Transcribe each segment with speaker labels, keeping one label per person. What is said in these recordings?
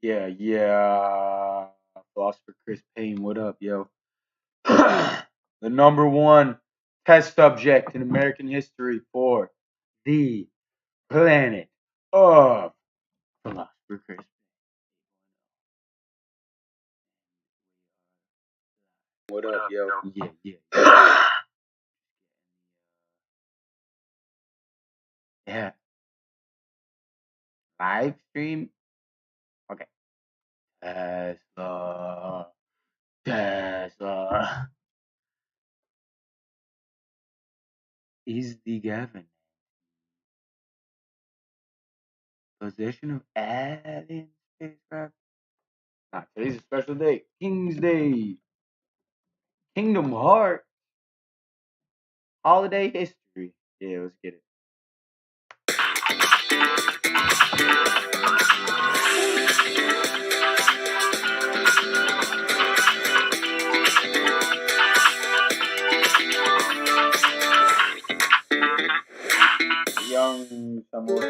Speaker 1: Yeah. Philosopher Chris Payne, what up, yo? The number one test subject in American history for the planet of Philosopher Chris. What up, yo? Yeah. Yeah. Live stream? Okay. Tesla. Is the Gavin position of alien spacecraft? Today's a special day. King's Day. Kingdom Hearts. Holiday history. Yeah, let's get it. Young Samosa.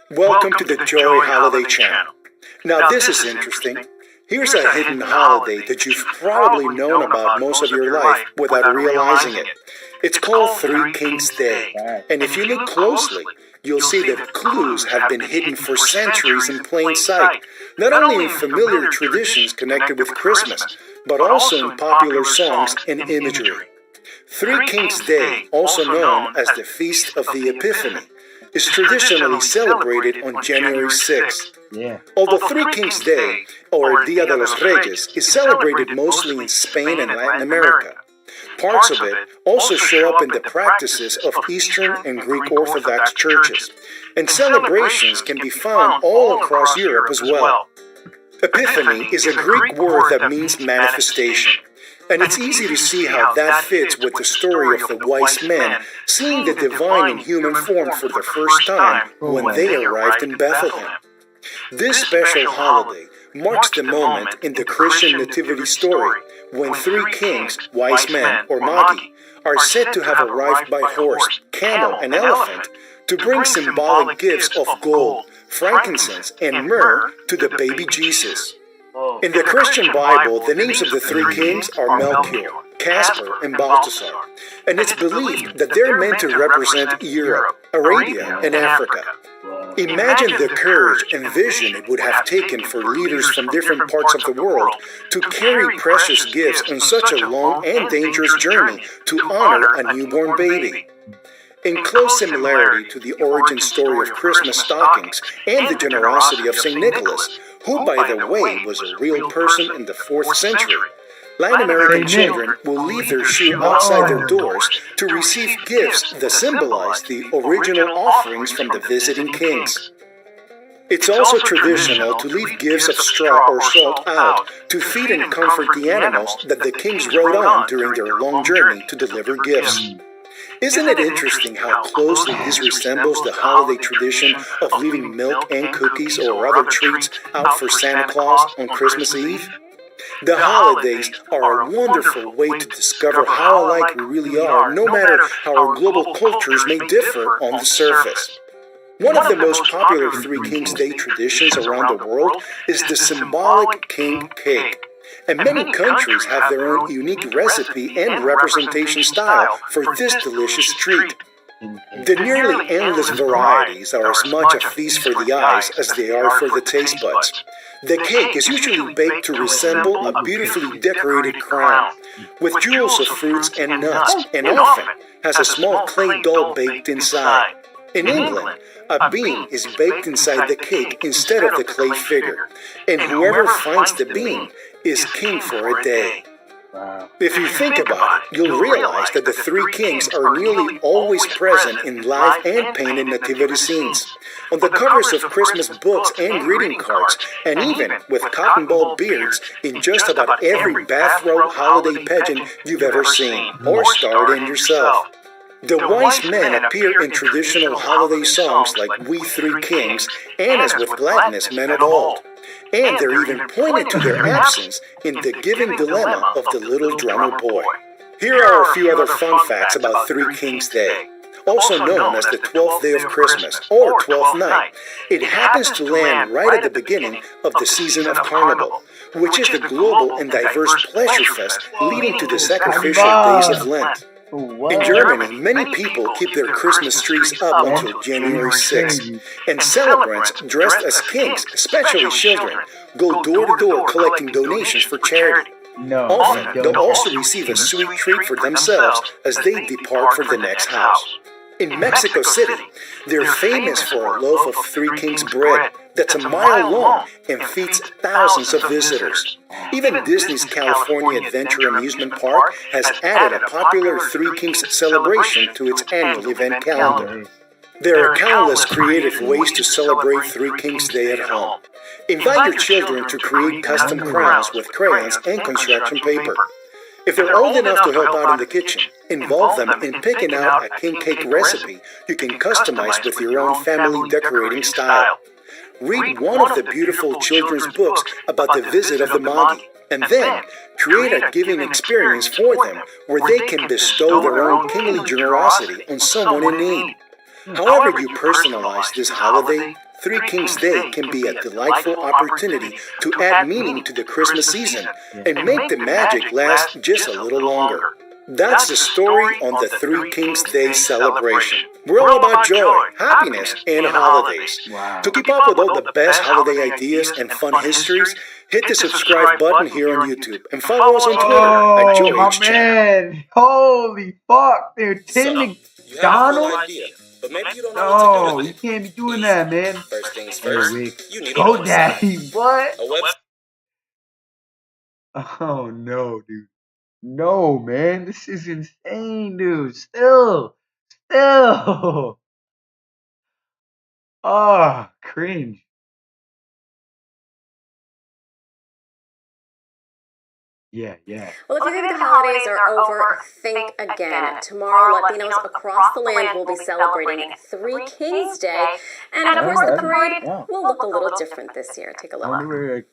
Speaker 2: Welcome to the Joy Holiday Channel. Now this is interesting. Here's a hidden holiday that you've probably known about most of your life without realizing it. It's called Three Kings Day, and if you look closely, you'll see that clues have been hidden for centuries in plain sight, not only in familiar traditions connected with Christmas, but also in popular songs and imagery. Three Kings Day, also known as the Feast of the Epiphany, is traditionally celebrated on January 6th. Although Three Kings Day, or Dia de los Reyes, is celebrated mostly in Spain and Latin America, parts of it also show up in the practices of Eastern and Greek Orthodox churches, and celebrations can be found all across Europe as well. Epiphany is a Greek word that means manifestation, and it's easy to see how that fits with the story of the wise men seeing the divine in human form for the first time when they arrived in Bethlehem. This special holiday marks the moment in the Christian nativity story when three kings, wise men, or magi, are said to have arrived by horse, camel, and elephant to bring symbolic gifts of gold, frankincense, and myrrh to the baby Jesus. In the Christian Bible, the names of the three kings are Melchior, Caspar, and Balthasar, and it's believed that they're meant to represent Europe, Arabia, and Africa. Imagine the courage and vision it would have taken for leaders from different parts of the world to carry precious gifts on such a long and dangerous journey to honor a newborn baby. In close similarity to the origin story of Christmas stockings and the generosity of St. Nicholas, who, by the way, was a real person in the 4th century, Latin American children will leave their shoe outside their doors to receive gifts that symbolize the original offerings from the visiting kings. It's also traditional to leave gifts of straw or salt out to feed and comfort the animals that the kings rode on during their long journey to deliver gifts. Isn't it interesting how closely this resembles the holiday tradition of leaving milk and cookies or other treats out for Santa Claus on Christmas Eve? The holidays are a wonderful way to discover how alike we really are, no matter how our global cultures may differ on the surface. One of the most popular Three Kings Day traditions around the world is the symbolic king cake. And many countries have their own unique recipe and representation style for this delicious treat. The nearly endless varieties are as much a feast for the eyes as they are for the taste buds. The cake is usually baked to resemble a beautifully decorated crown, with jewels of fruits and nuts, and often has a small clay doll baked inside. In England, a bean is baked inside the cake instead of the clay figure, and whoever finds the bean is king for a day. If you think about it, you'll realize that the three kings are nearly always present in live and painted nativity scenes, on the covers of Christmas books and greeting cards, and even with cotton ball beards in just about every bathrobe holiday pageant you've ever seen, or starred in yourself. The wise men appear in traditional holiday songs like We Three Kings and As With Gladness Men of Old. And they're even pointed to their absence in The Given Dilemma of the Little Drummer Boy. Here are a few other fun facts about Three Kings Day. Also known as the 12th day of Christmas, or 12th night. It happens to land right at the beginning of the season of Carnival, which is the global and diverse pleasure fest leading to the sacrificial days of Lent. In Germany, many people keep their Christmas trees up until January 6th, and celebrants dressed as kings, especially children, go door to door collecting donations for charity. Often, they'll also receive a sweet treat for themselves as they depart for the next house. In Mexico City, they're famous for a loaf of Three Kings bread that's a mile long and feeds thousands of visitors. Even Disney's California Adventure Amusement Park has added a popular Three Kings celebration to its annual event calendar. There are countless creative ways to celebrate Three Kings Day at home. Invite your children to create custom crowns with crayons and construction paper. If they're old enough to help out in the kitchen, involve them in picking out a king cake recipe you can customize with your own family decorating style. Read one of the beautiful children's books about the visit of the Magi, and then create a giving experience for them where they can bestow their own kingly generosity on someone in need. However you personalize this holiday, Three Kings Day can be a delightful opportunity to add meaning to the Christmas season and make the magic last just a little longer. That's the story on the Three Kings Day celebration. We're all about joy, happiness, and holidays. To keep up with all the best holiday ideas and fun histories, hit the subscribe button here on YouTube and follow us on Twitter at JoyHChannel.
Speaker 1: Holy fuck, dude. Tim McDonald?
Speaker 3: But maybe you don't know what to do
Speaker 1: No,
Speaker 3: with
Speaker 1: you
Speaker 3: it.
Speaker 1: can't be doing that, man.
Speaker 3: First things first, you need a
Speaker 1: Go
Speaker 3: website.
Speaker 1: Daddy, what?
Speaker 3: A website.
Speaker 1: Oh no, dude. No, man. This is insane, dude. Still. Ah, cringe. Yeah.
Speaker 4: Well, if you think the holidays are over, think again. Tomorrow, Latinos across the land will be celebrating Three Kings Day, and of course, the parade will look a little different this year. Take a
Speaker 1: I wonder
Speaker 4: look.
Speaker 1: where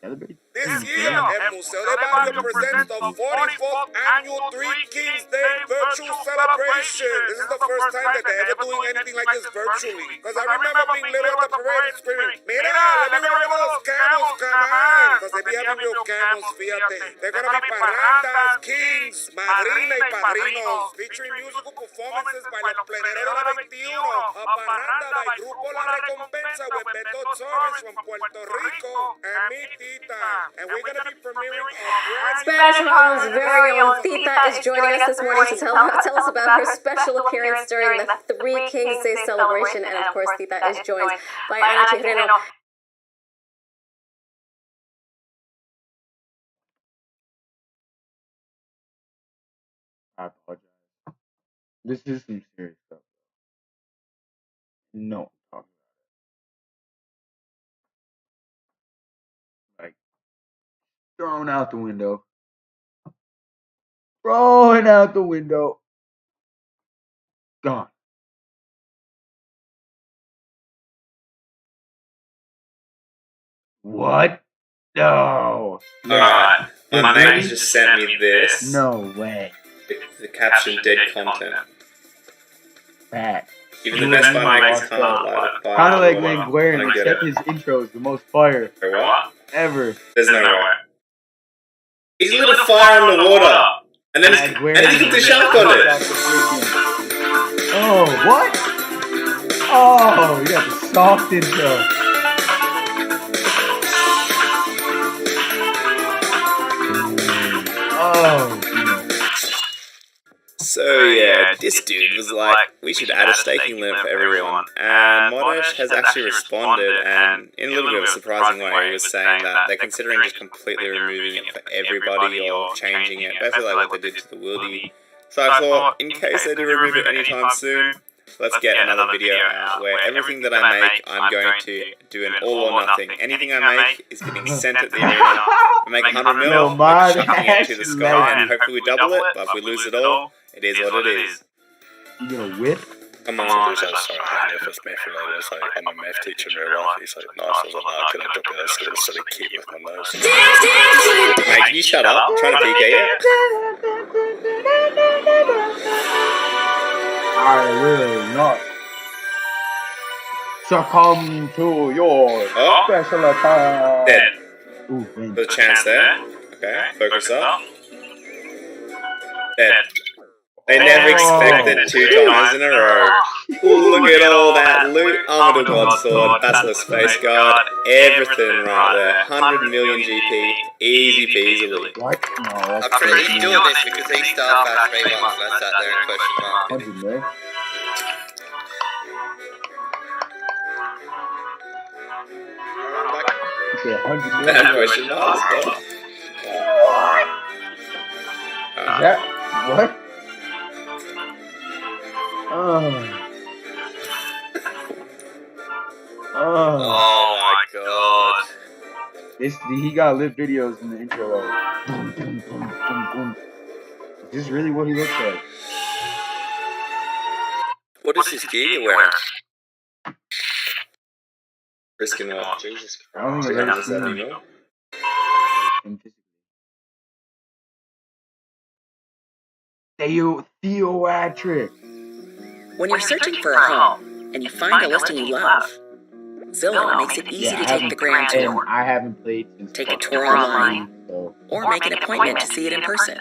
Speaker 1: celebrate.
Speaker 5: This year, El Museo de Barrio presents the 44th Annual Three Kings Day Virtual Celebration. This is the first time that they're ever doing anything like this virtually. Because I remember being little at the parade and screaming, Mira, let me wear one of those camels, come on. Because they be having real camels, fíjate. They're going to be parrandas, kings, madrina y padrinos, featuring musical performances by La Plenero de la 21, a parranda by Grupo La Recompensa with Beto Torres from Puerto Rico, and me, Tita. And we're going to be premiering a brand new
Speaker 4: Spanish Harlem's very own Tita is joining us this morning to tell us about her special appearance during the Three Kings Day celebration. And of course, Tita is joined by Ana Chireno.
Speaker 1: I apologize. This is some serious stuff. No, I'm talking about it. Like, thrown out the window. Throwing out the window. Gone. What? No.
Speaker 3: Alright, my mate just sent me this.
Speaker 1: No way.
Speaker 3: The caption dead content.
Speaker 1: Fact.
Speaker 3: Even the Best Buy makers can't light it.
Speaker 1: Kind of like Lane Guerin, except his intro is the most fire
Speaker 3: For what?
Speaker 1: ever.
Speaker 3: There's no way. He's lit a fire on the water! And then he put the shark on it!
Speaker 1: Oh, what? Oh, you got the soft intro. Oh,
Speaker 3: So yeah, this dude was like, we should add a staking limit for everyone. And Modesh has actually responded, and in a little bit of a surprising way, he was saying that they're considering just completely removing it for everybody or changing it, basically like what they did to the Wildy. So I thought, in case they do remove it anytime soon, let's get another video out where everything that I make, I'm going to do an all or nothing. Anything I make is getting sent at the arena. I make 100 mil, I'm chucking it to the sky, and hopefully we double it, but if we lose it all, it is what it is.
Speaker 1: you gonna whip?
Speaker 3: Come on.
Speaker 2: I was sorry, I knew first math related. I was like, I'm a math teacher in real life. He's like, nice. I was like, no, I couldn't drop those skills, so they keep with my nose.
Speaker 3: Mate, can you shut up? I'm trying to PK it.
Speaker 1: I will not succumb to your special attack.
Speaker 3: Dead.
Speaker 1: Ooh, man.
Speaker 3: There's a chance there. Okay, focus up. Dead. They never expected 2 times in a row. Ooh, look at all that loot. Armored Bloodstone, Basilisk Space Guard, everything right there. 100 million GP, easy peasy.
Speaker 1: What? No, that's
Speaker 3: I'm pretty sure doing this because he started back 3 months and I sat there and question mark.
Speaker 1: 100 mil. Okay, 100 mil.
Speaker 3: Question mark.
Speaker 1: Is that what? Oh.
Speaker 3: Oh my god.
Speaker 1: He got lit videos in the intro. Like, boom, boom, boom, boom, boom. Is this really what he looks like?
Speaker 3: What is his gear you're wearing? Risking what? Jesus
Speaker 1: I don't
Speaker 3: Christ.
Speaker 1: think I've ever
Speaker 3: Is that
Speaker 1: seen
Speaker 3: anymore?
Speaker 1: him physically. Theoatric.
Speaker 6: When you're searching for a home and you find a listing you love, Zillow makes it easy to take the grand tour,
Speaker 1: And I haven't played since
Speaker 6: take a tour online,
Speaker 1: so.
Speaker 6: or make an appointment to see it in person.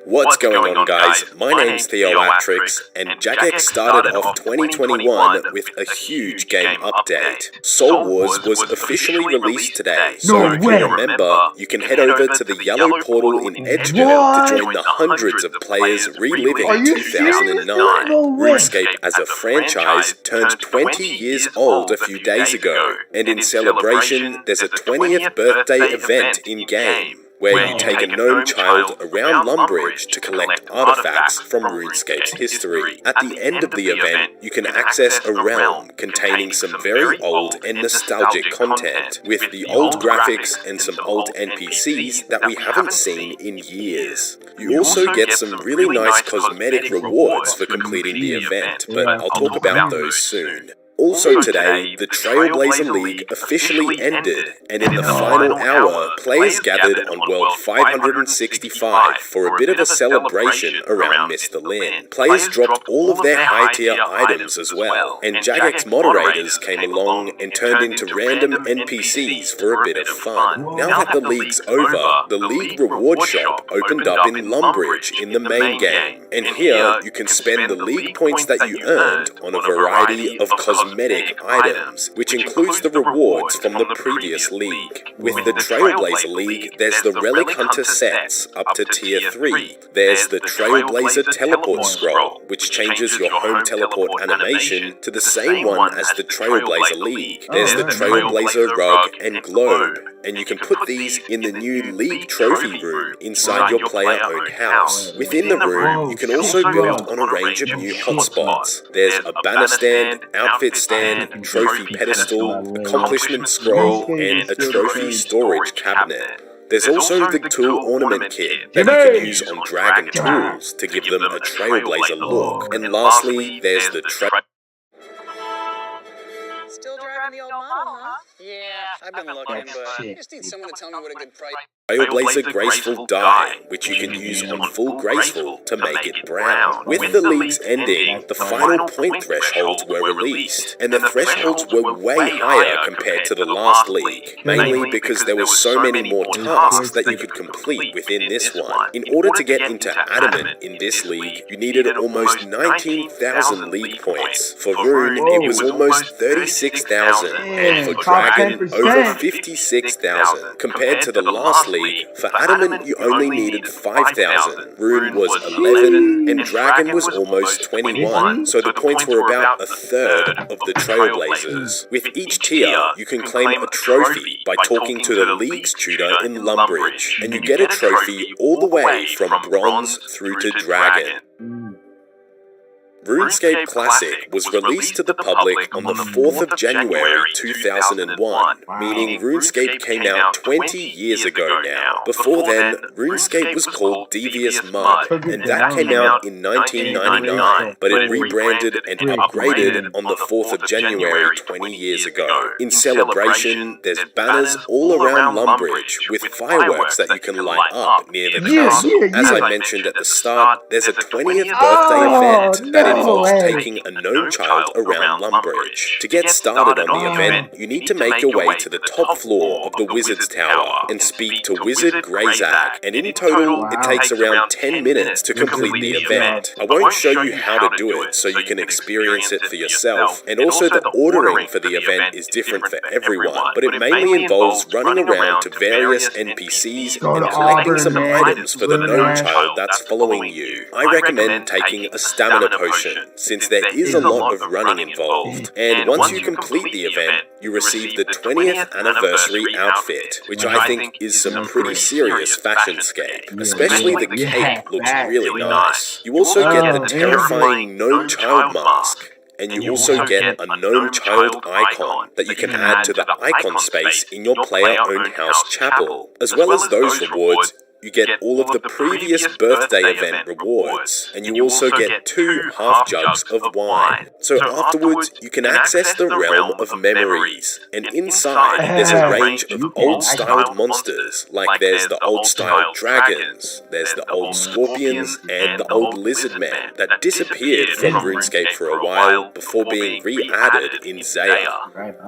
Speaker 2: What's going on, guys? My name's Theoatrix, and Jagex started off 2021 with a huge game update. Soul Wars was officially released today, so if you remember, you can head over to the yellow portal in Edgeville to join the hundreds of players reliving 2009. RuneScape as a franchise turned 20 years old a few days ago, and in celebration, there's a 20th birthday event in-game, where you take a gnome child around Lumbridge to collect artifacts from RuneScape's history. At the end of the event, you can access a realm containing some very old and nostalgic content, with the old graphics and some old NPCs that we haven't seen in years. You also get some really nice cosmetic rewards for completing the event, but I'll talk about those soon. Also today, the Trailblazer League officially ended, and in the final hour, players gathered on World 565 for a bit of a celebration around Mr. Lin. Players dropped all of their high-tier items as well, and Jagex moderators came along and turned into random NPCs for a bit of fun. Now that the league's over, the League Reward Shop opened up in Lumbridge in the main game, and here you can spend the League points that you earned on a variety of cosmetic items, which includes the rewards from the previous league. With the Trailblazer League, there's the Relic Hunter sets up to tier 3. There's the Trailblazer Teleport Scroll, which changes your home teleport animation to the same one as the Trailblazer League. There's the Trailblazer Rug and Globe, and you can put these in the new League Trophy room inside your player-owned house. Within the room, you can also build on a range of new hotspots. There's a banner stand, outfit stand, trophy pedestal, accomplishment scroll, and a trophy storage cabinet. There's also the tool ornament kit that you can use on Dragon tools to give them a Trailblazer look. And lastly, there's the
Speaker 6: Still driving the old model, huh? Yeah, I've been looking, but I just need someone to tell me what a good price.
Speaker 2: Trailblazer Graceful dye, which you can use on full Graceful to make it brown. With the league's ending, the final point thresholds were released, and the thresholds were way higher compared to the last league, mainly because there were so many more tasks that you could complete within this one. In order to get into Adamant in this league, you needed almost 19,000 league points. For Rune, it was almost 36,000, and for Dragon, over 56,000. Compared to the last league, for Adamant you only needed 5,000, Rune was 11, and Dragon was almost 21, so the points were about a third of the Trailblazers. With each tier, you can claim a trophy by talking to the League's tutor in Lumbridge, and you get a trophy all the way from Bronze through to Dragon.
Speaker 5: RuneScape Classic was released to the public on the 4th of January 2001, meaning RuneScape came out 20 years ago now. Before then, RuneScape was called Devious Mud, and that came out in 1999, but it rebranded and upgraded on the 4th of January 20 years ago. In celebration, there's banners all around Lumbridge with fireworks that you can light up near the castle. As I mentioned at the start, there's a 20th birthday event that involves taking a gnome child around Lumbridge. To get started on the event, you need to make your way to the top floor of the Wizard's Tower and speak to Wizard Greyzag, and in total, it takes around 10 minutes to complete the event. I won't show you how to do it so you can experience it for yourself, and also the ordering for the event is different for everyone, but it mainly involves running around to various NPCs and collecting some items for the gnome child that's following you. I recommend taking a stamina potion, since there is a lot of running involved, and once you complete the event, you receive the 20th anniversary outfit, which I think is some pretty serious fashion scape. Especially the cape looks really nice. You also get the terrifying gnome child mask, and you also get a gnome child icon that you can add to the icon space in your player-owned house chapel. As well as those rewards, you get all of the previous birthday event rewards, and you also get 2 half jugs of wine. So afterwards, you can access the Realm of Memories, and inside there's a range of old-styled monsters, like there's the old-styled dragons, there's the old scorpions, and the old lizard men that disappeared from RuneScape for a while before being re-added in Zeah.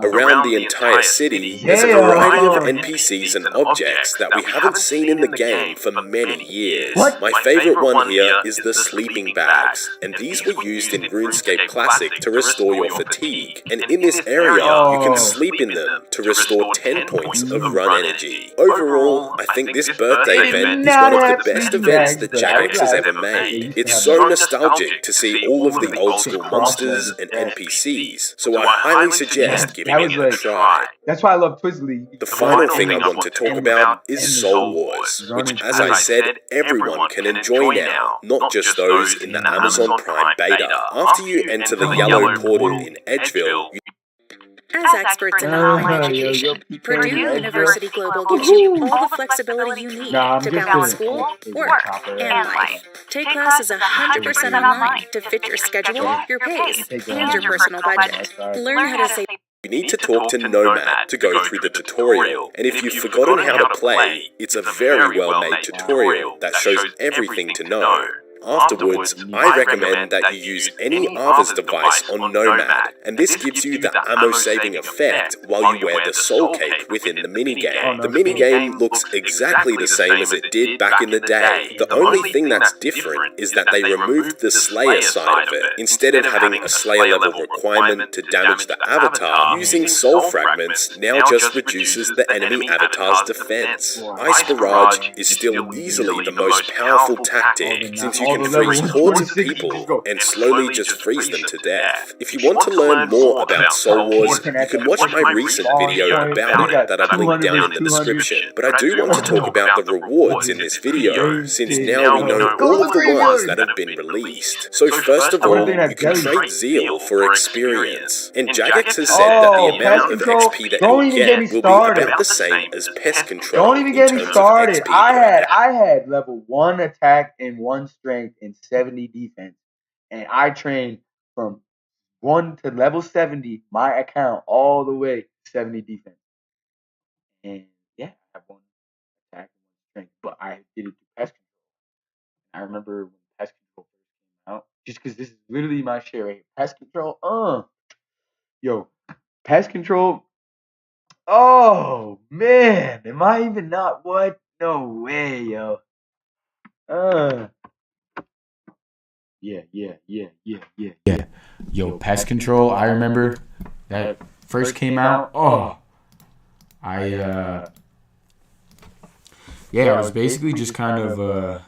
Speaker 5: Around the entire city, there's a variety of NPCs and objects that we haven't seen in the game for many years. My favorite one here is the sleeping bags, and these were used in RuneScape Classic to restore your fatigue, and in this area you can sleep in them to restore 10 points of run energy. Overall, I think this birthday event is one of the best events that Jagex has ever made. It's so nostalgic to see all of the old school monsters and NPCs, so I highly suggest giving it a try.
Speaker 1: That's why I love Twizzly.
Speaker 5: The final thing I want to talk about is Soul Wars, which, as I said, everyone can enjoy now, not just those in the Amazon Prime beta. After you enter the yellow portal in Edgeville,
Speaker 6: As experts in online education, Purdue University Global gives you all the flexibility you need to balance school, work, and life. Take classes 100% online to fit your schedule, your pace, and your personal budget. Learn how to save.
Speaker 5: you need to talk to Nomad to go through the tutorial, and if you've forgotten how to play, it's a very well-made tutorial that shows everything to know. Afterwards, I recommend that you use any Arva's device on Nomad, and this gives you the ammo-saving effect while you wear the Soul Cape within the minigame. The minigame looks exactly the same as it did back in the day. The only thing that's different is that they removed the Slayer side of it. Instead of having a Slayer level requirement to damage the avatar, using Soul Fragments now just reduces the enemy avatar's defense. Ice Barrage is still easily the most powerful tactic, since you can freeze hordes of people and slowly just freeze them to death. If you want to learn more about Soul Wars, you can watch my recent video about it that I've linked down in the description. But I do want to talk about the rewards in this video, since now we know all of the ones that have been released. So first of all, you can trade Zeal for experience. And Jagex has said that the amount of XP that you'll get will be about the same as Pest Control.
Speaker 1: Don't even get me started. I had level 1 attack and 1 strength and 70 defense, and I trained from 1 to level 70 my account all the way to 70 defense, and yeah, I have 1 attack and 1 strength, but I did it through Pest Control. I remember when Pest Control first came out, just because this is literally my shit right here. Pest Control, Pest Control. Oh man, am I even not what? No way, yo. Yeah. Yo, Pest Control, I remember that first came out. I was basically just kind of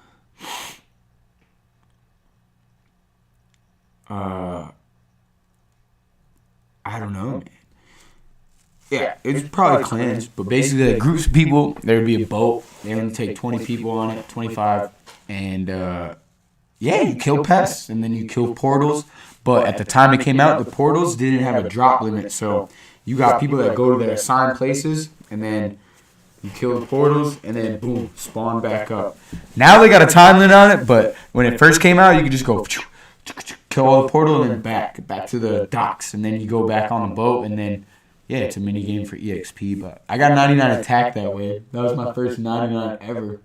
Speaker 1: I don't know, man. Yeah, it's probably clans, but basically like groups of people, there would be a boat. They only take 20 people on it, 25, and
Speaker 7: yeah, you kill pests and then you kill portals. But at the time it came out, the portals didn't have a drop limit. So you got people that go to their assigned places and then you kill the portals and then boom, spawn back up. Now they got a time limit on it, but when it first came out, you could just go kill all the portal and then back to the docks, and then you go back on the boat, and then yeah, it's a mini game for EXP. But I got 99 attack that way. That was my first 99 ever.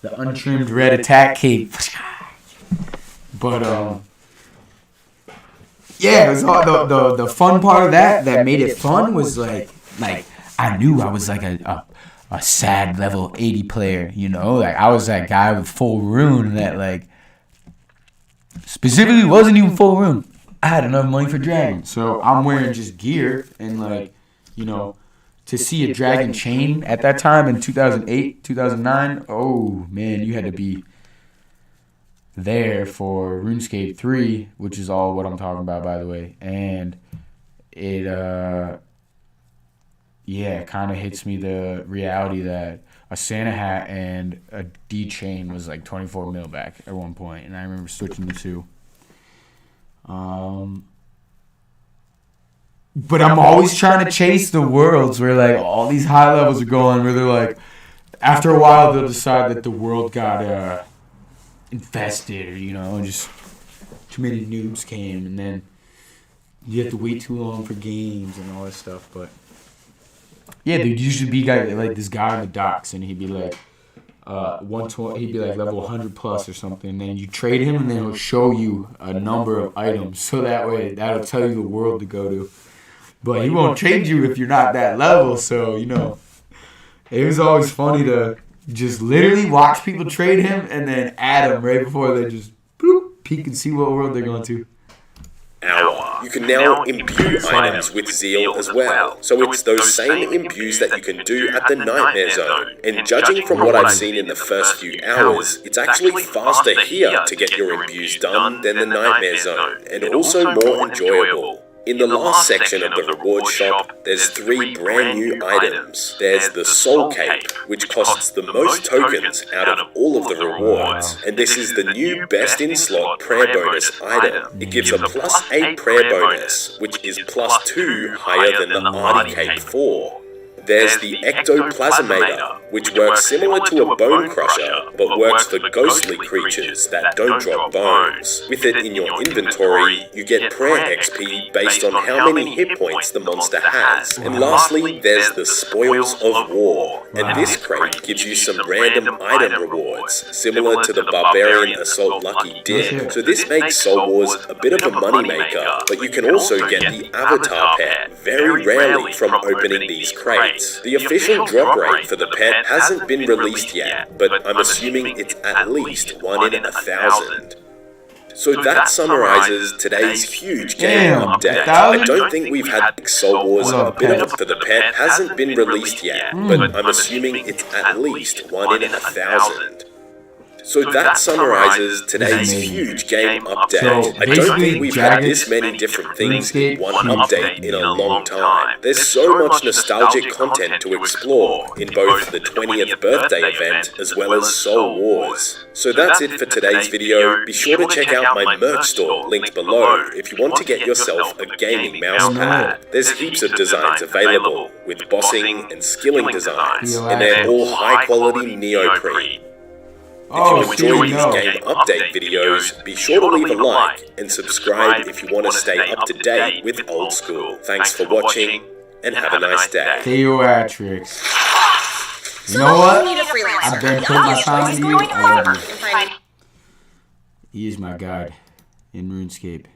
Speaker 7: The untrimmed red attack cape. But yeah, it was all, the fun part of that made it fun was like I knew I was like a sad level 80 player, you know, like I was that guy with full rune that like specifically wasn't even full rune. I had enough money for dragon, so I'm wearing just gear and like, you know, to see a dragon chain at that time in 2008, 2009. Oh man, you had to be there for RuneScape 3, which is all what I'm talking about, by the way, and it yeah, it kind of hits me the reality that a Santa hat and a D chain was like 24 mil back at one point, and I remember switching the two. But I'm always trying to chase the worlds where like all these high levels are going, where they're like, after a while they'll decide that the world got infested, or you know, just too many noobs came, and then you have to wait too long for games and all that stuff. But yeah, there'd usually be like this guy on the docks, and he'd be like 120, he'd be like level 100 plus or something, and then you trade him, and then he'll show you a number of items, so that way that'll tell you the world to go to. But he won't trade you if you're not that level, so you know, it was always funny to just literally watch people trade him and then add him right before they just peek and see what world they're going to.
Speaker 5: You can now imbue items with Zeal as well, so it's those same imbues that you can do at the Nightmare Zone. And judging from what I've seen in the first few hours, it's actually faster here to get your imbues done than the Nightmare Zone, and also more enjoyable. In the last section of the reward shop, there's 3 brand new items. There's the Soul Cape, which costs the most tokens out of all of the rewards, and this is the new best in slot prayer bonus item. It gives a +8 prayer bonus, which is +2 higher than the Artie Cape 4. There's the Ectoplasmator, which works similar to a bone crusher, but works for ghostly creatures that don't drop bones. With it in your inventory, you get prayer XP based on how many hit points the monster has. And lastly, there's the Spoils of War, and this crate gives you some random item rewards, similar to the Barbarian Assault Lucky Dip. So this makes Soul Wars a bit of a moneymaker, but you can also get the Avatar Pet very rarely from opening these crates. The official drop rate for the pet hasn't been released yet, but I'm assuming it's at least 1 in 1,000. So that summarizes today's huge game update. I don't think we've had Soul Wars a bit of for the pet hasn't been released yet, but I'm assuming it's at least 1 in 1,000. So that summarizes today's huge game update. I don't think we've had this many different things in one update in a long time. There's so much nostalgic content to explore in both the 20th birthday event as well as Soul Wars. So that's it for today's video. Be sure to check out my merch store linked below if you want to get yourself a gaming mousepad. There's heaps of designs available with bossing and skilling designs, and they're all high quality neoprene. If you enjoy these game update videos, be sure to leave a like and subscribe if you want to stay up to date with Old School. Thanks for watching, and have a nice day.
Speaker 7: Theoatrix. You know what? I've been putting my time into you. I love you. He is my guide in RuneScape.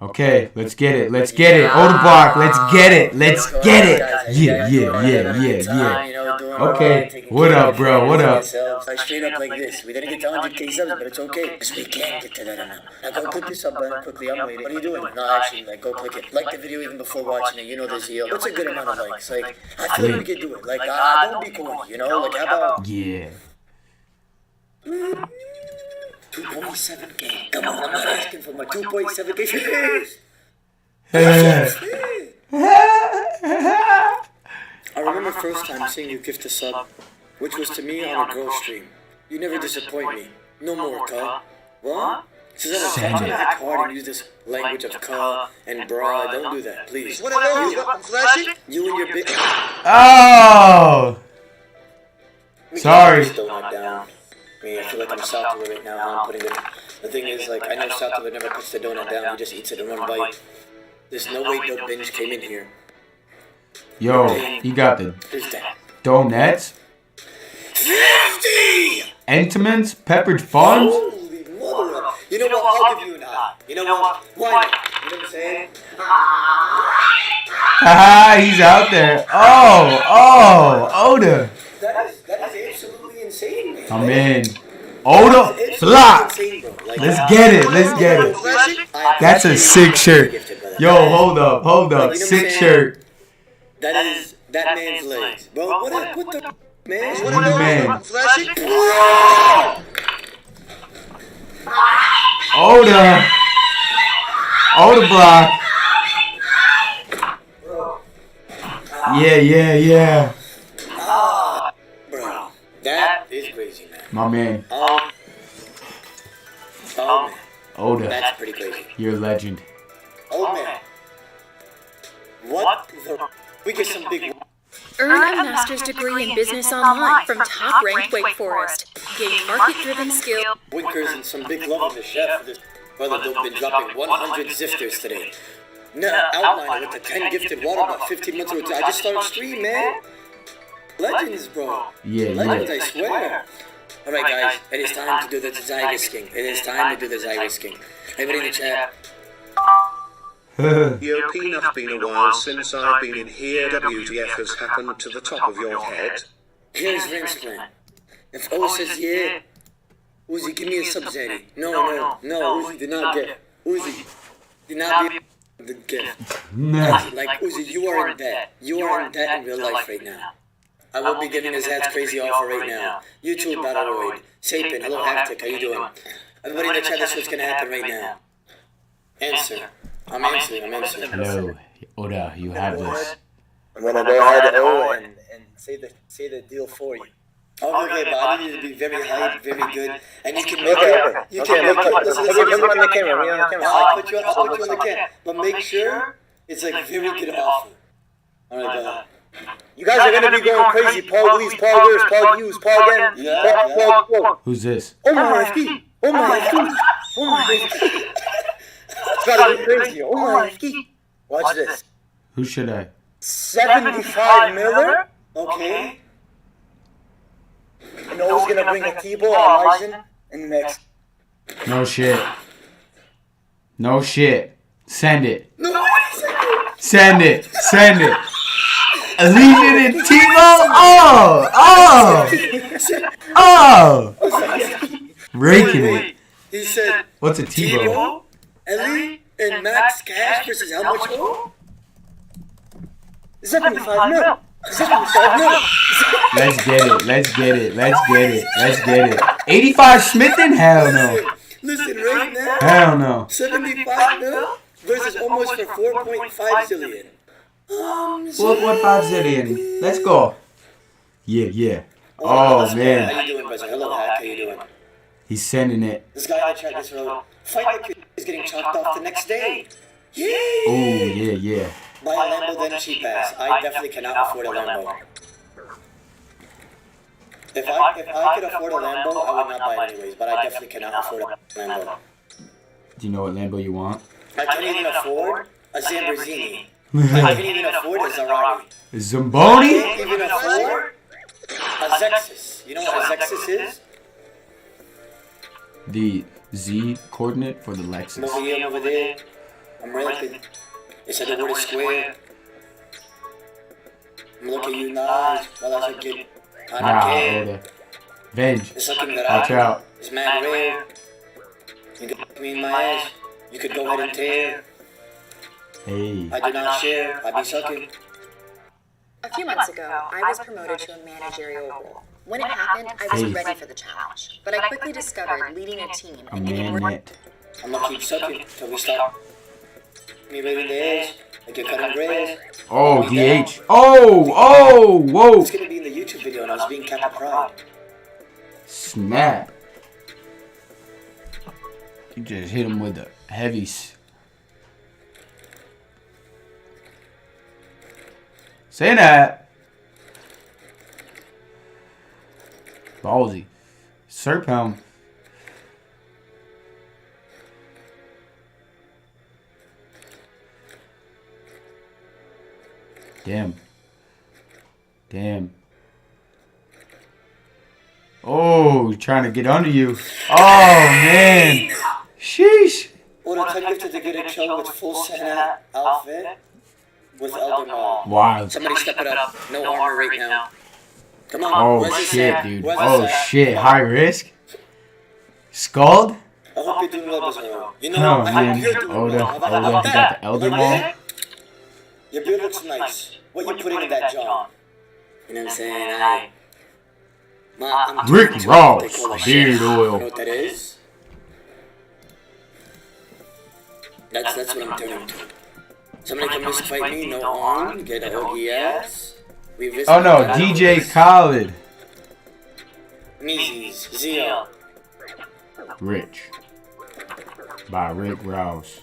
Speaker 7: Okay, let's get it. Let's get it. Odebark, let's get it. Let's get it. Yeah. Okay, what up, bro? What up?
Speaker 8: Like straight up like this. We didn't get to 100k subs, but it's okay. Because we can get to that amount. Now go click the sub button quickly. I'm waiting. What are you doing? No, actually, like go click it. Like the video even before watching it. You know the zeal. What's a good amount of likes? Like, I feel like we could do it. Like, don't be corny, you know? Like, how about...
Speaker 7: Yeah.
Speaker 8: 2.7k. Come on, I'm not asking for my 2.7k. I remember first time seeing you gift a sub, which was to me on a girl stream. You never disappoint me. No more, Carl. What? Susanna,
Speaker 7: Send
Speaker 8: stop
Speaker 7: it.
Speaker 8: to act hard and use this language of Carl and bra. Don't do that, please.
Speaker 5: What are those? I'm flashing?
Speaker 8: You and your big...
Speaker 7: Oh! Sorry.
Speaker 8: Still not down. I mean, I feel like I'm Saltula right now. How I'm putting it. The thing is, like, I know Saltula never puts the donut down. He just eats it in one bite. There's no way Dope Binge came in here.
Speaker 7: Yo, you got the
Speaker 8: Who's that?
Speaker 7: donuts,
Speaker 8: 50!
Speaker 7: Entenmann's, peppered farms.
Speaker 8: Holy mother of... You know what? I'll give you an eye. You know what? Why not? You know what I'm saying?
Speaker 7: Haha, he's out there. Oh, Oda.
Speaker 8: That is absolutely insane, man.
Speaker 7: I'm in. Oda, block. Let's get it.
Speaker 5: Flashing?
Speaker 7: That's a sick shirt. Yo, hold up. Sick shirt.
Speaker 8: That man's legs. Bro, what the... Man,
Speaker 5: What are those?
Speaker 7: Man.
Speaker 5: I'm flashing?
Speaker 7: Oda block. Yeah.
Speaker 8: Bro, that is crazy, man.
Speaker 7: My man,
Speaker 8: Oh, man.
Speaker 7: Oda,
Speaker 8: That's pretty crazy.
Speaker 7: you're a legend.
Speaker 8: Oh, man. What the... We get some big...
Speaker 6: Earn a master's degree in business online from top-ranked Wake Forest. Gain market-driven skill.
Speaker 8: Winkers and some big love in the chef for this brother Dope been dropping 100 zifters today. Now, outlining with the 10 gifted water about 15 months ago. I just started stream, man. Legends, bro.
Speaker 7: Yeah.
Speaker 8: Legends, I swear. Alright, guys, it is time to do the Zygus King. It is time to do the Zygus King. Everybody in the chat.
Speaker 5: Yo, Peanut, been a while since I've been in here. WTF has happened to the top of your head?
Speaker 8: Here's Vince plan. If O says yeah, Uzi, give me a sub-Zeddy. No, Uzi did not get. Uzi did not be the gift.
Speaker 7: Nah.
Speaker 8: Like, Uzi, you are in debt. You are in debt in real life right now. I will be giving his ads crazy offer right now. YouTube Battleroid. Sapin, hello Haptic, how you doing? Everybody in the chat, that's what's gonna happen right now. Answer. I'm answering.
Speaker 7: Hello, Oda, you have this.
Speaker 9: I'm gonna go ahead and say the deal for you.
Speaker 8: Okay, but I need you to be very hype, very good, and you can make
Speaker 9: Okay,
Speaker 8: it.
Speaker 9: okay.
Speaker 8: You
Speaker 9: Okay,
Speaker 8: can make it. Listen,
Speaker 9: put me on the camera. Put me on the camera.
Speaker 8: I'll put you on the camera, but make sure it's like very good offer. All right,
Speaker 9: You guys are gonna be going crazy. Paul Glees, Paul Weirs, Paul Hughes, Paul again. Paul.
Speaker 7: Who's this?
Speaker 9: Oh my FP. Oh my FP. Oh my FP. It's gotta be crazy. Oh my FP. Watch this.
Speaker 7: Who should I?
Speaker 9: 75 Miller.
Speaker 8: Okay.
Speaker 9: And O's gonna bring a T-ball on Lyson in the next.
Speaker 7: No shit. Send it.
Speaker 8: No,
Speaker 7: Send it. Allegiant and Timo. Oh. Raking it.
Speaker 8: he said
Speaker 7: What's a Tebow?
Speaker 8: Tebow, Ellie, and Max Cash versus how much more?
Speaker 9: 75 mil. 75 mil.
Speaker 7: Let's get it. 85 Smithing? Hell no.
Speaker 8: Listen, right now,
Speaker 7: Hell no.
Speaker 8: 75 mil versus almost for 4.5 zillion.
Speaker 7: What 5 zillion? Let's go. Yeah. Oh man.
Speaker 8: How you doing, brother? Hello, Hack. How you doing?
Speaker 7: He's sending it.
Speaker 8: This guy in the chat just wrote, Fight Like is getting chopped off the next day. Yay!
Speaker 7: Oh yeah.
Speaker 8: Buy a Lambo, then cheap ass. I definitely cannot afford a Lambo. If I could afford a Lambo, I would not buy it anyways, but I definitely cannot afford a Lambo.
Speaker 7: Do you know what Lambo you want?
Speaker 8: I can't even afford a Lamborghini. I can't even afford a Ferrari. I
Speaker 7: Zamboni?
Speaker 8: can't even afford a Zexus. You know what a Zexus is?
Speaker 7: The Z coordinate for the Lexus.
Speaker 8: Over here, over there. I'm related. They said the word is square. I'm looking at you now. Well, I should get. I don't care.
Speaker 7: Oda. Venge.
Speaker 8: It's something that
Speaker 7: Watch out.
Speaker 8: It's mad rare. You could put me in my ass. You could go ahead and tear.
Speaker 7: Hey.
Speaker 8: I do not share. I be sucking.
Speaker 4: A few months ago, I was promoted to a managerial role. When it happened, I wasn't ready for the challenge, but I quickly discovered leading a team
Speaker 7: A
Speaker 4: and getting more.
Speaker 7: manette.
Speaker 8: I'm gonna keep sucking till we stop. Me right in the ass. Like you're cutting grass.
Speaker 7: Oh, DH. Oh, whoa.
Speaker 8: It's gonna be in the YouTube video and I was being Kappa Pride.
Speaker 7: Snap. You just hit him with the heavies. Say that. Ballsy. Serphelm. Damn. Damn. Oh, trying to get under you. Oh, man. Sheesh.
Speaker 9: Or a type gifted to get a kill with full Santa outfit with Elder Maul.
Speaker 7: Wild.
Speaker 8: Somebody step it up. No armor right now. Come on.
Speaker 7: Oh,
Speaker 8: where's the
Speaker 7: shit,
Speaker 8: Santa?
Speaker 7: dude.
Speaker 8: Where's the
Speaker 7: Oh,
Speaker 8: Santa?
Speaker 7: shit. High risk? Scald?
Speaker 9: I hope you're doing well, Israel. You know,
Speaker 7: Oh,
Speaker 9: I
Speaker 7: man.
Speaker 9: hope you're doing
Speaker 7: Oda.
Speaker 9: well. How
Speaker 7: Oda.
Speaker 9: about
Speaker 7: He
Speaker 9: that?
Speaker 7: got the Elder
Speaker 9: Like
Speaker 7: Maul.
Speaker 9: that? Your beard looks nice. What you putting in that jar?
Speaker 8: You know what I'm saying? I'm
Speaker 7: Rick
Speaker 8: turning to
Speaker 7: Ross,
Speaker 8: what they call a
Speaker 7: beard
Speaker 8: chef.
Speaker 7: oil.
Speaker 8: You know what that is? That's what I'm turning to. Somebody come just fight me, no arm, get a OGS. We visit
Speaker 7: Oh, no. DJ Khaled.
Speaker 8: Mises, Zio.
Speaker 7: Rich. By Rick Ross.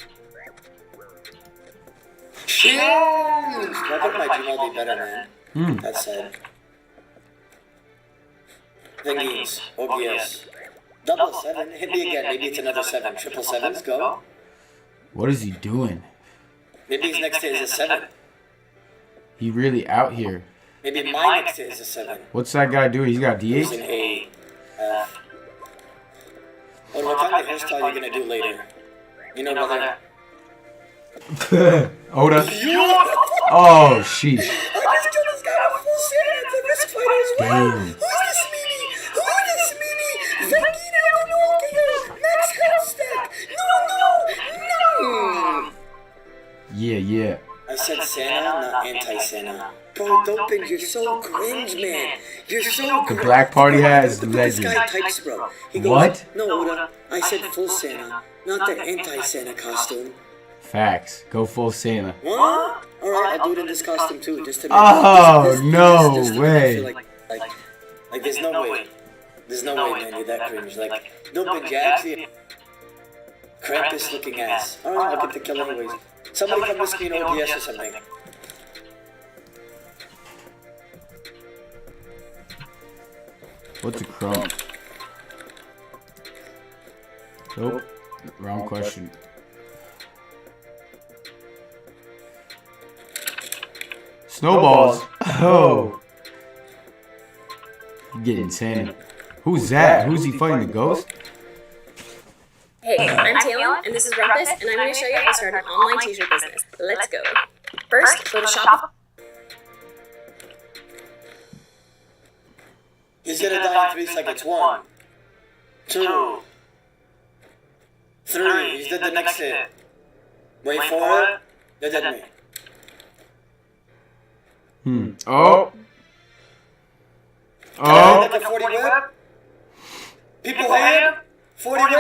Speaker 8: Shit! I think my Gmail will be better, man. That's sad. Thingies, OBS. 777, hit me again, maybe it's another 7. 777s, go.
Speaker 7: What is he doing?
Speaker 8: Maybe his next hit is a 7.
Speaker 7: He really out here.
Speaker 8: Maybe my next hit is a 7.
Speaker 7: What's that guy doing? He's got
Speaker 8: He's
Speaker 7: DH?
Speaker 8: an A. Or what kind of hairstyle you gonna do later? You know, brother.
Speaker 7: Oda. Oh, sheesh.
Speaker 8: I just killed this guy with full Santa. It's a risk fighter as well.
Speaker 7: Damn.
Speaker 8: Who's this meanie? Who is this meanie? Vegeta, no, Max Hellstack. No.
Speaker 7: Yeah.
Speaker 8: I said Santa, not anti-Santa. Bro, Dopin, you're so cringe, man. You're so
Speaker 7: The
Speaker 8: cringe.
Speaker 7: Black Party has
Speaker 8: Look what this
Speaker 7: legend.
Speaker 8: guy types, bro. He goes,
Speaker 7: What?
Speaker 8: No, Oda. I said full Santa, not the anti-Santa costume.
Speaker 7: Facts. Go full Santa.
Speaker 8: What? Alright, I'll do it in this costume too, just to make
Speaker 7: Oh, no
Speaker 8: just to
Speaker 7: way.
Speaker 8: feel like there's no way. There's no way, man, you're that cringe. Like, Dopin Jax, Krampus looking ass. Alright, I'll get the kill anyways. Somebody come with me in OBS or something.
Speaker 7: What's a crumb? Nope. Wrong question. Snowballs. Oh. You getting Santa. Who's that? Who's he fighting? The ghost?
Speaker 4: Hey, I'm Taylor, and this is Rumpus, and I'm going to show you how to start an online t-shirt business. Let's go. First, go to Shop.
Speaker 8: He's gonna die in 3 seconds. 1, 2, 3. He's dead the next hit. Wait for it. They're dead me.
Speaker 7: Oh.
Speaker 8: Like a 40 whip. People hand. 40 whip.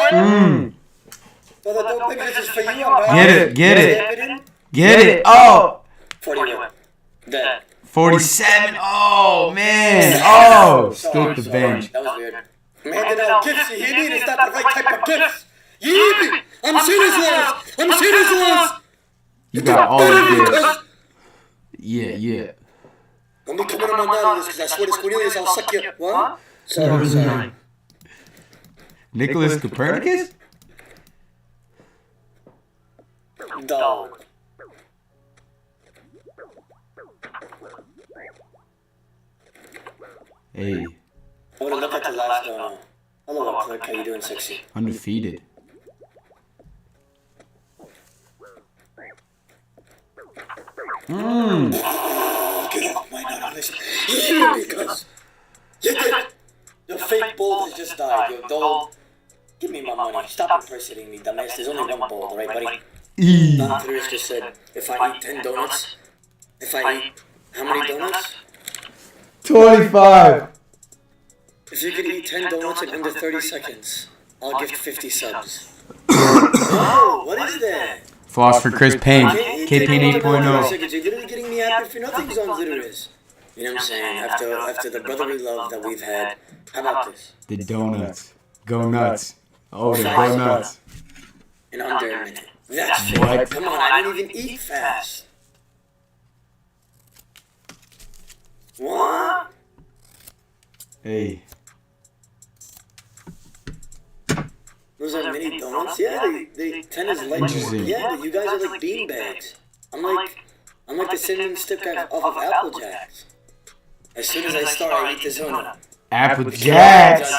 Speaker 8: Well, the dope pictures is for you.
Speaker 7: Get it. Get it. Oh.
Speaker 8: 40 whip. Dead.
Speaker 7: 47. Oh, man. Oh. Skip the bench.
Speaker 8: That was weird. I'm handing out gifts, you hear me? It's not the right type of gifts. You hear me? I'm serious, Lance.
Speaker 7: You got all the gifts. Yeah.
Speaker 8: Don't be coming on my nerves, because I swear to Cornelius, I'll suck you. What? Sorry.
Speaker 7: Nicholas Copernicus?
Speaker 8: Dog.
Speaker 7: Hey,
Speaker 8: I want to look at the last donor. Hello, Click. How you doing, sexy?
Speaker 7: undefeated.
Speaker 8: Get off my notice. Yeah, because you did. Your fake bald has just died. Your doll. Give me my money. Stop impersonating me, dumbass. There's only one bald, right, buddy? Don just said, if I eat 10 donuts, if I eat how many donuts?
Speaker 7: 25.
Speaker 8: If you could eat 10 donuts in under 30 seconds, I'll gift 50 subs. Oh, what is that?
Speaker 7: Floss for Chris Payne.
Speaker 8: KP
Speaker 7: KPN 8.0.
Speaker 8: You're literally getting me happy for nothing, Zone Glitterers. You know what I'm saying? After the brotherly love that we've had, how about this?
Speaker 7: The donuts. Go nuts. Oh, the go nuts.
Speaker 8: In under a minute. That's
Speaker 7: What?
Speaker 8: it. Come on, I didn't even eat fast. What?
Speaker 7: Hey.
Speaker 8: Those are mini donuts? Yeah, they tend as light.
Speaker 7: Interesting.
Speaker 8: Yeah, but you guys are like beanbags. I'm like the cinnamon stick off of Apple Jacks. As soon as I start, I eat this donut.
Speaker 7: Apple Jacks.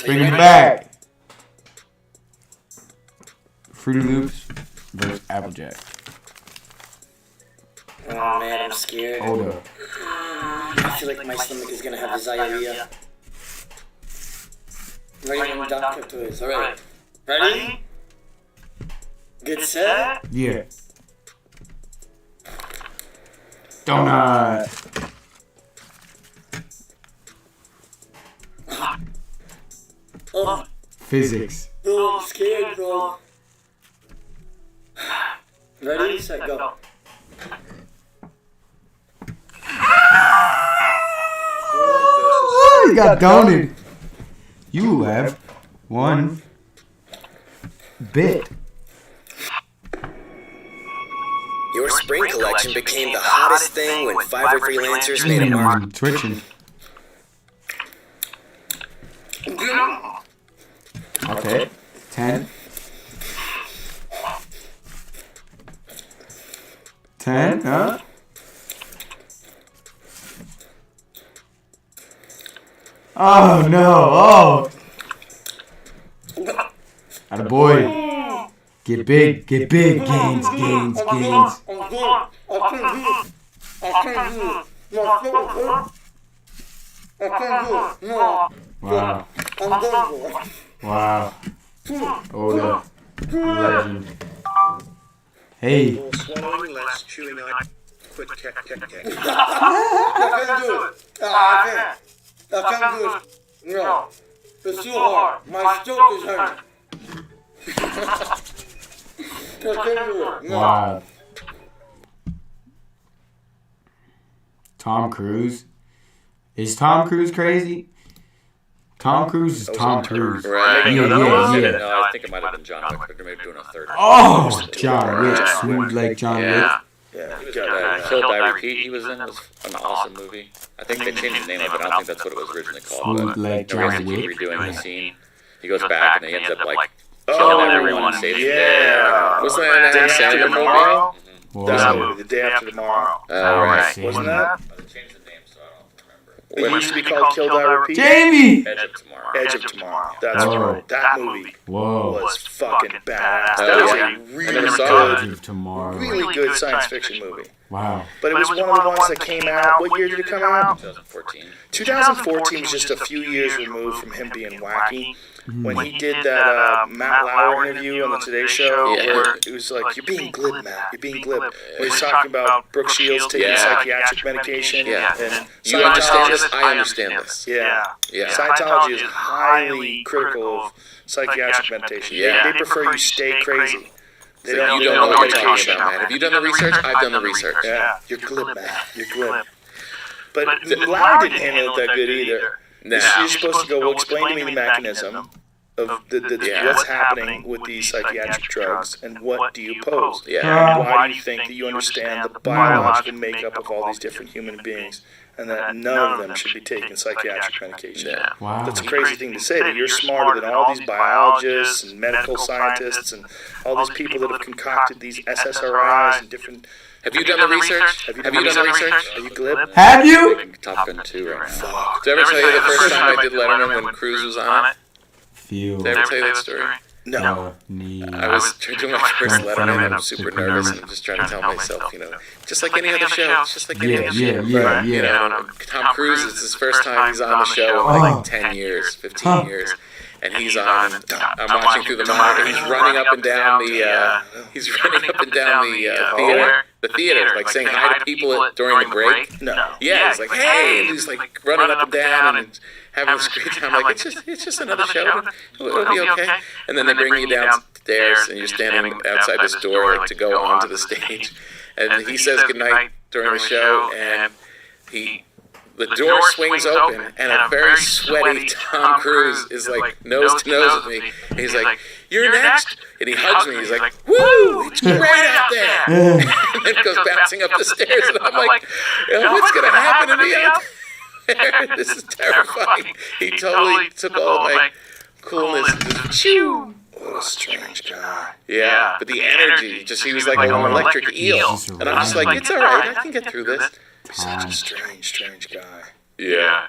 Speaker 7: Bring it back. Fruity Loops versus Apple Jack.
Speaker 8: Oh man, I'm scared.
Speaker 7: Hold up.
Speaker 8: I feel like my stomach is gonna have diarrhea. Ready when Dr. Pepper is. Alright. Ready? Get set?
Speaker 7: Yeah. Donut.
Speaker 8: Oh,
Speaker 7: Physics.
Speaker 8: no, I'm scared, bro. Ready, set, go.
Speaker 7: Oh, you got donut. You have one bit.
Speaker 10: Your spring collection became the hottest thing when Fiverr freelancers made a market.
Speaker 7: Twitching. Okay. 10. 10, huh? Oh no, oh! Attaboy. Get big, gains.
Speaker 8: I'm good. I can't do it. No, I can't do it. No.
Speaker 7: Wow.
Speaker 8: I'm done.
Speaker 7: Wow. Oda. Legend. Hey.
Speaker 2: Swallowing less, chewing out, quick, tick.
Speaker 8: I can't do it. I can't do it. No. It's too hard. My stroke is hurting. I can't do it. No.
Speaker 7: Wow. Tom Cruise. Is Tom Cruise crazy? Tom Cruise is Tom Cruise.
Speaker 3: Right.
Speaker 7: Yeah.
Speaker 3: No, I think it might have been John Wick, but they're maybe doing a third.
Speaker 7: Oh, John Wick. Smooth like John Wick.
Speaker 2: Yeah,
Speaker 3: He was Kill Die Repeat he was in was an awesome movie. I think they changed the name of it. I don't think that's what it was originally called.
Speaker 7: Smooth like
Speaker 3: But no reason
Speaker 7: John
Speaker 3: to keep
Speaker 7: Wick.
Speaker 3: redoing the scene. He goes back and he ends up like killing everyone and saves the day.
Speaker 2: Yeah.
Speaker 3: Wasn't that an
Speaker 2: Day After
Speaker 3: Sandler
Speaker 2: Tomorrow?
Speaker 3: movie?
Speaker 2: That movie, The Day After Tomorrow.
Speaker 3: Oh, right.
Speaker 2: Wasn't that?
Speaker 3: They changed the name, so I don't remember.
Speaker 2: It used to be called Kill Die Repeat.
Speaker 7: Jamie!
Speaker 3: Edge of Tomorrow.
Speaker 2: Edge of Tomorrow. That's
Speaker 7: Oh.
Speaker 2: right. That movie
Speaker 7: Whoa.
Speaker 2: was fucking badass.
Speaker 3: Oh,
Speaker 2: That was
Speaker 3: yeah.
Speaker 2: a
Speaker 3: I never
Speaker 2: really
Speaker 3: saw
Speaker 2: good,
Speaker 7: Of tomorrow.
Speaker 2: really good science fiction movie.
Speaker 7: Wow.
Speaker 2: But it was one of the ones that came out. What year did it come out?
Speaker 3: 2014.
Speaker 2: 2014 was just a few years removed from him being wacky. When he did that Matt Lauer interview on the Today Show,
Speaker 3: Yeah.
Speaker 2: where it was like, "You're being glib, Matt. You're being glib." When he's talking about Brooke Shields taking psychiatric medication,
Speaker 3: Yeah.
Speaker 2: and
Speaker 3: You understand this? I understand this.
Speaker 2: Yeah.
Speaker 3: Yeah.
Speaker 2: Scientology is highly critical of psychiatric medication.
Speaker 3: Yeah.
Speaker 2: They prefer you stay crazy. They
Speaker 3: You
Speaker 2: don't
Speaker 3: don't know what you're talking about, man. Have you done the research? I've done the research.
Speaker 2: Yeah, you're glib, man. You're glib. But Lauer didn't handle it that good either.
Speaker 3: Nah.
Speaker 2: You're supposed to go, well, explain to me the mechanism of what's happening with these psychiatric drugs, and what do you pose?
Speaker 3: Yeah.
Speaker 2: And why do you think that you understand the biological makeup of all these different human beings, and that none of them should be taking psychiatric medication?
Speaker 3: Yeah.
Speaker 7: Wow.
Speaker 2: That's a crazy thing to say, that you're smarter than all these biologists and medical scientists and all these people that have concocted these SSRIs and different...
Speaker 3: Have you done the research? Have you done the research?
Speaker 2: Are you glib?
Speaker 7: Have you?
Speaker 3: Top Gun 2 right now. Did I ever tell you the first time I did Letterman when Cruise was on it?
Speaker 7: Feel.
Speaker 3: Did I ever tell you that story?
Speaker 2: No.
Speaker 3: I was doing my first Letterman and I'm super nervous and I'm just trying to tell myself, just like any other show, it's just like any other show. And Tom Cruise, it's his first time he's on the show in like 10 years, 15 years. And he's on, I'm watching through the monitor, he's running up and down the theater, like saying hi to people during the break.
Speaker 2: No.
Speaker 3: Yeah, he's like, hey, and he's like running up and down and having this great time. Like, it's just another show. It'll be okay. And then they bring you downstairs and you're standing outside this door like to go onto the stage. And he says goodnight during the show and he the door swings open, and a very sweaty Tom Cruise is like nose to nose with me. And he's like, "You're next," and he hugs me. He's like, "Woo, it's great out there!" And then goes bouncing up the stairs, and I'm like, "What's gonna happen to me out there? This is terrifying." He totally took all my coolness and just chew.
Speaker 2: What a strange guy.
Speaker 3: Yeah, but the energy, he was like an electric eel. And I'm just like, it's alright, I can get through this.
Speaker 2: Such a strange guy.
Speaker 3: Yeah.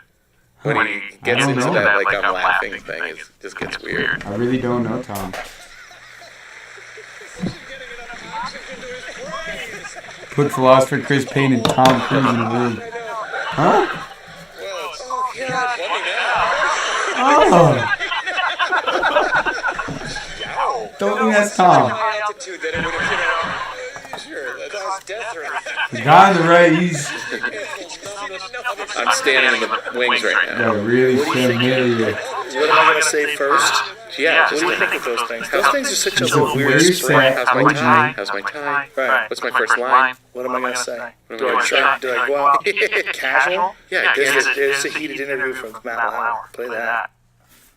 Speaker 3: When he gets into that, like, I'm laughing thing, it just gets weird.
Speaker 7: I really don't know Tom. Put philosopher Chris Payne and Tom Cruise in the room. Huh? Oh. Don't think that's Tom. The guy on the right, he's...
Speaker 3: I'm standing in the wings right now.
Speaker 7: Yeah, really familiar.
Speaker 2: What am I going to say first?
Speaker 3: Yeah,
Speaker 2: What do you think of those things?
Speaker 3: Those things are such a weird
Speaker 7: set.
Speaker 3: How's my tie? How's my tie?
Speaker 2: Right.
Speaker 3: What's my first line?
Speaker 2: What am I going to say?
Speaker 3: Do I
Speaker 2: go out casual?
Speaker 3: Yeah,
Speaker 2: There's a heated interview from Matt Lauer. Play that.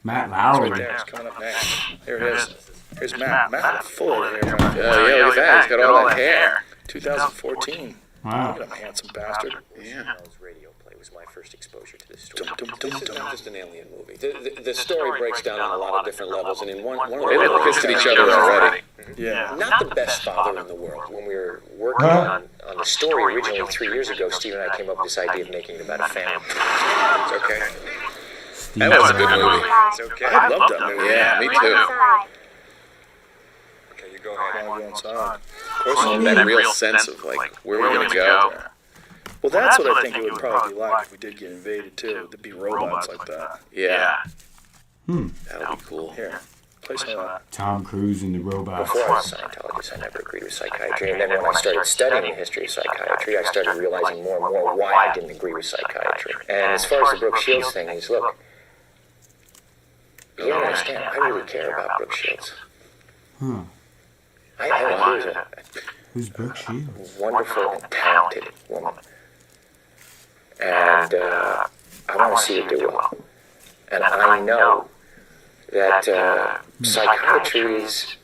Speaker 7: Matt
Speaker 2: It's right
Speaker 7: Lauer.
Speaker 2: there. It's coming up next. There it is. Here's Matt. Matt full of hair.
Speaker 3: Yeah, look at that. He's got all that hair.
Speaker 2: 2014.
Speaker 7: Wow.
Speaker 2: Look at him, handsome bastard.
Speaker 3: Yeah.
Speaker 11: Radio play was my first exposure to this story.
Speaker 2: Dum, dum, dum,
Speaker 11: This is
Speaker 2: dum.
Speaker 11: not just an alien movie. The story breaks down on a lot of different levels, and in one of
Speaker 3: They
Speaker 11: the
Speaker 3: look pissed at each other already.
Speaker 2: Yeah.
Speaker 11: not the best father in the world. When we were working on the story originally 3 years ago, Steve and I came up with this idea of making it about a family. It's okay.
Speaker 3: That was a good movie.
Speaker 11: It's okay.
Speaker 2: I loved that movie.
Speaker 3: Yeah, me too.
Speaker 11: Okay, you go ahead.
Speaker 2: While you're outside.
Speaker 3: That real sense of, like, where we're going to go.
Speaker 2: Well, that's what I think it would probably be like if we did get invaded, too. There'd be robots like that.
Speaker 3: Yeah.
Speaker 7: Hmm.
Speaker 3: That'll be cool.
Speaker 2: Here, play some of that.
Speaker 7: Tom Cruise and the robots.
Speaker 11: Before I was a Scientologist, I never agreed with psychiatry. And then when I started studying the history of psychiatry, I started realizing more and more why I didn't agree with psychiatry. And as far as the Brooke Shields thing is, look, you don't understand. I really care about Brooke Shields.
Speaker 7: Huh.
Speaker 11: Who's
Speaker 7: Brooke Shields?
Speaker 11: Wonderful and talented woman. And I want to see her do well. And I know that psychiatry is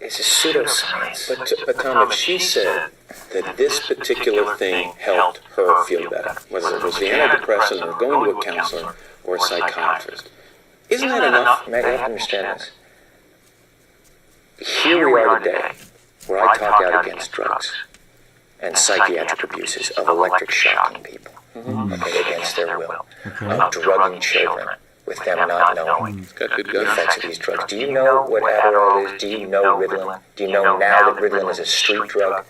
Speaker 11: a pseudoscience. But Tom, if she said that this particular thing helped her feel better, whether it was the antidepressant or going to a counselor or a psychiatrist, isn't that enough? Matt, you have to understand this. Here we are today, where I talk out against drugs and psychiatric abuses of electric shocking people, okay, against their will, of drugging children with them not knowing the effects of these drugs. Do you know what Adderall is? Do you know Ritalin? Do you know now that Ritalin is a street drug?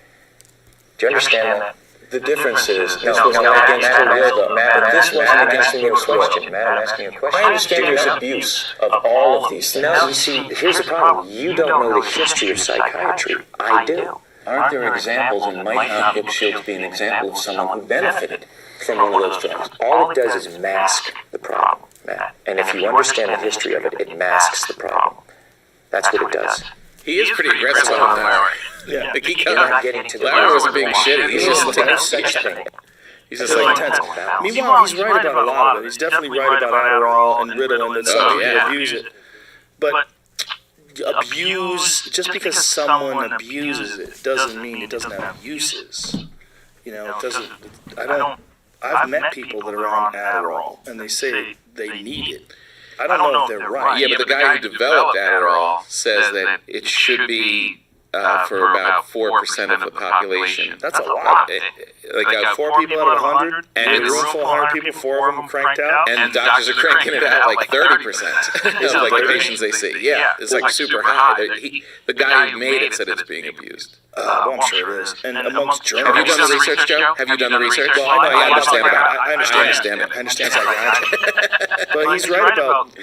Speaker 11: Do you understand that? The difference is, this was not against her will, though. Matt, this wasn't against her question. Matt, I'm asking you a question. I understand there's abuse of all of these things. No, you see, here's the problem. You don't know the history of psychiatry. I do. Aren't there examples, and might not Brooke Shields be an example of someone who benefited from one of those drugs? All it does is mask the problem, Matt. And if you understand the history of it, it masks the problem. That's what it does.
Speaker 3: He is pretty aggressive on that.
Speaker 2: Yeah.
Speaker 3: Like, he
Speaker 11: You're not getting to the
Speaker 3: Larry wasn't being shitty. He's just
Speaker 11: no
Speaker 3: like,
Speaker 11: such thing.
Speaker 3: he's just like,
Speaker 11: intense.
Speaker 2: Meanwhile, he's right about a lot of it. He's definitely right about Adderall and Ritalin, that some people abuse it. But abuse, just because someone abuses it, doesn't mean it doesn't have uses. You know, it doesn't, I've met people that are on Adderall, and they say they need it. I don't know if they're right.
Speaker 3: yeah, but the guy who developed Adderall says that it should be for about 4% of the population.
Speaker 2: That's a lot.
Speaker 3: Like
Speaker 2: 4 people out of 100,
Speaker 3: and
Speaker 2: in a
Speaker 3: it's
Speaker 2: room full of 100 people, 4 of them cranked out.
Speaker 3: and doctors are cranking it out like 30% of like the patients they see. Yeah, it's like super high. The guy who made it said it's being abused.
Speaker 2: Well, I'm sure it is. And amongst
Speaker 3: Have you
Speaker 2: journalists.
Speaker 3: done the research, Joe? Have you done the research?
Speaker 2: Well, I know,
Speaker 3: I understand about it.
Speaker 2: I understand it. I understand psychiatry. But he's right about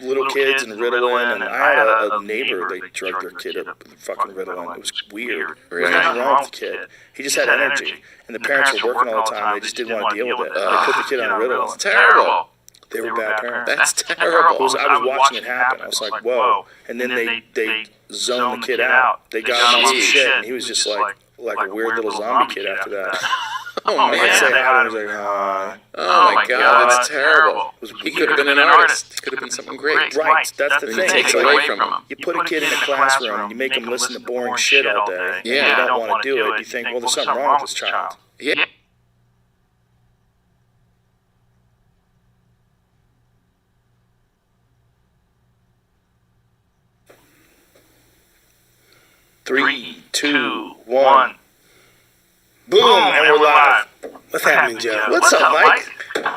Speaker 2: little kids and Ritalin, and I had a neighbor, they drugged their kid up with fucking Ritalin. It was weird. There was nothing wrong with the kid. He just had energy. And the parents were working all the time, they just didn't want to deal with it. They put the kid on Ritalin.
Speaker 3: It's terrible.
Speaker 2: They were bad parents.
Speaker 3: That's terrible.
Speaker 2: I was watching it happen. I was like, whoa. And then they zoned the kid out. They got him on some shit, and he was just like a weird little zombie kid after that.
Speaker 3: Oh man,
Speaker 5: Say hi, was like, hi.
Speaker 3: Oh my god, that's terrible. He could have been an artist. He could have been something great.
Speaker 2: Right, that's the
Speaker 3: Then
Speaker 2: thing.
Speaker 3: it takes away from him.
Speaker 2: You put a kid in a classroom and you make him listen to boring shit all day.
Speaker 3: Yeah.
Speaker 2: And they don't want to do it. You think, well, there's something wrong with this child.
Speaker 3: Yeah.
Speaker 2: Three, two, one. Boom, and we're live.
Speaker 5: What's happening, Joe?
Speaker 2: What's up, Mike?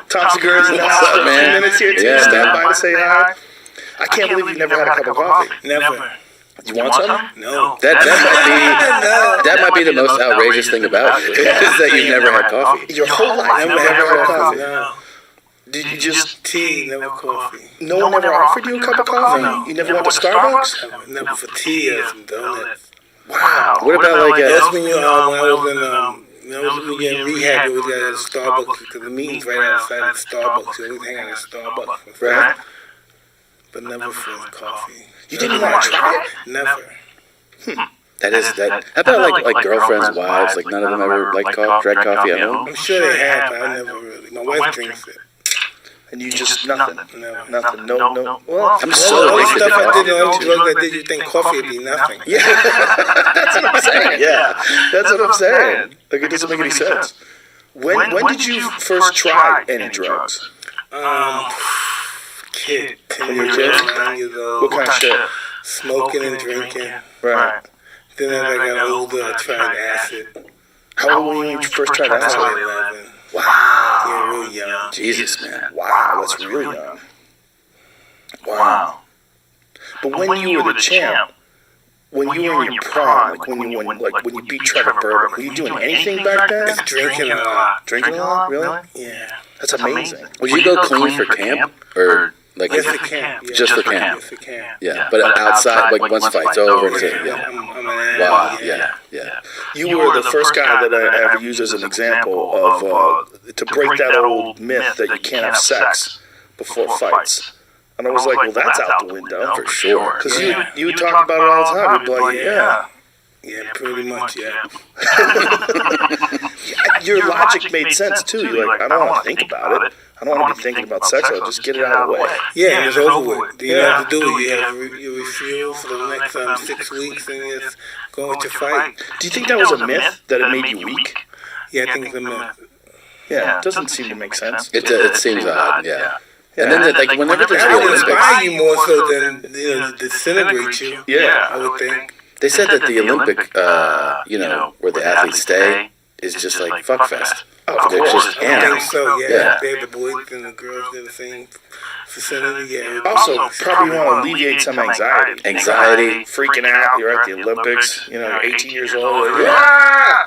Speaker 2: Tom Segura's in the house
Speaker 3: What's
Speaker 2: for
Speaker 3: up,
Speaker 2: a few
Speaker 3: man?
Speaker 2: minutes here, too.
Speaker 3: Yeah,
Speaker 2: Stand
Speaker 3: man.
Speaker 2: by to say hi. I can't believe you've never had a cup of coffee.
Speaker 5: Never.
Speaker 2: You want some?
Speaker 5: No.
Speaker 3: That might be the most outrageous thing about you, is that you've never had coffee.
Speaker 2: Your whole life,
Speaker 5: Never had coffee. No.
Speaker 2: Did you just...
Speaker 5: Tea, never coffee.
Speaker 2: No one ever offered you a cup of coffee?
Speaker 5: No.
Speaker 2: You never went to Starbucks?
Speaker 5: Never for tea or some donuts.
Speaker 2: Wow.
Speaker 3: What about like
Speaker 5: That's when when I was in getting rehab, it was at Starbucks because the meeting's right outside of Starbucks. You always hang out at Starbucks.
Speaker 2: Right.
Speaker 5: But never for coffee.
Speaker 2: You didn't want to try it?
Speaker 5: Never.
Speaker 3: that is that? How about like girlfriends, wives? Like none of them ever like drank coffee at home.
Speaker 5: I'm sure they have, but I never really. My wife drinks it.
Speaker 2: And you just nothing.
Speaker 5: No.
Speaker 2: Nothing. No. Well,
Speaker 3: I'm so
Speaker 5: all the
Speaker 3: addicted to
Speaker 5: stuff I did,
Speaker 3: coffee.
Speaker 5: all the drugs I did, you think coffee would be nothing.
Speaker 2: yeah. That's what I'm saying. Yeah. That's what I'm saying. Like, it doesn't make any sense. When did you first try any drugs?
Speaker 5: Kid, 10
Speaker 2: When you were
Speaker 5: years
Speaker 2: a
Speaker 5: old,
Speaker 2: kid?
Speaker 5: 9 years old.
Speaker 2: What kind of shit?
Speaker 5: Smoking and drinking.
Speaker 2: Right.
Speaker 5: Then as I got older, I tried acid.
Speaker 2: How old were you when you first tried
Speaker 5: I was
Speaker 2: acid?
Speaker 5: 11.
Speaker 2: Wow.
Speaker 5: Yeah, really young.
Speaker 3: Jesus, man.
Speaker 2: Wow, that's really young. Wow. But when you were the champ, when you were in your prime, like when you beat Trevor Burbank, were you doing anything back then?
Speaker 5: Just drinking a lot.
Speaker 2: Drinking a lot, really?
Speaker 5: Yeah.
Speaker 2: That's amazing.
Speaker 3: Would you go clean for camp or like
Speaker 5: Just for camp. Yeah.
Speaker 3: just for camp?
Speaker 5: Just for camp.
Speaker 3: Yeah, but outside, like once fight's over, it's yeah.
Speaker 5: I'm an
Speaker 3: Wow,
Speaker 5: animal,
Speaker 3: yeah.
Speaker 2: You were the first guy that I ever used as an example of to break that old myth that you can't have sex before fights. And I was like, well, that's out the window.
Speaker 3: For sure.
Speaker 2: Because you would talk about it all the time. You'd be like, yeah.
Speaker 5: Yeah, pretty much, yeah.
Speaker 2: Your logic made sense, too. You're like, I don't want to think about it. I don't want to be thinking about sex. I'll just get it out of the way.
Speaker 5: Yeah, and it's over with. You don't have to do it. You have you refuel for the next 6 weeks and just go with your fight.
Speaker 2: Do you think that was a myth, that it made you weak?
Speaker 5: Yeah, I think it's a myth.
Speaker 2: Yeah, it doesn't seem to make sense.
Speaker 3: It seems odd, yeah. And then like whenever there's
Speaker 5: That
Speaker 3: the
Speaker 5: would
Speaker 3: Olympics,
Speaker 5: inspire you more so than to disintegrate you.
Speaker 2: Yeah.
Speaker 5: I would think.
Speaker 3: they said that the Olympic, where the athletes stay, is just like fuck fest.
Speaker 2: Of
Speaker 3: They're
Speaker 2: course.
Speaker 3: just
Speaker 5: I think
Speaker 3: animals.
Speaker 5: so. Yeah.
Speaker 3: Yeah.
Speaker 5: They have the boys and the girls in the same vicinity. Yeah.
Speaker 2: Also, probably want to alleviate some anxiety.
Speaker 3: Anxiety,
Speaker 2: Freaking out. You're at the Olympics. You're 18 years old.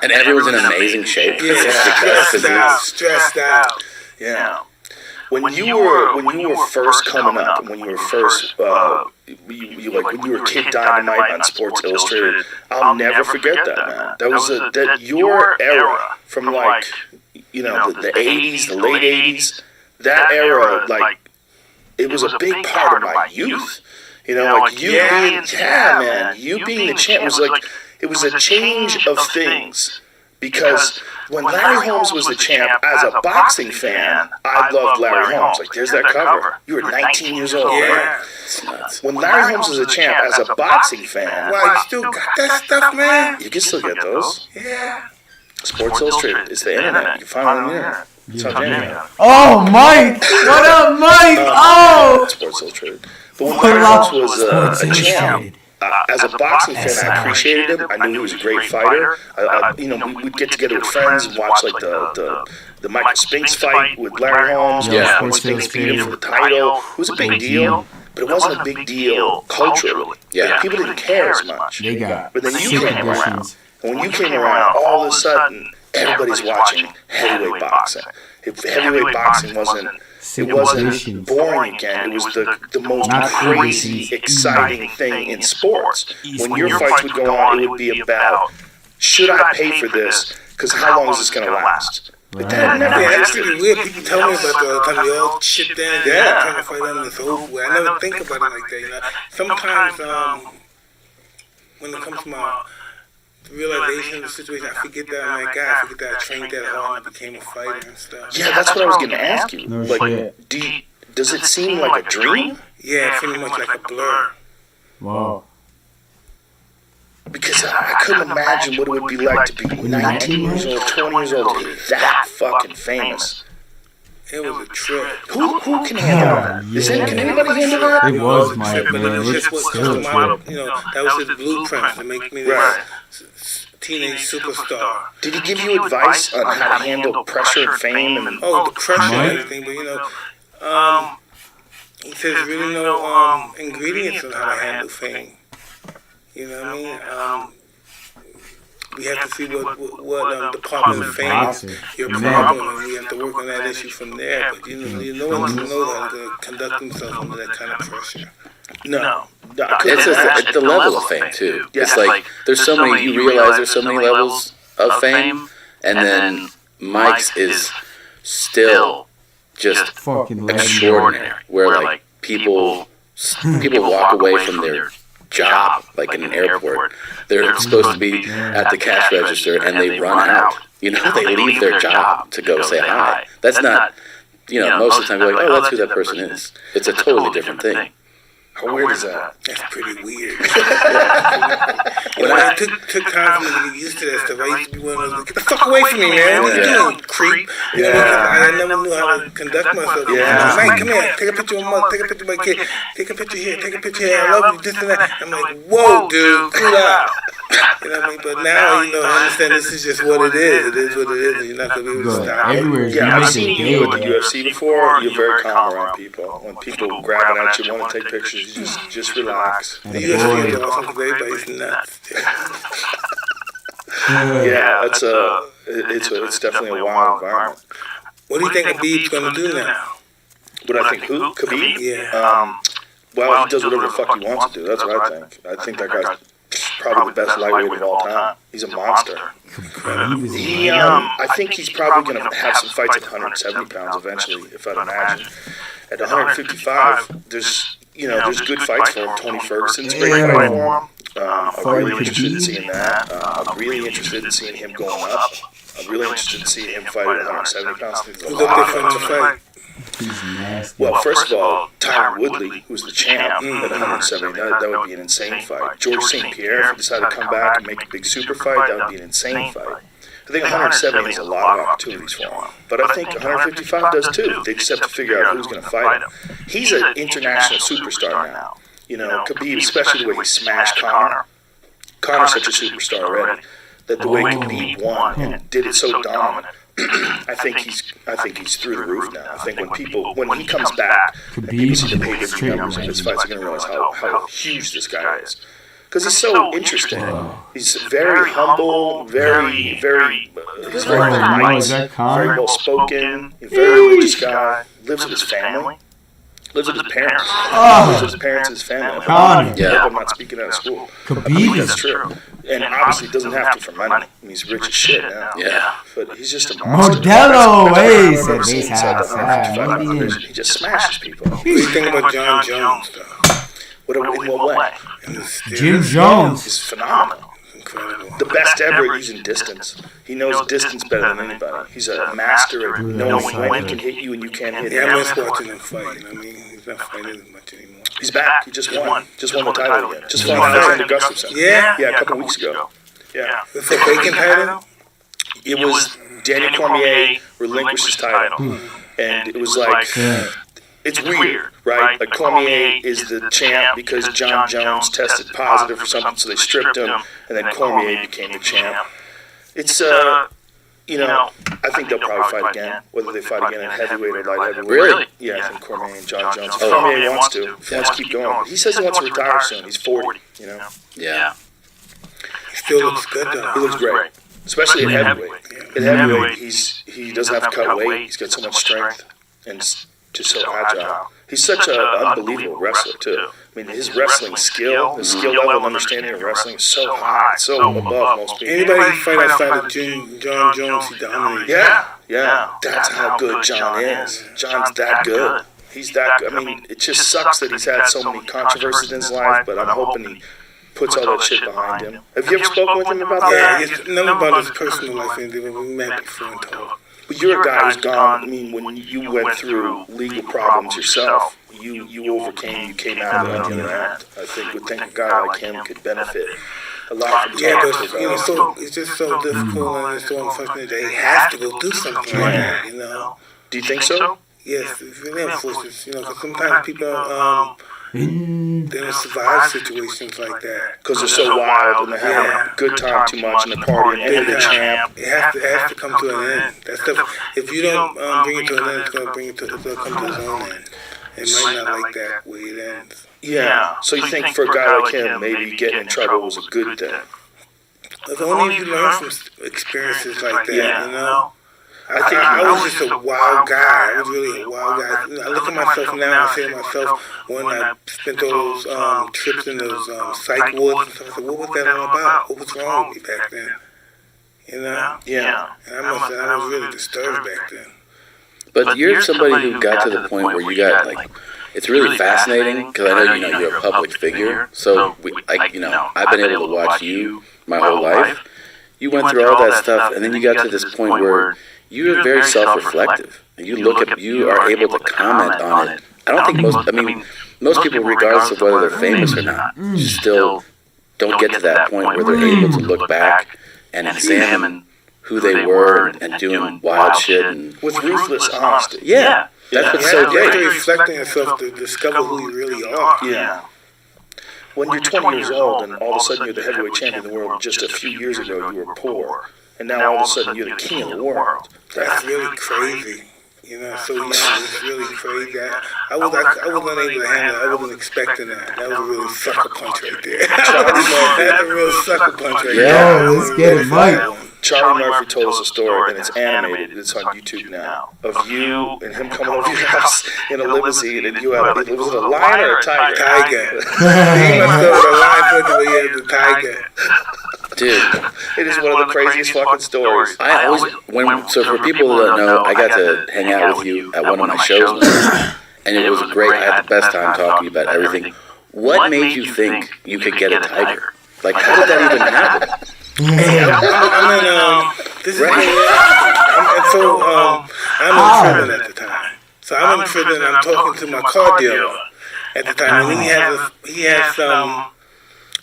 Speaker 3: and everyone's in amazing shape.
Speaker 5: Yeah. Stressed out.
Speaker 2: Yeah. When you were first coming up, and when you were first, when you were Kid Dynamite on Sports Illustrated, I'll never forget that, man. That was your era from like, the 80s, the late 80s. That era, like, it was a big part of my youth. You being the champ was like, it was a change of things. Because when Larry Holmes was the champ, as a boxing fan, I loved Larry Holmes. Like, there's that cover. You were 19 years old, right? When Larry Holmes was the champ, as a boxing fan,
Speaker 5: Well, you still got that stuff, man?
Speaker 2: you can still get those.
Speaker 5: Yeah.
Speaker 2: Sports Illustrated. It's the internet. You can find it on the internet. It's on the internet.
Speaker 7: Oh, Mike! What up, Mike? Oh!
Speaker 2: Sports Illustrated. But when Larry Holmes was a champ, as a boxing fan, I appreciated him. I knew he was a great fighter. We'd get together with friends and watch like the Michael Spinks fight with Larry Holmes.
Speaker 7: Yeah.
Speaker 2: When Spinks beat him for the title, it was a big deal. But it wasn't a big deal culturally.
Speaker 3: Yeah.
Speaker 2: People didn't care as much.
Speaker 7: They got
Speaker 2: But then you
Speaker 7: sick
Speaker 2: came around.
Speaker 7: editions.
Speaker 2: And when you came around, all of a sudden, everybody's watching heavyweight boxing. If heavyweight boxing wasn't boring again, it was the most crazy, exciting thing in sports. When your fights would go on, it would be about, should I pay for this? Because how long is this going to last? But that never
Speaker 5: Yeah, that's
Speaker 2: happened.
Speaker 5: really weird. People tell me about the time we all shit down there trying to fight on this over with. I never think about it like that, Sometimes, when it comes to my realization of the situation. I forget that I'm that guy. I forget that I trained that hard and I became a fighter and stuff.
Speaker 2: Yeah, that's what I was going to ask you.
Speaker 7: No
Speaker 2: Like,
Speaker 7: shit.
Speaker 2: does it seem like a dream?
Speaker 5: Yeah, pretty much like a blur.
Speaker 7: Wow.
Speaker 2: Because I couldn't imagine what it would be like to be 19 years old, 20 years old, to be that fucking famous.
Speaker 5: It was a trip.
Speaker 2: Who can handle that? Can anybody handle that?
Speaker 7: It was my
Speaker 5: But
Speaker 7: man.
Speaker 5: it was just
Speaker 7: It's still a trip.
Speaker 5: that was his blueprint to make me this teenage superstar.
Speaker 2: Did he give you advice on how to handle pressure and fame? And
Speaker 5: the pressure and everything, but he says really no ingredients on how to handle fame. You know what I mean? We have to see what Department of Fame is your problem, and we have to work on that issue from there. But no one knows how to conduct themselves under that kind of pressure.
Speaker 2: No.
Speaker 10: It's the level of fame too. It's like there's so many. You realize there's so many levels of fame, and then Mike's is still just
Speaker 7: fucking
Speaker 10: extraordinary. Where like people walk away from their job, like in an airport. They're supposed to be at the cash register and they run out. You know, they leave their job to go say hi. That's not, most of the time you're like, oh, that's who that person is. It's a totally different thing.
Speaker 2: How weird is that?
Speaker 5: That's pretty weird. I took time for me to get used to that stuff. I used to be one of those, get the fuck away from me, man. What are you doing, creep? I never knew how to conduct myself. Man, come here, take a picture of my mother, take a picture of my kid, take a picture here, take a picture here, I love you, this and that. I'm like, whoa, dude, cool out. You know what I mean? But now, I understand this is just what it is. It is what it is, and you're not going to be able to stop it.
Speaker 7: Everywhere.
Speaker 2: I've seen you with the UFC before. You're very calm around people. When people grabbing at you, want to take pictures, you just relax.
Speaker 5: The UFC is awesome because everybody's nuts.
Speaker 2: It's definitely a wild environment.
Speaker 5: What do you think Khabib's going to do now?
Speaker 2: What I think, who? Khabib?
Speaker 5: Yeah.
Speaker 2: Well, he does whatever the fuck he wants to do. That's what I think. I think that guy's probably the best lightweight of all time. He's a monster. I think he's probably going to have some fights at 170 pounds eventually, if I'd imagine. At 155, there's good fights for him. Tony Ferguson's a great fight for him. I'm really interested in seeing that. I'm really interested in seeing him going up. I'm really interested in seeing him fight at 170 pounds.
Speaker 5: Who's up there for him to fight?
Speaker 2: Well, first of all, Tyron Woodley, who's the champ at 170, that would be an insane fight. George St. Pierre, if he decided to come back and make a big super fight, that would be an insane fight. I think 170 has a lot of opportunities for him. But I think 155 does too. They just have to figure out who's going to fight him. He's an international superstar now. Khabib, especially the way he smashed Conor. Conor's such a superstar already that the way Khabib won and did it so dominant. I think he's through the roof now. I think when he comes back, and people see the pay-per-view numbers of his fights, are going to realize how huge this guy is. Because he's so interesting. He's very humble, very nice, very well spoken, very religious guy. Lives with his family. Lives with his parents. Lives with his parents and his family. I'm not speaking out of school. That's true. And obviously doesn't have to for money. I mean, he's rich as shit now. Yeah. But he's just a monster.
Speaker 7: Modelo,
Speaker 2: He just smashes people.
Speaker 5: What do you think about John Jones, though?
Speaker 2: In what way?
Speaker 7: Jim Jones
Speaker 2: is phenomenal. Incredible. The best ever at using distance. He knows distance better than anybody. He's a master at knowing when he can hit you and you can't hit him.
Speaker 5: Yeah, I miss watching him fight. He's not fighting as much anymore.
Speaker 2: He's back. He just won. Just won the title again. Just fought Alexander Gustafsson.
Speaker 5: Yeah?
Speaker 2: Yeah, a couple weeks ago. Yeah.
Speaker 5: It's a vacant title?
Speaker 2: It was Daniel Cormier relinquished his title. And it was like... It's weird, right? Like Cormier is the champ because John Jones tested positive for something, so they stripped him, and then Cormier became the champ. It's, I think they'll probably fight again, whether they fight again at heavyweight or light heavyweight.
Speaker 10: Really?
Speaker 2: Yeah, I think Cormier and John Jones. If Cormier wants to, if he wants to keep going. He says he wants to retire soon. He's 40,
Speaker 10: Yeah.
Speaker 5: He still looks good, though.
Speaker 2: He looks great, especially at heavyweight. At heavyweight, he doesn't have to cut weight. He's got so much strength and just so agile. He's such an unbelievable wrestler too. I mean, his wrestling skill, his skill level and understanding of wrestling is so high, so above most people.
Speaker 5: Anybody fight outside of John Jones, he dominates.
Speaker 2: Yeah. That's how good John is. John's that good. He's that good. I mean, it just sucks that he's had so many controversies in his life, but I'm hoping puts all that shit behind him. Have you ever spoken with him about that?
Speaker 5: Yeah, it's none about his personal life, and we met before and talked.
Speaker 2: But you're a guy who's gone. I mean, when you went through legal problems yourself, you overcame. You came out of the end. I think a guy like him could benefit a lot from
Speaker 5: yeah, but you know, so it's just so difficult and it's so unfortunate that he has to go through something like that. You know?
Speaker 2: Do you think so?
Speaker 5: Yes, it's really unfortunate. You know, because sometimes people they don't survive situations like that
Speaker 2: because they're so wild and they're having a good time too much and they're partying and they're the champ.
Speaker 5: It has to come to an end. That stuff. If you don't bring it to an end, it's gonna come to its own end. It might not like that way it ends.
Speaker 2: Yeah. So you think for a guy like him, maybe getting in trouble was a good thing?
Speaker 5: If only you learn from experiences like that, you know? I was just a wild guy. I was really a wild guy. You know, I look at myself now and say to myself, when I spent all those trips in those psych wards and stuff, I said, what was that all about? What was wrong with me back then? You know?
Speaker 2: Yeah.
Speaker 5: And I was really disturbed back then.
Speaker 10: But you're somebody who got to the point where you got, like, it's really fascinating, because I know, you're a public figure, so, I've been able to watch you my whole life. You went through all that stuff, and then you got to this point where you are very self-reflective, and you are able to comment on it. I don't think most people, regardless of whether they're famous or not, still don't get to that point where they're able to look back and examine who they were and doing wild shit and
Speaker 2: with ruthless honesty.
Speaker 10: Yeah, that's what's so
Speaker 5: great.
Speaker 10: great.
Speaker 5: You have to reflect on yourself to discover who you really are.
Speaker 2: Yeah. When you're 20 years old and all of a sudden you're the heavyweight champion of the world, just a few years ago you were poor, and now all of a sudden you're the king of the world.
Speaker 5: That's really crazy. You know, so young, it's really crazy. I was unable to handle it. I wasn't expecting that. That was a real sucker punch right there. That's a real sucker punch right there.
Speaker 7: Yeah, let's get it, Mike.
Speaker 2: Charlie Murphy told us a story, and it's animated. It's on YouTube now, of you and him coming over your house in a limousine, and you had was it a lion or a tiger?
Speaker 5: Tiger. He must have a lion because he had the tiger.
Speaker 10: Dude,
Speaker 2: it is one of the craziest fucking stories.
Speaker 10: I always, so for people that know, I got to hang out with you at one of my shows once, and it was great. I had the best time talking about everything. What made you think you could get a tiger? Like, how did that even happen?
Speaker 5: Hey, I'm in prison at the time. So I'm in prison. I'm talking to my car dealer at the time, and he has some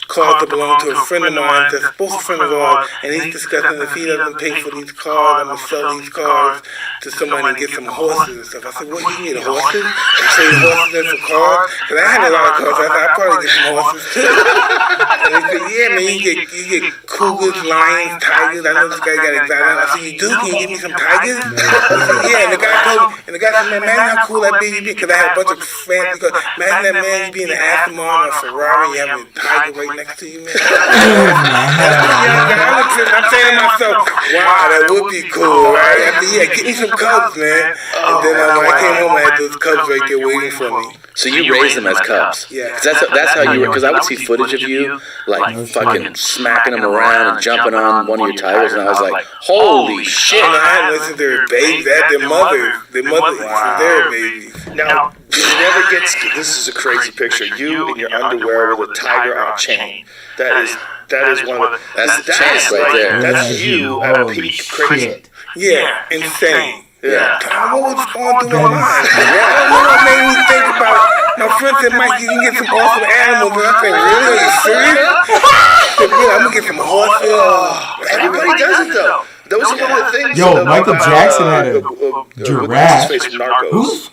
Speaker 5: cars that belong to a friend of mine that's both a friend of ours, and he's discussing if he doesn't pay for these cars, I'm going to sell these cars to somebody and get some horses and stuff. I said, what, you need horses? You trade horses in for cars? Because I had a lot of cars, so I said, I'll probably get some horses too. And he said, yeah, man, you get cougars, lions, tigers. I know this guy got exotic. I said, you do? Can you give me some tigers? He said, yeah, and the guy told me, and the guy said, man, imagine how cool that be, because I had a bunch of fancy cars. Imagine that man, you be in an Aston Martin or a Ferrari, you have a tiger right next to you, man. I'm saying to myself, wow, that would be cool, right? I said, yeah, get me some cubs, man. And then when I came home, I had those cubs right there waiting for me.
Speaker 10: So you raised them as cubs?
Speaker 5: Yeah.
Speaker 10: That's how you were, because I would see footage of you, like, fucking smacking them around and jumping on one of your tigers, and I was like, holy shit.
Speaker 5: I had to listen to their babies, their mothers, their babies.
Speaker 2: Now, it never gets, this is a crazy picture, you in your underwear with a tiger on a chain. That is one of the,
Speaker 10: that's right there.
Speaker 2: That's you at a peak crazy.
Speaker 5: Yeah, insane.
Speaker 2: Yeah.
Speaker 5: What was going through my mind? I don't know what made me think about. My friend said, Mike, you can get some awesome animals. And I said, really? Are you serious? I said, yeah, I'm going to get some horses.
Speaker 2: Everybody does it, though. Those are one of the things.
Speaker 7: Yo, Michael Jackson had a giraffe.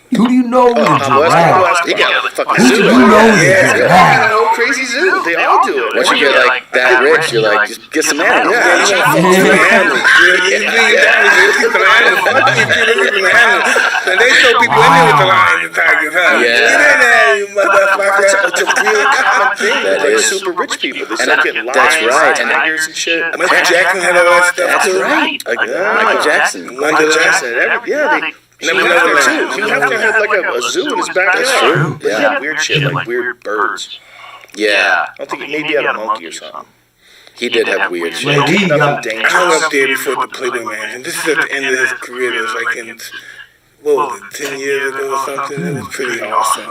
Speaker 7: Who do you know with a giraffe?
Speaker 10: He got a fucking
Speaker 7: Who do
Speaker 10: zoo.
Speaker 7: you know with a giraffe?
Speaker 2: Crazy zoo. They all do it.
Speaker 10: Once you get like that rich, you're like, just get some animals.
Speaker 5: And they show people in there with the lions and tigers, huh?
Speaker 10: Yeah.
Speaker 5: Get in there, you motherfucker.
Speaker 2: It's a really common thing.
Speaker 10: That
Speaker 2: Like
Speaker 10: is.
Speaker 2: super rich people. They
Speaker 10: And
Speaker 2: still get lions,
Speaker 10: that's right.
Speaker 2: tigers, and shit.
Speaker 5: Michael Jackson had all that stuff
Speaker 10: That's
Speaker 5: too.
Speaker 10: right. Michael Jackson.
Speaker 2: Michael Jackson. He have to have like a zoo in his backyard.
Speaker 10: That's true.
Speaker 2: But he
Speaker 10: Yeah.
Speaker 2: had weird shit, like weird birds.
Speaker 10: Yeah.
Speaker 2: I don't think maybe he had a monkey or something.
Speaker 10: He did have weird shit.
Speaker 7: Like, he got,
Speaker 5: I hung up there before the Playboy Mansion. This is at the end of his career. It was like in, what was it, 10 years ago or something? It was pretty awesome.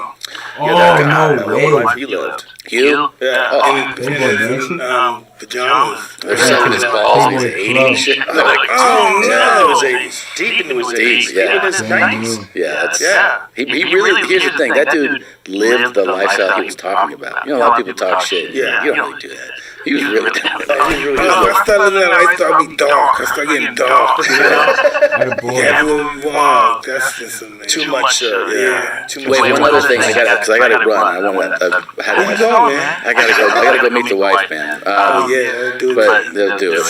Speaker 10: Oh, no way.
Speaker 3: He lived.
Speaker 10: Hugh?
Speaker 5: Yeah.
Speaker 10: Oh,
Speaker 5: Pajamas.
Speaker 10: they're sucking his balls in his 80s shit. They're like,
Speaker 5: Oh, no. It was 80s. Deep into his 80s.
Speaker 10: Yeah.
Speaker 5: Even his 90s.
Speaker 10: Yeah, he really, here's the thing, that dude lived the lifestyle he was talking about. You know, a lot of people talk shit.
Speaker 5: Yeah.
Speaker 10: You don't really do that. He was really doing it.
Speaker 5: I started living that lifestyle, be dark. I started getting dark. Wow, that's just amazing.
Speaker 3: Too much, too much.
Speaker 10: Wait, one other thing I gotta run. I gotta go meet the wife, man.
Speaker 5: Do
Speaker 10: but they'll do it.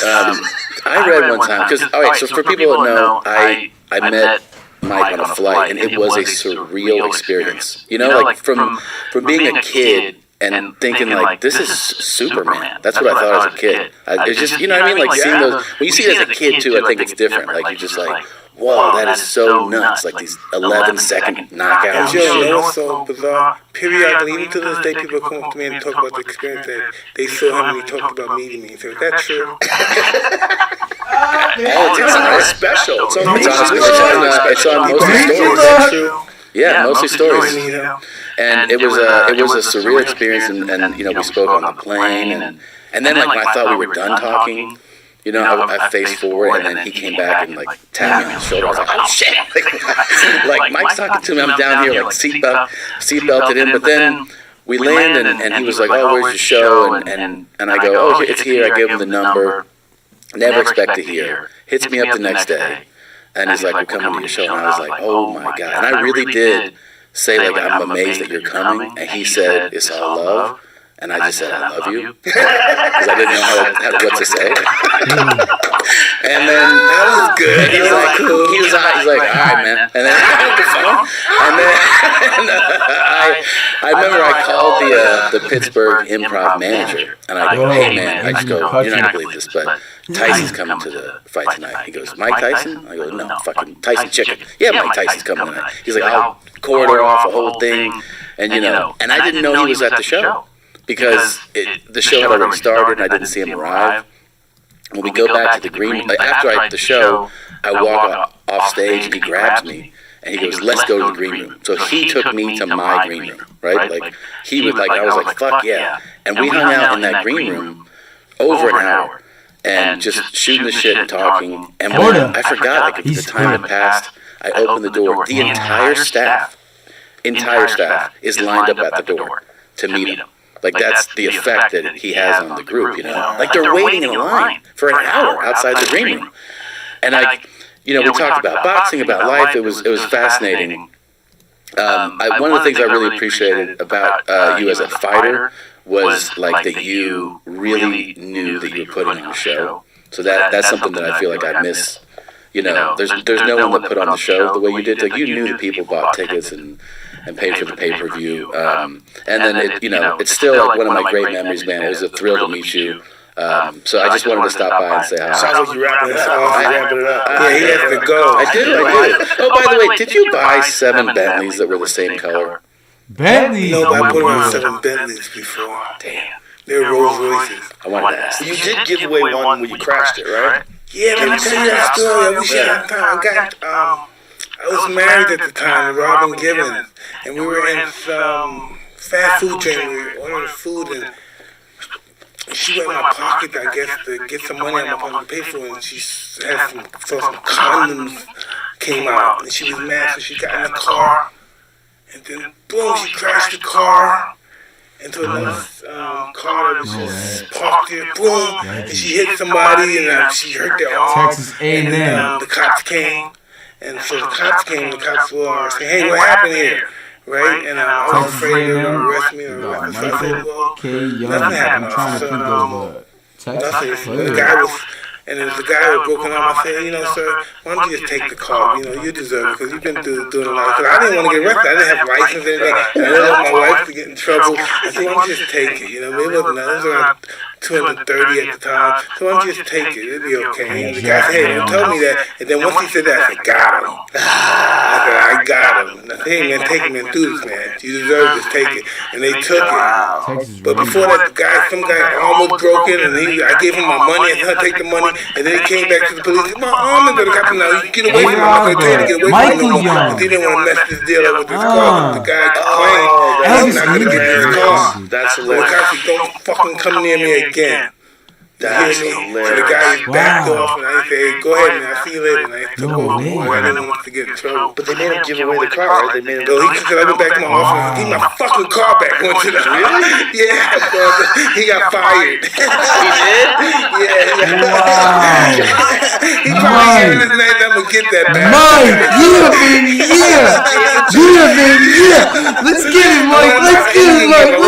Speaker 10: I read one time, because, all right, so for people that know, I met Mike on a flight, and it was a surreal experience. You know, like from being a kid and thinking like, this is Superman. That's what I thought as a kid. It's just, you know what I mean? Like seeing those, when you see it as a kid too, I think it's different. Like you're just like, whoa, that is so nuts. Like these 11-second knockouts.
Speaker 5: You know what's so bizarre? Periodically, even to this day, people come up to me and talk about the experience that they saw him when he talked about meeting me. So is that true?
Speaker 3: It's special. It's on
Speaker 10: mostly stories. Yeah, mostly stories. And it was a surreal experience, and you know, we spoke on the plane, and then like when I thought we were done talking, you know, I faced forward, and then he came back and like tapped me on the shoulder. I was like, oh shit! Like Mike's talking to me, I'm down here like seatbelted in, but then we land, and he was like, oh, where's your show? And I go, oh, it's here. I gave him the number. Never expect to hear. Hits me up the next day, and he's like, we're coming to your show. And I was like, oh my God. And I really did say, like, I'm amazed that you're coming. And he said, it's all love. And I just said, I love you. Because I didn't know what to say. And then that was good. And he was like, all right, man. And then I remember I called the Pittsburgh Improv manager, and I go, hey man, I just go, you're not gonna believe this, but Tyson's coming to the fight tonight. He goes, Mike Tyson? I go, no, fucking Tyson Chicken. Yeah, Mike Tyson's coming tonight. He's like, I'll corridor off the whole thing, and you know, and I didn't know he was at the show. Because the show had already started and I didn't see him arrive. When we go back to the green room, after the show, I walk off stage and he grabs me and he goes, let's go to the green room. So he took me to my green room, right? Like he was like, I was like, fuck yeah. And we hung out in that green room over an hour and just shooting the shit and talking. And when I forgot, like the time had passed, I opened the door. The entire staff is lined up at the door to meet him. Like, that's the effect that he has on the group, you know? Like, they're waiting in a line for an hour outside the green room. And we talked about boxing, about life. It was fascinating. One of the things I really appreciated about you as a fighter was, like, that you really knew that you were putting on a show. So that's something that I feel like I miss. You know, there's no one that put on the show the way you did. Like, you knew that people bought tickets and paid for the pay-per-view. And then, it's still like one of my great memories, man. It was a thrill to meet you. So I just wanted to stop by and say hi.
Speaker 5: Sounds like you wrapping it up. Yeah, he has to go.
Speaker 10: I did. Oh, by the way, did you buy 7 Bentleys that were the same color?
Speaker 7: Bentleys?
Speaker 5: No, I put on 7 Bentleys before.
Speaker 10: Damn.
Speaker 5: They're Rolls Royces.
Speaker 10: I wanted to ask.
Speaker 3: You did give away one when you crashed it, right?
Speaker 5: Yeah, let me tell you that story. I wish I had I was married at the time, Robin Gibbons, and we were in some fast food chain. We were ordering food, and she went in my pocket, I guess, to get some money out of my pocket to pay for it, and she had some condoms came out, and she was mad, so she got in the car, and then boom, she crashed the car into another car that was just parked there, boom, and she hit somebody, and she hurt their arm,
Speaker 7: Texas A&M.
Speaker 5: The cops came. And so the cops came, the cops were saying, hey, what happened here? Right? And I was afraid they were going to arrest me or whatever. So I said, well, nothing happened.
Speaker 7: I'm trying to think of
Speaker 5: nothing. The guy was, and then the guy was broken up. I said, sir, why don't you just take the car? You deserve it because you've been doing a lot. Because I didn't want to get arrested. I didn't have license or anything. And I didn't want my wife to get in trouble. I said, why don't you just take it? It wasn't, it was around 230 at the time. So why don't you just take it? It'll be okay. And the guy said, hey, don't tell me that. And then once he said that, I said, got him. I said, I got him. And I said, hey, man, take him and do this, man. You deserve this, take it. And they took it. But before that, some guy almost broke in, and I gave him my money, and he'll take the money. And then he came back to the police. My arm into the cop. Now, you get away from him. I'm going to tell you to get away from him. Because he didn't want to mess this deal up with this car. The guy claimed that he's not going to get this car.
Speaker 10: That's
Speaker 5: So the guy said, don't fucking come near me again.
Speaker 10: That's
Speaker 5: So
Speaker 10: hilarious.
Speaker 5: the guy backed off, and I said, hey, go ahead, man, I'll see you later. And I took off. I didn't want to get in trouble.
Speaker 10: But they made him give away the car, right? They made him.
Speaker 5: So he said, I went back to my office and give my fucking car back. Went to the Yeah, brother. He got fired.
Speaker 10: He did?
Speaker 5: Yeah. He probably said this night, I'm going to get that back.
Speaker 7: Mike, let's get it, Mike. Let's get it, Mike.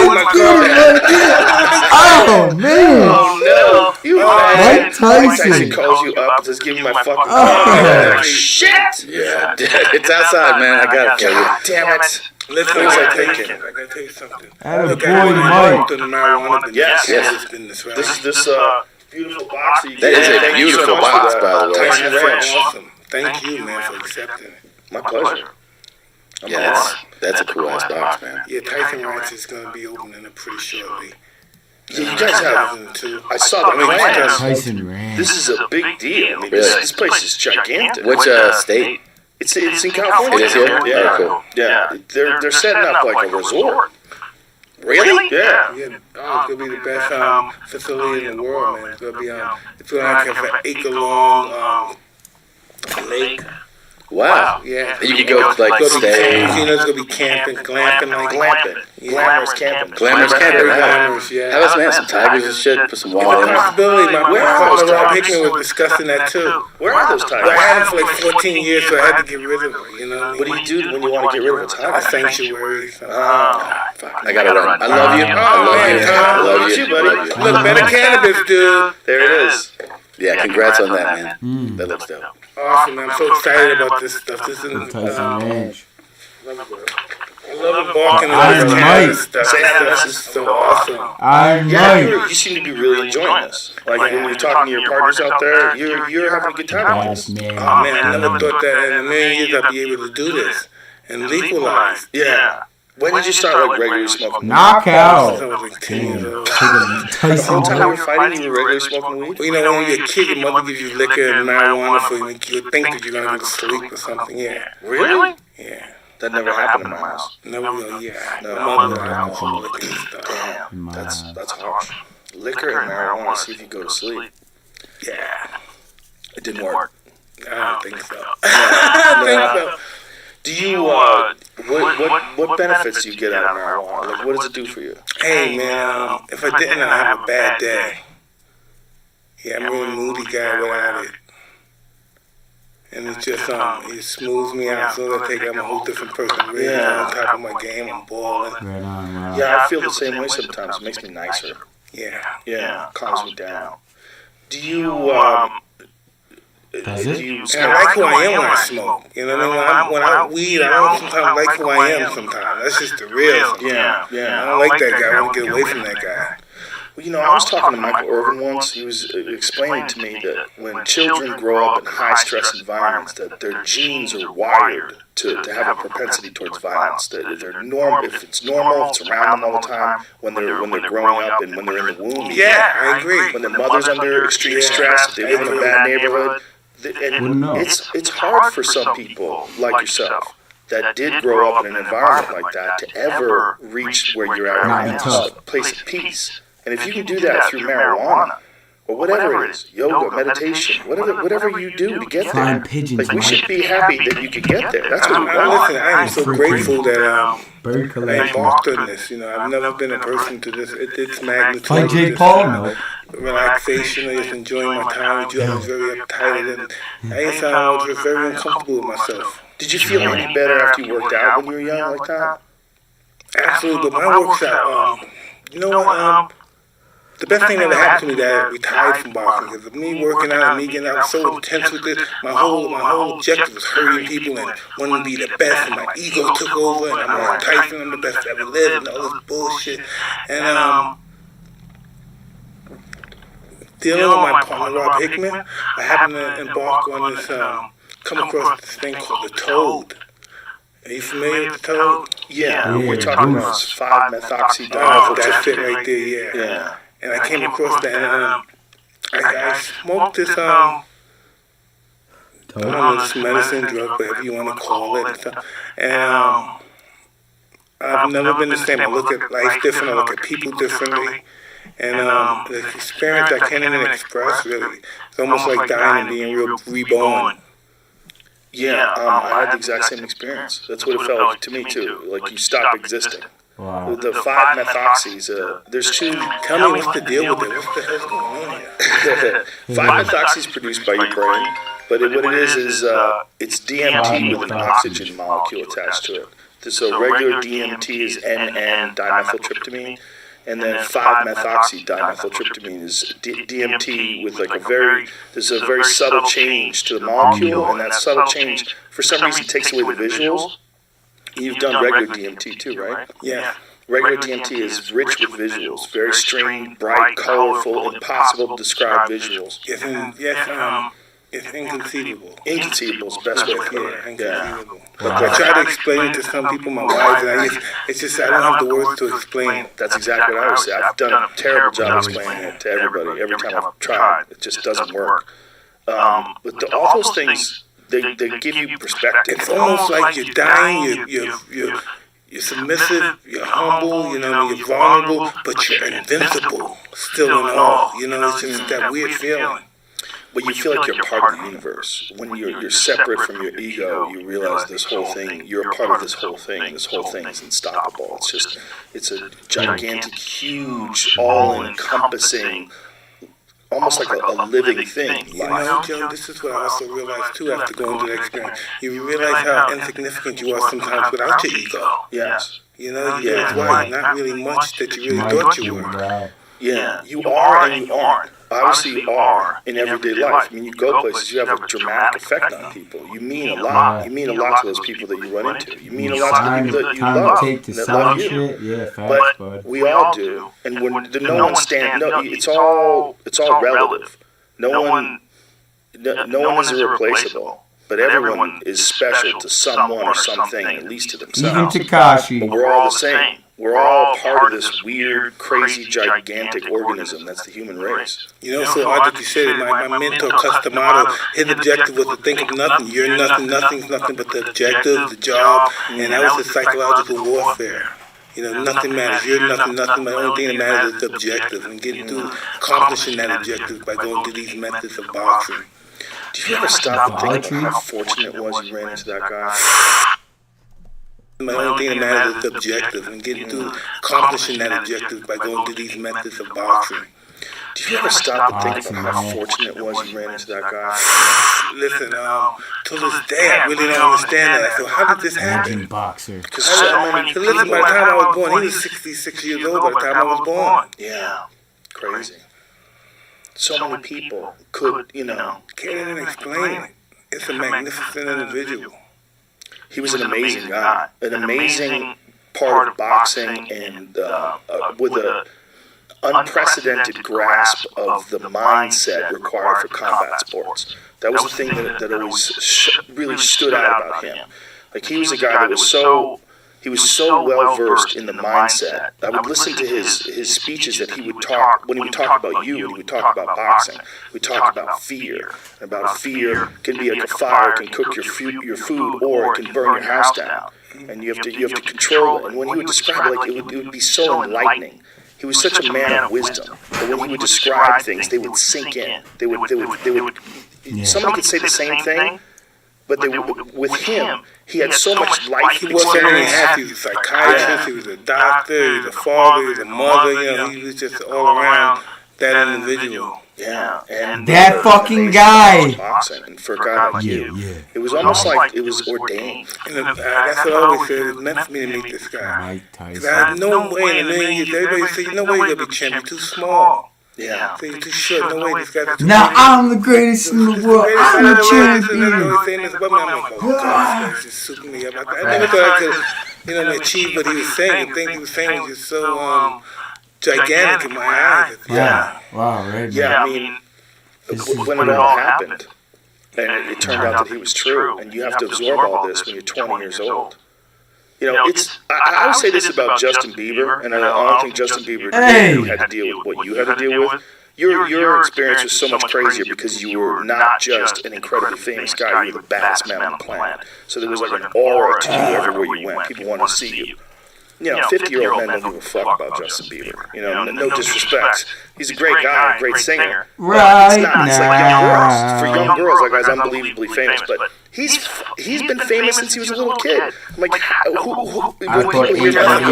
Speaker 7: Oh, man.
Speaker 10: Oh, no. You
Speaker 7: Mike Tyson
Speaker 10: calls you up and says, give me my fucking car. Like, shit. Yeah, it's outside, man. I got it for you. Damn it.
Speaker 5: Listen,
Speaker 10: What was I
Speaker 5: I
Speaker 10: thinking?
Speaker 5: gotta tell you something.
Speaker 7: Attaboy, Mike.
Speaker 10: Yes. This is this beautiful box. That is a beautiful box, by the way.
Speaker 5: Tyson Ranch. Awesome. Thank you, man, for accepting it.
Speaker 10: My pleasure. Yeah, that's a cool ass box, man.
Speaker 5: Yeah, Tyson Ranch is gonna be opening up pretty shortly.
Speaker 10: Yeah, you guys have.
Speaker 5: too.
Speaker 10: I saw the plans.
Speaker 7: Tyson Ranch.
Speaker 10: This is a big deal. I mean, this place is gigantic.
Speaker 3: Which state?
Speaker 10: It's in California.
Speaker 3: It is here?
Speaker 10: Yeah,
Speaker 3: Oh, cool.
Speaker 10: Yeah, they're setting up like a resort. Really? Yeah.
Speaker 5: Yeah, it's gonna be the best facility in the world, man. It's gonna be it's gonna have an acre-long lake.
Speaker 3: Wow.
Speaker 5: Yeah.
Speaker 3: You could go like stay.
Speaker 5: You know, it's gonna be camping, glamping, like
Speaker 10: Glamping. Glamorous camping.
Speaker 3: Glamorous camping.
Speaker 5: Very
Speaker 3: Right?
Speaker 5: glamorous, yeah.
Speaker 3: How about man, some tigers and shit? Put some
Speaker 5: It's a
Speaker 3: wild animals.
Speaker 5: possibility. My
Speaker 10: Where are
Speaker 5: partner
Speaker 10: those
Speaker 5: Rob
Speaker 10: tigers?
Speaker 5: Hickman was discussing that too.
Speaker 10: Where are those
Speaker 5: But I
Speaker 10: tigers?
Speaker 5: had him for like 14 years, so I had to get rid of him. You know
Speaker 10: What do you do when you want to get rid of a
Speaker 5: A
Speaker 10: tiger?
Speaker 5: sanctuary. So.
Speaker 10: Fuck.
Speaker 3: I gotta run. I love you. I love you. I love you. I love you.
Speaker 5: Look, better cannabis, dude.
Speaker 10: There it is.
Speaker 3: Yeah, congrats on that, man. That looks dope.
Speaker 5: Awesome, man. I'm so excited about this stuff. This is
Speaker 7: Tyson Ranch.
Speaker 5: I love embarking on
Speaker 7: Iron
Speaker 5: this
Speaker 7: Mike.
Speaker 5: cannabis stuff. This is so awesome.
Speaker 7: I'm
Speaker 10: Yeah,
Speaker 7: Mike.
Speaker 10: you seem to be really enjoying this. Like when you're talking to your partners out there, you're having a good time with
Speaker 7: Yes,
Speaker 10: this.
Speaker 7: man.
Speaker 5: Oh man, I never thought that in a million years I'd be able to do this and legalize.
Speaker 10: Yeah. When did you start like regularly smoking?
Speaker 5: Since
Speaker 7: Knockout.
Speaker 5: I was like 10 years old.
Speaker 7: Take a
Speaker 10: The
Speaker 7: Tyson
Speaker 10: whole time you were
Speaker 7: Ranch.
Speaker 10: fighting, you were regularly smoking weed?
Speaker 5: Well, you know, when you're a kid, your mother gives you liquor and marijuana for you, and you would think that you're gonna go to sleep or something. Yeah,
Speaker 10: Really?
Speaker 5: yeah.
Speaker 10: That never happened in my house.
Speaker 5: Never will. Yeah.
Speaker 10: No.
Speaker 5: My mother was alcoholic and stuff.
Speaker 10: Damn, that's harsh. Liquor and marijuana, see if you go to sleep.
Speaker 5: Yeah.
Speaker 10: It didn't work.
Speaker 5: I don't think so. I don't think so.
Speaker 10: Do you what benefits do you get out of marijuana? Like what does it do for you?
Speaker 5: Hey man, if I didn't, I'd have a bad day. Yeah, I'm a really moody guy without it. And it's just, it smooths me out. As soon as I take it, I'm a whole different person. Really on top of my game, I'm balling.
Speaker 7: Right on, wow.
Speaker 10: Yeah, I feel the same way sometimes. It makes me nicer.
Speaker 5: Yeah.
Speaker 10: Yeah, calms me down. Do you
Speaker 7: Does it?
Speaker 10: do you
Speaker 5: And I like who I am when I smoke. You know what I mean? When I weed, I don't sometimes like who I am sometimes. That's just the real.
Speaker 10: Yeah,
Speaker 5: I
Speaker 10: yeah.
Speaker 5: don't like that guy. I want to get away from that guy.
Speaker 10: Well, you know, I was talking to Michael Irvin once. He was explaining to me that when children grow up in high-stress environments, that their genes are wired to have a propensity towards violence. That they're normal. If it's normal, if it's around them all the time when they're growing up and when they're in the womb.
Speaker 5: Yeah, I agree.
Speaker 10: When their mother's under extreme stress, if they live in a bad neighborhood,
Speaker 7: Wouldn't know.
Speaker 10: and it's hard for some people like yourself that did grow up in an environment like that to ever reach where you're at
Speaker 7: Not be
Speaker 10: right now,
Speaker 7: tough.
Speaker 10: a place of peace. And if you can do that through marijuana, or whatever it is, yoga, meditation, whatever you do to get
Speaker 7: Flying
Speaker 10: there,
Speaker 7: pigeons,
Speaker 10: like we
Speaker 7: Mike.
Speaker 10: should be happy that you could get there. That's what we
Speaker 5: Listen,
Speaker 10: want.
Speaker 5: I am so grateful that
Speaker 7: Bird
Speaker 5: I
Speaker 7: collection.
Speaker 5: embarked on this. You know, I've never been a person to this. It's magnitude.
Speaker 7: Find Jake
Speaker 5: Just,
Speaker 7: Paul, no.
Speaker 5: relaxation. I just enjoying my time with you. I was very uptight and I guess I was just very uncomfortable with myself.
Speaker 10: Did you feel any better after you worked out when you were young like that?
Speaker 5: Absolutely, but my works out. You know what? The best thing that happened to me that I retired from boxing because of me working out and me getting out so intense with it. My whole objective was hurting people and wanting to be the best, and my ego took over. And I'm Mike Tyson, I'm the best that ever lived, and all this bullshit. And dealing with my partner Rob Hickman, I happened to embark on this, come across this thing called the Toad. Are you familiar with the Toad?
Speaker 2: Yeah, we're talking about 5-methoxy-dimethyl.
Speaker 5: That's it right there, yeah. And I came across that, and I smoked this, I don't know, this medicine, drug, whatever you want to call it, and stuff. And I've never been the same. I look at life different, I look at people differently. And the experience I can't even express, really. It's almost like dying and being reborn.
Speaker 2: Yeah, I had the exact same experience. That's what it felt like to me, too. Like you stop existing.
Speaker 7: Wow.
Speaker 2: With the 5-methoxys, there's two.
Speaker 5: Tell me what's the deal with it. What the hell's going on here?
Speaker 2: 5-methoxy is produced by your brain, but what it is it's DMT with an oxygen molecule attached to it. So regular DMT is N-dimethyltryptamine, and then 5-methoxy-dimethyltryptamine is DMT with like there's a very subtle change to the molecule, and that subtle change, for some reason, takes away the visuals. You've done regular DMT too, right?
Speaker 5: Yeah.
Speaker 2: Regular DMT is rich with visuals, very strange, bright, colorful, impossible to describe visuals.
Speaker 5: Yes, it's inconceivable.
Speaker 2: Inconceivable is the best way to put it.
Speaker 5: Inconceivable. I try to explain it to some people, my wife, and it's just I don't have the words to explain it.
Speaker 2: That's exactly what I would say. I've done a terrible job explaining it to everybody. Every time I've tried, it just doesn't work. But all those things, they give you perspective.
Speaker 5: It's almost like you're dying, you're submissive, you're humble, you're vulnerable, but you're invincible, still in all. It's just that weird feeling.
Speaker 2: But you feel like you're part of the universe. When you're separate from your ego, you realize this whole thing, you're a part of this whole thing. This whole thing is unstoppable. It's a gigantic, huge, all-encompassing, almost like a living thing.
Speaker 5: Joe, this is what I also realized too after going through that experience. You realize how insignificant you are sometimes without your ego.
Speaker 2: Yes.
Speaker 5: You realize why you're not really much that you really thought you were.
Speaker 2: Yeah, you are and you aren't. Obviously, you are in everyday life. I mean, you go places, you have a dramatic effect on people. You mean a lot. You mean a lot to those people that you run into. You mean a lot to the people that you love, that love you. But we all do. And when no one stands, it's all relative. No one is irreplaceable. But everyone is special to someone or something, at least to themselves.
Speaker 7: Even Takashi.
Speaker 2: But we're all the same. We're all part of this weird, crazy, gigantic organism that's the human race.
Speaker 5: So odd that you said it. My mentor, Customato, his objective was to think of nothing. You're nothing, nothing's nothing but the objective, the job, and that was the psychological warfare. Nothing matters. You're nothing, nothing. The only thing that matters is the objective, and getting through accomplishing that objective by going through these methods of boxing.
Speaker 2: Do you ever stop and think about how fortunate it was you ran into that guy?
Speaker 5: The only thing that matters is the objective, and getting through accomplishing that objective by going through these methods of boxing.
Speaker 2: Do you ever stop and think about how fortunate it was you ran into that guy?
Speaker 5: Listen, to this day, I really don't understand that. So how did this happen?
Speaker 7: Boxer.
Speaker 2: Because so many people...
Speaker 5: Listen, by the time I was born, he was 66 years old by the time I was born.
Speaker 2: Yeah, crazy. So many people could,
Speaker 5: Can't even explain it. It's a magnificent individual.
Speaker 2: He was an amazing guy, an amazing part of boxing, and with an unprecedented grasp of the mindset required for combat sports. That was the thing that always really stood out about him. Like, he was a guy that was so well versed in the mindset. I would listen to his speeches that he would talk, when he would talk about you, and he would talk about boxing. He would talk about fear. About fear can be like a fire, can cook your food, or it can burn your house down. And you have to control it. And when he would describe it, it would be so enlightening. He was such a man of wisdom. But when he would describe things, they would sink in. They would. Somebody could say the same thing, but with him, he had so much life experience.
Speaker 5: He was a psychiatrist, he was a doctor, he was a father, he was a mother, he was just all around that individual.
Speaker 2: Yeah, and
Speaker 7: that fucking guy.
Speaker 2: Boxing, and for a guy like you, it was almost like it was ordained.
Speaker 5: And that's what I always said. It was meant for me to meet this guy. Because I had no way in a million years. Everybody said, no way you're going to be champion. You're too small.
Speaker 2: Yeah.
Speaker 5: So you're too short. No way this guy's too
Speaker 7: Now I'm the greatest in the world. I'm the champion.
Speaker 5: Saying this about me, I'm like, oh God, this is just suiting me up. I never thought I could, achieve what he was saying. The thing he was saying was just so gigantic in my eyes.
Speaker 7: Yeah. Wow, right.
Speaker 2: Yeah, I mean, when it all happened, and it turned out that he was true, and you have to absorb all this when you're 20 years old. You know, I always say this about Justin Bieber, and I don't think Justin Bieber had to deal with what you had to deal with. Your experience was so much crazier because you were not just an incredibly famous guy, you were the baddest man on the planet. So there was like an aura to you everywhere you went. People wanted to see you. You know, 50-year-old men don't give a fuck about Justin Bieber. You know, no disrespect. He's a great guy, a great singer.
Speaker 7: Right.
Speaker 2: It's like young girls. For young girls, that guy's unbelievably famous. But he's been famous since he was a little kid. I'm like, when people hear about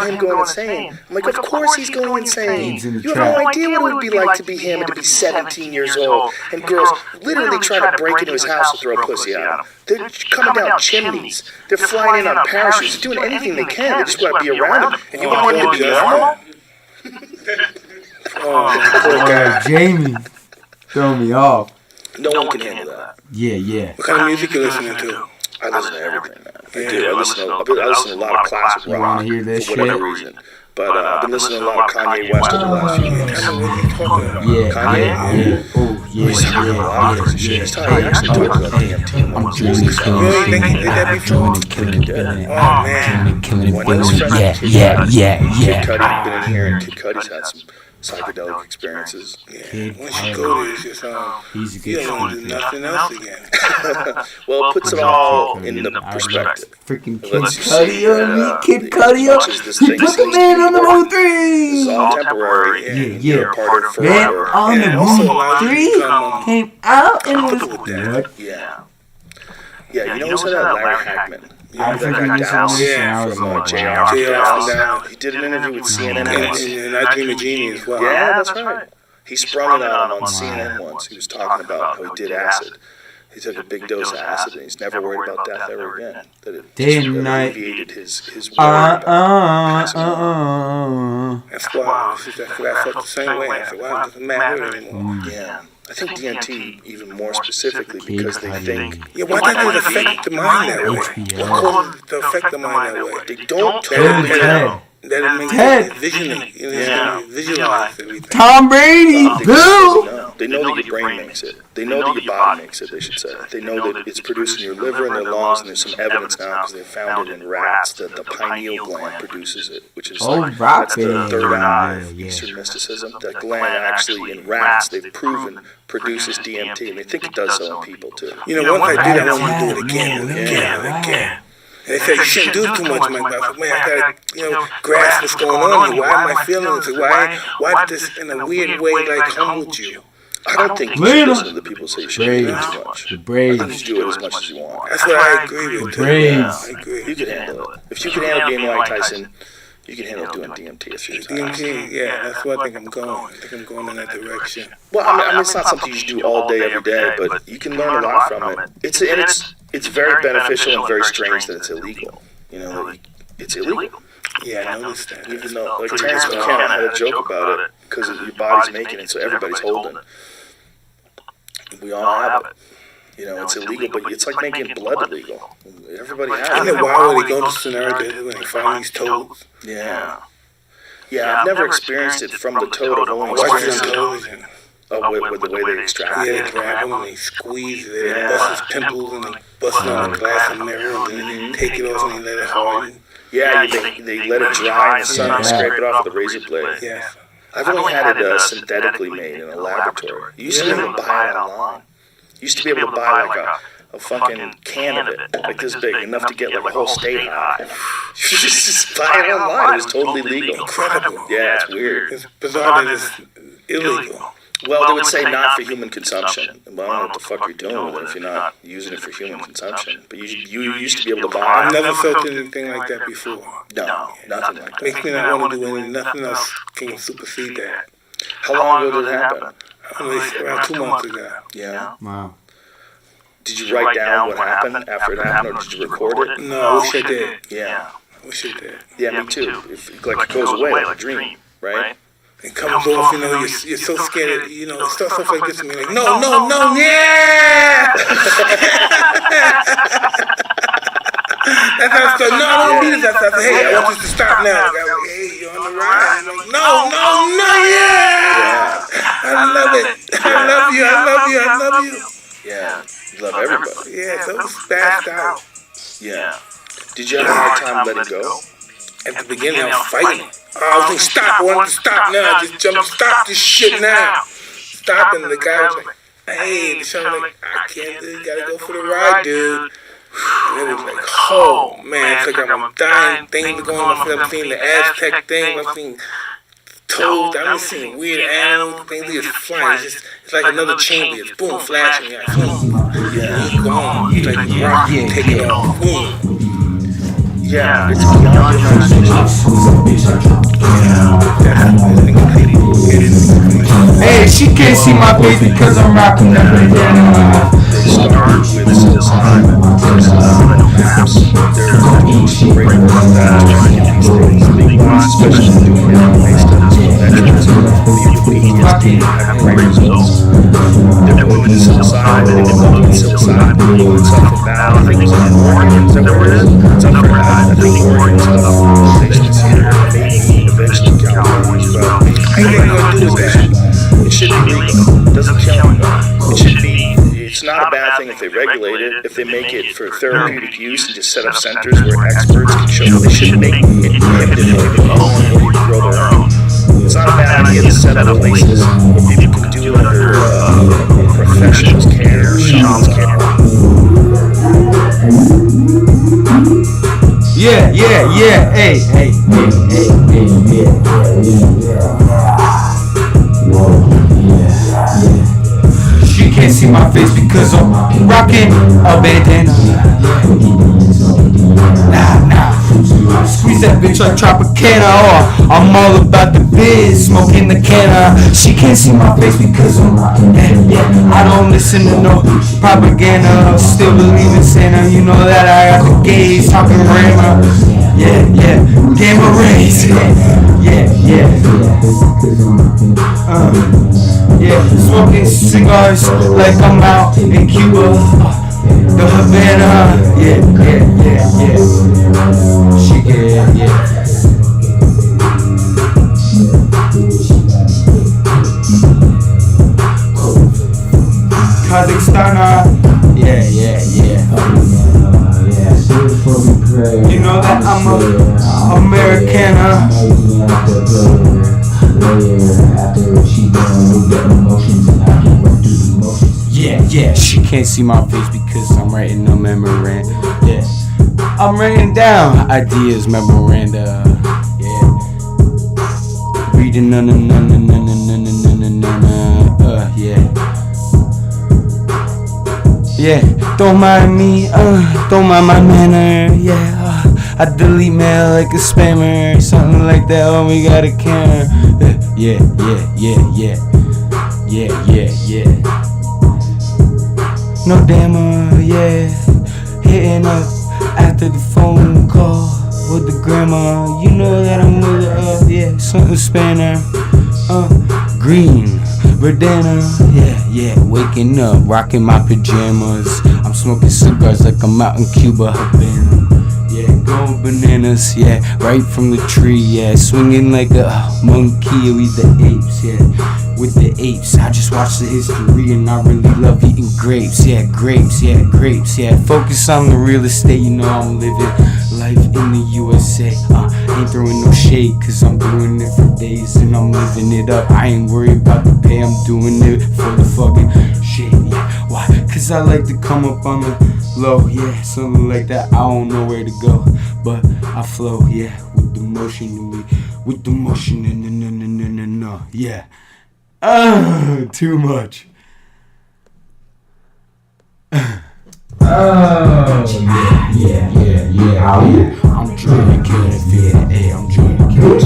Speaker 2: him going insane, I'm like, of course he's going insane. You have no idea what it would be like to be him and to be 17 years old, and girls literally trying to break into his house to throw pussy at him. They're coming down chimneys. They're flying in on parachutes. They're doing anything they can. They just want to be around him. And you want him to be normal?
Speaker 7: Oh, Jamie. Throw me off.
Speaker 2: No one can handle that.
Speaker 7: Yeah.
Speaker 9: What kind of music you listening to?
Speaker 2: I listen to everything, man. I do. I listen to a lot of classic rock.
Speaker 7: You want to hear this
Speaker 2: for whatever reason. But I've been listening to a lot of Kanye West over the last few years. Kanye? Oh, yeah. He's talking about a lot of shit. He's actually talking about DMT.
Speaker 7: I'm killing it.
Speaker 9: Really think he did that before?
Speaker 7: Killing it.
Speaker 9: Oh, man.
Speaker 7: Killing it. Yeah.
Speaker 2: Kid Cudi, been in here, and Kid Cudi's had some psychedelic experiences.
Speaker 9: Yeah. Once you go there, it's just,
Speaker 7: He's a good
Speaker 9: you don't want to do nothing else again.
Speaker 2: Well, it puts it all in the perspective.
Speaker 7: Freaking Kid Cudi on me. Kid Cudi on. He put the man on the Moon 3.
Speaker 2: This is all temporary.
Speaker 7: Yeah.
Speaker 2: Part of
Speaker 7: Man
Speaker 2: forever.
Speaker 7: on the Moon 3 came out and was what?
Speaker 2: Yeah, you know what's that Larry Hackman? You know
Speaker 7: I
Speaker 2: that guy Dallas from
Speaker 9: JR.
Speaker 2: He did an interview with CNN
Speaker 9: And I Dream of Genie as well.
Speaker 2: Yeah, that's right. He sprung it on CNN once. He was talking about how he did acid. He took a big dose of acid, and he's never worried about death ever again. That it
Speaker 7: Day
Speaker 2: just
Speaker 7: and
Speaker 2: really
Speaker 7: night.
Speaker 2: alleviated his worry about passing on.
Speaker 9: That's why I felt the same way. I said, well, it doesn't matter anymore.
Speaker 2: Yeah. I think DMT even more specifically because they think...
Speaker 9: Yeah, why does it affect the mind that way? What causes it to affect the mind that way?
Speaker 2: They don't totally know.
Speaker 9: That it makes
Speaker 7: Ted.
Speaker 9: you visualize everything.
Speaker 7: Tom Brady. Bill.
Speaker 2: They know that your brain makes it. They know that your body makes it, they should say. They know that it's produced in your liver and your lungs, and there's some evidence now because they found it in rats that the pineal gland produces it, which is that's the third eye of Eastern mysticism. That gland actually in rats, they've proven, produces DMT, and they think it does so in people too.
Speaker 9: You know, once I did, I want to do it again and again. And they said, you shouldn't do too much, man. I gotta, grasp what's going on here. Why am I feeling this? Why did this, in a weird way, come with you?
Speaker 2: I don't think you should listen to the people say you shouldn't do too much.
Speaker 7: The Braves.
Speaker 2: I think you should do it as much as you want.
Speaker 9: That's what I agree with.
Speaker 7: The Braves.
Speaker 9: I agree.
Speaker 2: You can handle it. If you can handle being Mike Tyson, you can handle doing DMT a few times.
Speaker 9: DMT, yeah, that's what I think I'm going. I think I'm going in that direction.
Speaker 2: Well, I mean, it's not something you should do all day, every day, but you can learn a lot from it. It's very beneficial and very strange that it's illegal. It's illegal.
Speaker 9: Yeah, I noticed that.
Speaker 2: Even though, like Terrence McKenna had a joke about it because your body's making it, so everybody's holding. We all have it. It's illegal, but it's like making blood illegal. Everybody has it.
Speaker 9: Isn't it wild when they go to Sonora when they find these toads?
Speaker 2: Yeah, I've never experienced it from the toad. I've only
Speaker 9: Watch
Speaker 2: experienced
Speaker 9: it
Speaker 2: it
Speaker 9: on television.
Speaker 2: with the way they extract
Speaker 9: Yeah,
Speaker 2: it.
Speaker 9: they grab him and they squeeze it, they bust his pimples and they bust it on the glass and mirror and then they take it off and they let it harden.
Speaker 2: Yeah, they let it dry in the sun and scrape it off with a razor blade.
Speaker 9: Yeah.
Speaker 2: I've only had it synthetically made in a laboratory. You used to be able to buy it online. You used to be able to buy like a fucking can of it, like this big, enough to get like a whole state high. You just buy it online. It was totally legal.
Speaker 9: Incredible.
Speaker 2: Yeah, it's weird.
Speaker 9: It's bizarre that it's illegal.
Speaker 2: Well, they would say not for human consumption. Well, I don't know what the fuck you're doing with it if you're not using it for human consumption. But you used to be able to buy
Speaker 9: I've
Speaker 2: it.
Speaker 9: never felt anything like that before.
Speaker 2: No, nothing like that.
Speaker 9: Makes me not want to do anything. Nothing else can supersede that.
Speaker 2: How long ago did it happen?
Speaker 9: Around 2 months ago.
Speaker 2: Yeah.
Speaker 7: Wow.
Speaker 2: Did you write down what happened after it happened, or did you record it?
Speaker 9: No, I wish I did.
Speaker 2: Yeah.
Speaker 9: I wish I did.
Speaker 2: Yeah, me too. Like it goes away like a dream, right?
Speaker 9: It comes off, you're so scared, it starts off like this and you're like, no, yeah! That's how I start, no, I don't need this. I say, hey, I want this to stop now. Hey, you're on the the ride. And I'm like, no, yeah. I love it. I love you.
Speaker 10: Yeah, you love everybody.
Speaker 9: Yeah, so it was spazzed out.
Speaker 10: Yeah. Did you have a hard time letting go?
Speaker 9: At the beginning, I was fighting. I was like, stop. I wanted to stop now. Just jump. Stop this shit now. Stop. And the guy was like, hey. The show was like, I can't. You gotta go for the ride, dude. And it was like, oh, man. It's like I'm dying. Things are going on. I'm seeing the Aztec thing. I'm seeing toads. I'm seeing weird animals. Things are just flying. It's like another chamber. It's boom, flashing. Like, boom. Yeah, he's gone. He's like rock. Taking off. Boom. Yeah, it's beyond
Speaker 7: Hey, she can't see my face because I'm rocking that bandana.
Speaker 11: They start with psilocybin, perhaps there are great these things being especially doing case studies with veterans PTSD having great results. They're doing with psilocybin and developing psilocybin, doing something about, I think it's in Oregon, is that where it is? It's up for that. I think Oregon stuff, organizations here, maybe eventually California as well. Anything you want to do with that, it should be legal. It doesn't kill you. It should be.
Speaker 10: It's not a bad thing if they regulate it, if they make it for therapeutic use and just set up centers where experts can show. They should make it prohibited for people who grow their own. It's not a bad idea to set up places where people can do it under professionals' care, shamans' care.
Speaker 7: Yeah, hey. She can't see my face because I'm rocking a bandana. Nah. Squeeze that bitch like Tropicana. Oh, I'm all about the biz, smoking the canna. She can't see my face because I'm rocking. Yeah. I don't listen to no propaganda. Still believe in Santa. You know that I got the gays talking grammar. Yeah. Gamma rays. Yeah. Smoking cigars like I'm out in Cuba. The Havana. Yeah. She get, yeah. Kazakhstan. Yeah. You know that I'm a Americana. Yeah, she can't see my face because I'm writing a memorandum. Yeah, I'm writing down ideas, memoranda. Yeah, reading yeah. Don't mind me, don't mind my manner. Yeah, I delete mail like a spammer, something like that. Oh, we got a camera. Yeah. No damn, yeah. Hitting up after the phone call with the grandma. You know that I'm with her, yeah. Something spanner, green, Verdana, yeah. Waking up, rocking my pajamas. I'm smoking cigars like I'm out in Cuba, Havana. Yeah, going bananas, yeah, right from the tree, yeah. Swinging like a monkey with the apes, yeah. With the apes, I just watch the history and I really love eating grapes, yeah. Focus on the real estate, you know I'm living life in the USA. Ain't throwing no shade, cause I'm doing it for days and I'm living it up. I ain't worried about the pay, I'm doing it for the fucking shit, yeah. Why? Cause I like to come up on the low, yeah, something like that. I don't know where to go, but I flow, yeah, with the motion, no, yeah. Too much. Yeah. I'm trying to kill it, feel it, hey, I'm trying to kill it.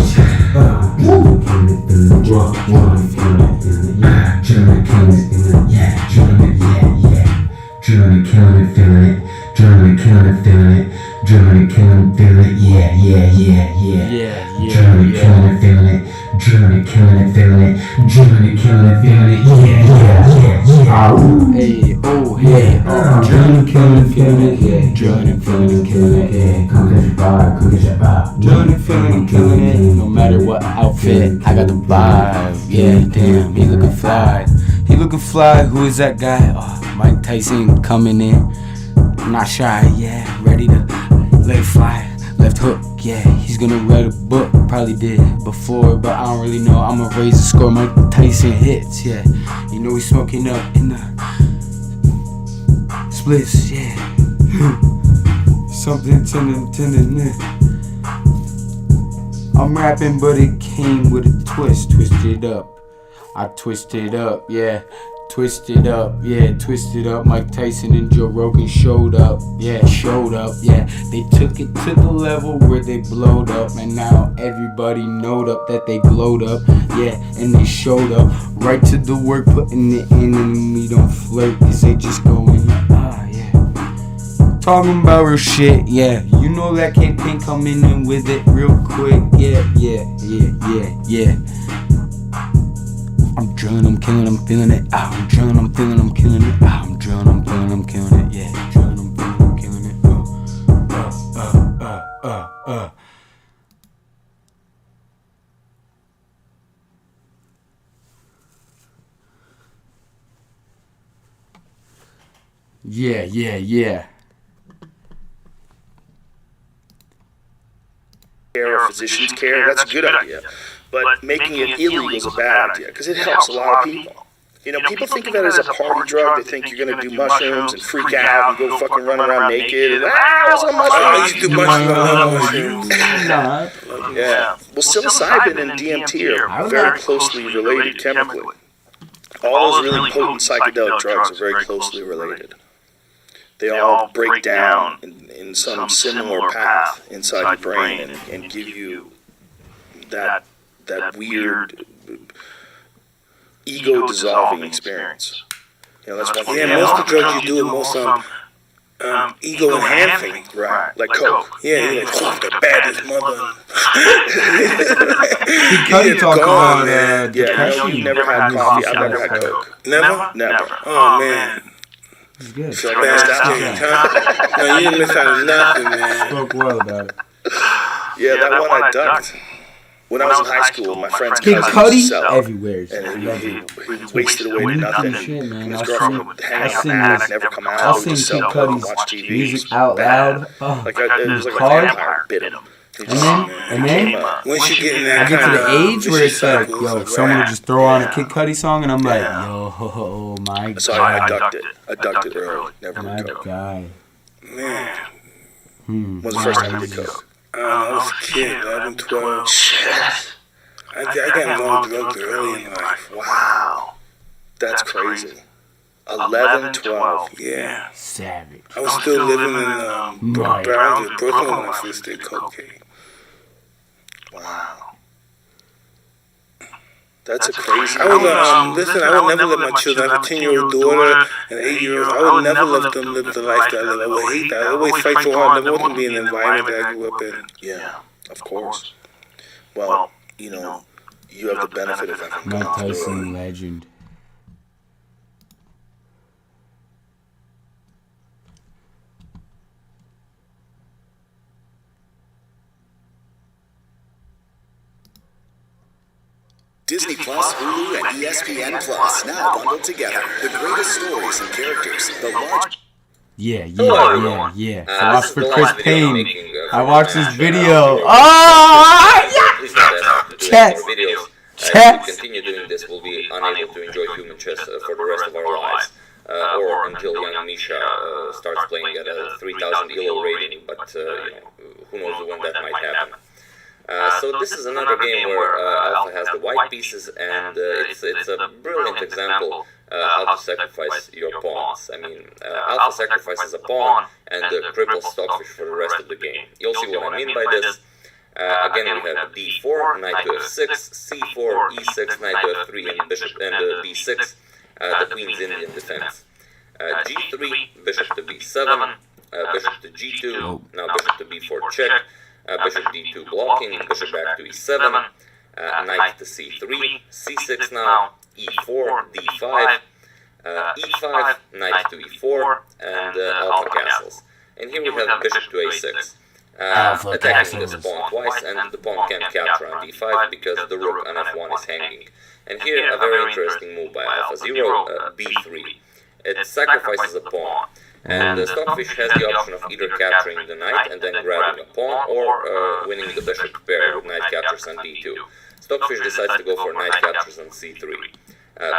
Speaker 7: Hey, oh, hey, oh. Journey, killing, feeling it, yeah. Journey, feeling, killing it, yeah. Come catch your vibe, come catch your vibe. Journey, feeling, killing it. No matter what outfit, I got the vibe. Yeah, damn, he looking fly. He looking fly. Who is that guy? Oh, Mike Tyson coming in. I'm not shy, yeah. Ready to let it fly. Left hook, yeah. He's gonna write a book. Probably did before, but I don't really know. I'ma raise the score. Mike Tyson hits, yeah. You know he's smoking up in the splits, yeah. Something tending. I'm rapping, but it came with a twist. Twisted up. I twisted up, yeah. Twisted up, yeah, twisted up. Mike Tyson and Joe Rogan showed up, yeah. They took it to the level where they blowed up, and now everybody knowed up that they glowed up, yeah. And they showed up right to the work, putting it in, and we don't flirt, cause they just going up, yeah. Talking about real shit, yeah. You know that Kingpin coming in with it real quick, yeah. I'm drilling, I'm killing, I'm feeling it. I'm drilling, I'm feeling, I'm killing it. I'm drilling, I'm feeling, I'm killing it. Yeah, drilling, I'm feeling, I'm killing it. Yeah.
Speaker 2: Care or physician's care, that's a good idea. But making it illegal is a bad idea because it helps a lot of people. You know, people think of it as a party drug. They think you're going to do mushrooms and freak out and go fucking run around naked. And, what's a mushroom? I used to do mushrooms. Yeah. Well, psilocybin and DMT are very closely related chemically. All those really potent psychedelic drugs are very closely related. They all break down in some similar path inside your brain and give you that weird ego-dissolving experience. You know, that's one thing.
Speaker 9: Yeah, most of the drugs you do are most ego-enhancing.
Speaker 2: Right, like coke.
Speaker 9: Yeah, you're like, oh, the baddest mother.
Speaker 7: Cuddy talk about
Speaker 2: yeah, you never had coffee. I've never had coke.
Speaker 9: Never?
Speaker 2: Never.
Speaker 9: Oh, man.
Speaker 7: It's good.
Speaker 9: So no, you didn't miss out on nothing, man.
Speaker 7: Spoke well about it.
Speaker 2: Yeah, that one I ducked. When I was in high school, my friend's
Speaker 7: Kid
Speaker 2: cousin
Speaker 7: Cudi
Speaker 2: used to sell,
Speaker 7: everywhere.
Speaker 2: and he wasted away to nothing.
Speaker 7: Shit, man.
Speaker 2: And his
Speaker 7: I'll
Speaker 2: girlfriend would hang out
Speaker 7: sing
Speaker 2: and
Speaker 7: this.
Speaker 2: never come out.
Speaker 7: I'll
Speaker 2: Would
Speaker 7: sing
Speaker 2: just
Speaker 7: Kid
Speaker 2: sell
Speaker 7: Cudi's
Speaker 2: watch TV.
Speaker 7: music out loud. Oh,
Speaker 2: Like it was like a
Speaker 7: hard.
Speaker 2: vampire bit him.
Speaker 7: And then
Speaker 9: Once you get in that
Speaker 7: I get to
Speaker 9: kind
Speaker 7: the
Speaker 9: of
Speaker 7: age where it's like, yo, someone will just throw on a Kid Cudi song, and I'm like, yo, oh my god.
Speaker 2: So I ducked it. I ducked it early. Never
Speaker 7: My
Speaker 2: did coke.
Speaker 7: guy.
Speaker 9: man.
Speaker 2: When was the first time you did coke?
Speaker 9: I was a kid, 11, 12. I got involved with drugs early in life.
Speaker 2: Wow. That's crazy. 11, 12.
Speaker 9: Yeah.
Speaker 7: Savage.
Speaker 9: I was still living in Brownsville, Brooklyn when I first did cocaine.
Speaker 2: Wow. That's a crazy.
Speaker 9: I would listen. I would never let my children. I have a 10-year-old daughter and an 8-year-old. I would never let them live the life that I live. I would hate that. I always fight so hard. I never want to be in an environment that I grew up in.
Speaker 2: Yeah, of course. Well, you know, you have the benefit of having
Speaker 7: Mike
Speaker 2: gone through it.
Speaker 7: Tyson legend.
Speaker 12: Disney Plus, Hulu, and ESPN Plus now bundled together. The greatest stories and characters, the large...
Speaker 7: Yeah.
Speaker 3: Philosopher
Speaker 7: Philosopher Chris Payne. I watched this video.
Speaker 3: Chess.
Speaker 7: Chess.
Speaker 3: If we continue doing this, we'll be unable to enjoy human chess for the rest of our lives. Or until young Misha starts playing at a 3,000 ELO rating, but who knows when that might happen. So this is another game where Alpha has the white pieces, and it's a brilliant example how to sacrifice your pawns. I mean, Alpha sacrifices a pawn and cripples Stockfish for the rest of the game. You'll see what I mean by this. Again, we have d4, knight to f6, c4, e6, knight to f3, and bishop and b6, the queen's Indian defense. g3, bishop to b7, bishop to g2, now bishop to b4 check. Bishop d2 blocking, bishop back to e7, knight to c3, c6 now, e4, d5, e5, knight to e4, and alpha castles. And here we have bishop to a6. Attacking this pawn twice, and the pawn can't capture on d5 because the rook on f1 is hanging. And here a very interesting move by AlphaZero, b3. It sacrifices a pawn, and Stockfish has the option of either capturing the knight and then grabbing a pawn, or winning the bishop pair with knight captures on d2. Stockfish decides to go for knight captures on c3.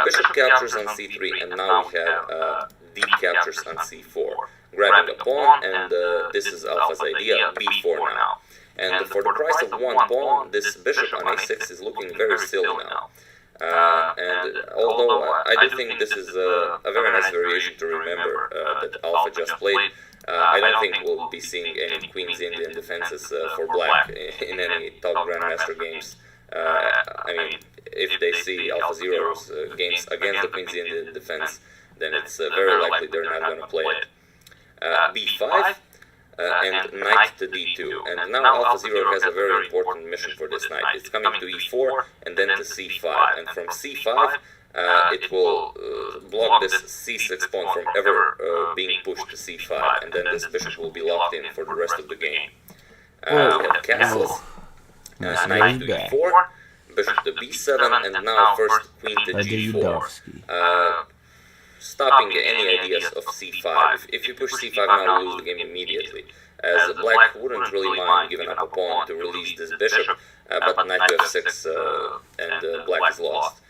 Speaker 3: Bishop captures on c3, and now we have d captures on c4. Grabbing a pawn, and this is Alpha's idea, b4 now. And for the price of one pawn, this bishop on a6 is looking very silly now. And although I do think this is a very nice variation to remember that Alpha just played, I don't think we'll be seeing any Queen's Indian defenses for black in any top Grandmaster games. I mean, if they see AlphaZero's games against the Queen's Indian defense, then it's very likely they're not going to play it. b5 and knight to d2, and now AlphaZero has a very important mission for this knight. It's coming to e4 and then to c5, and from c5 it will block this c6 pawn from ever being pushed to c5, and then this bishop will be locked in for the rest of the game. We have castles, knight to e4, bishop to b7, and now first queen to g4. Stopping any ideas of c5. If you push c5 now, you lose the game immediately, as black wouldn't really mind giving up a pawn to release this bishop, but knight to f6 and black is lost.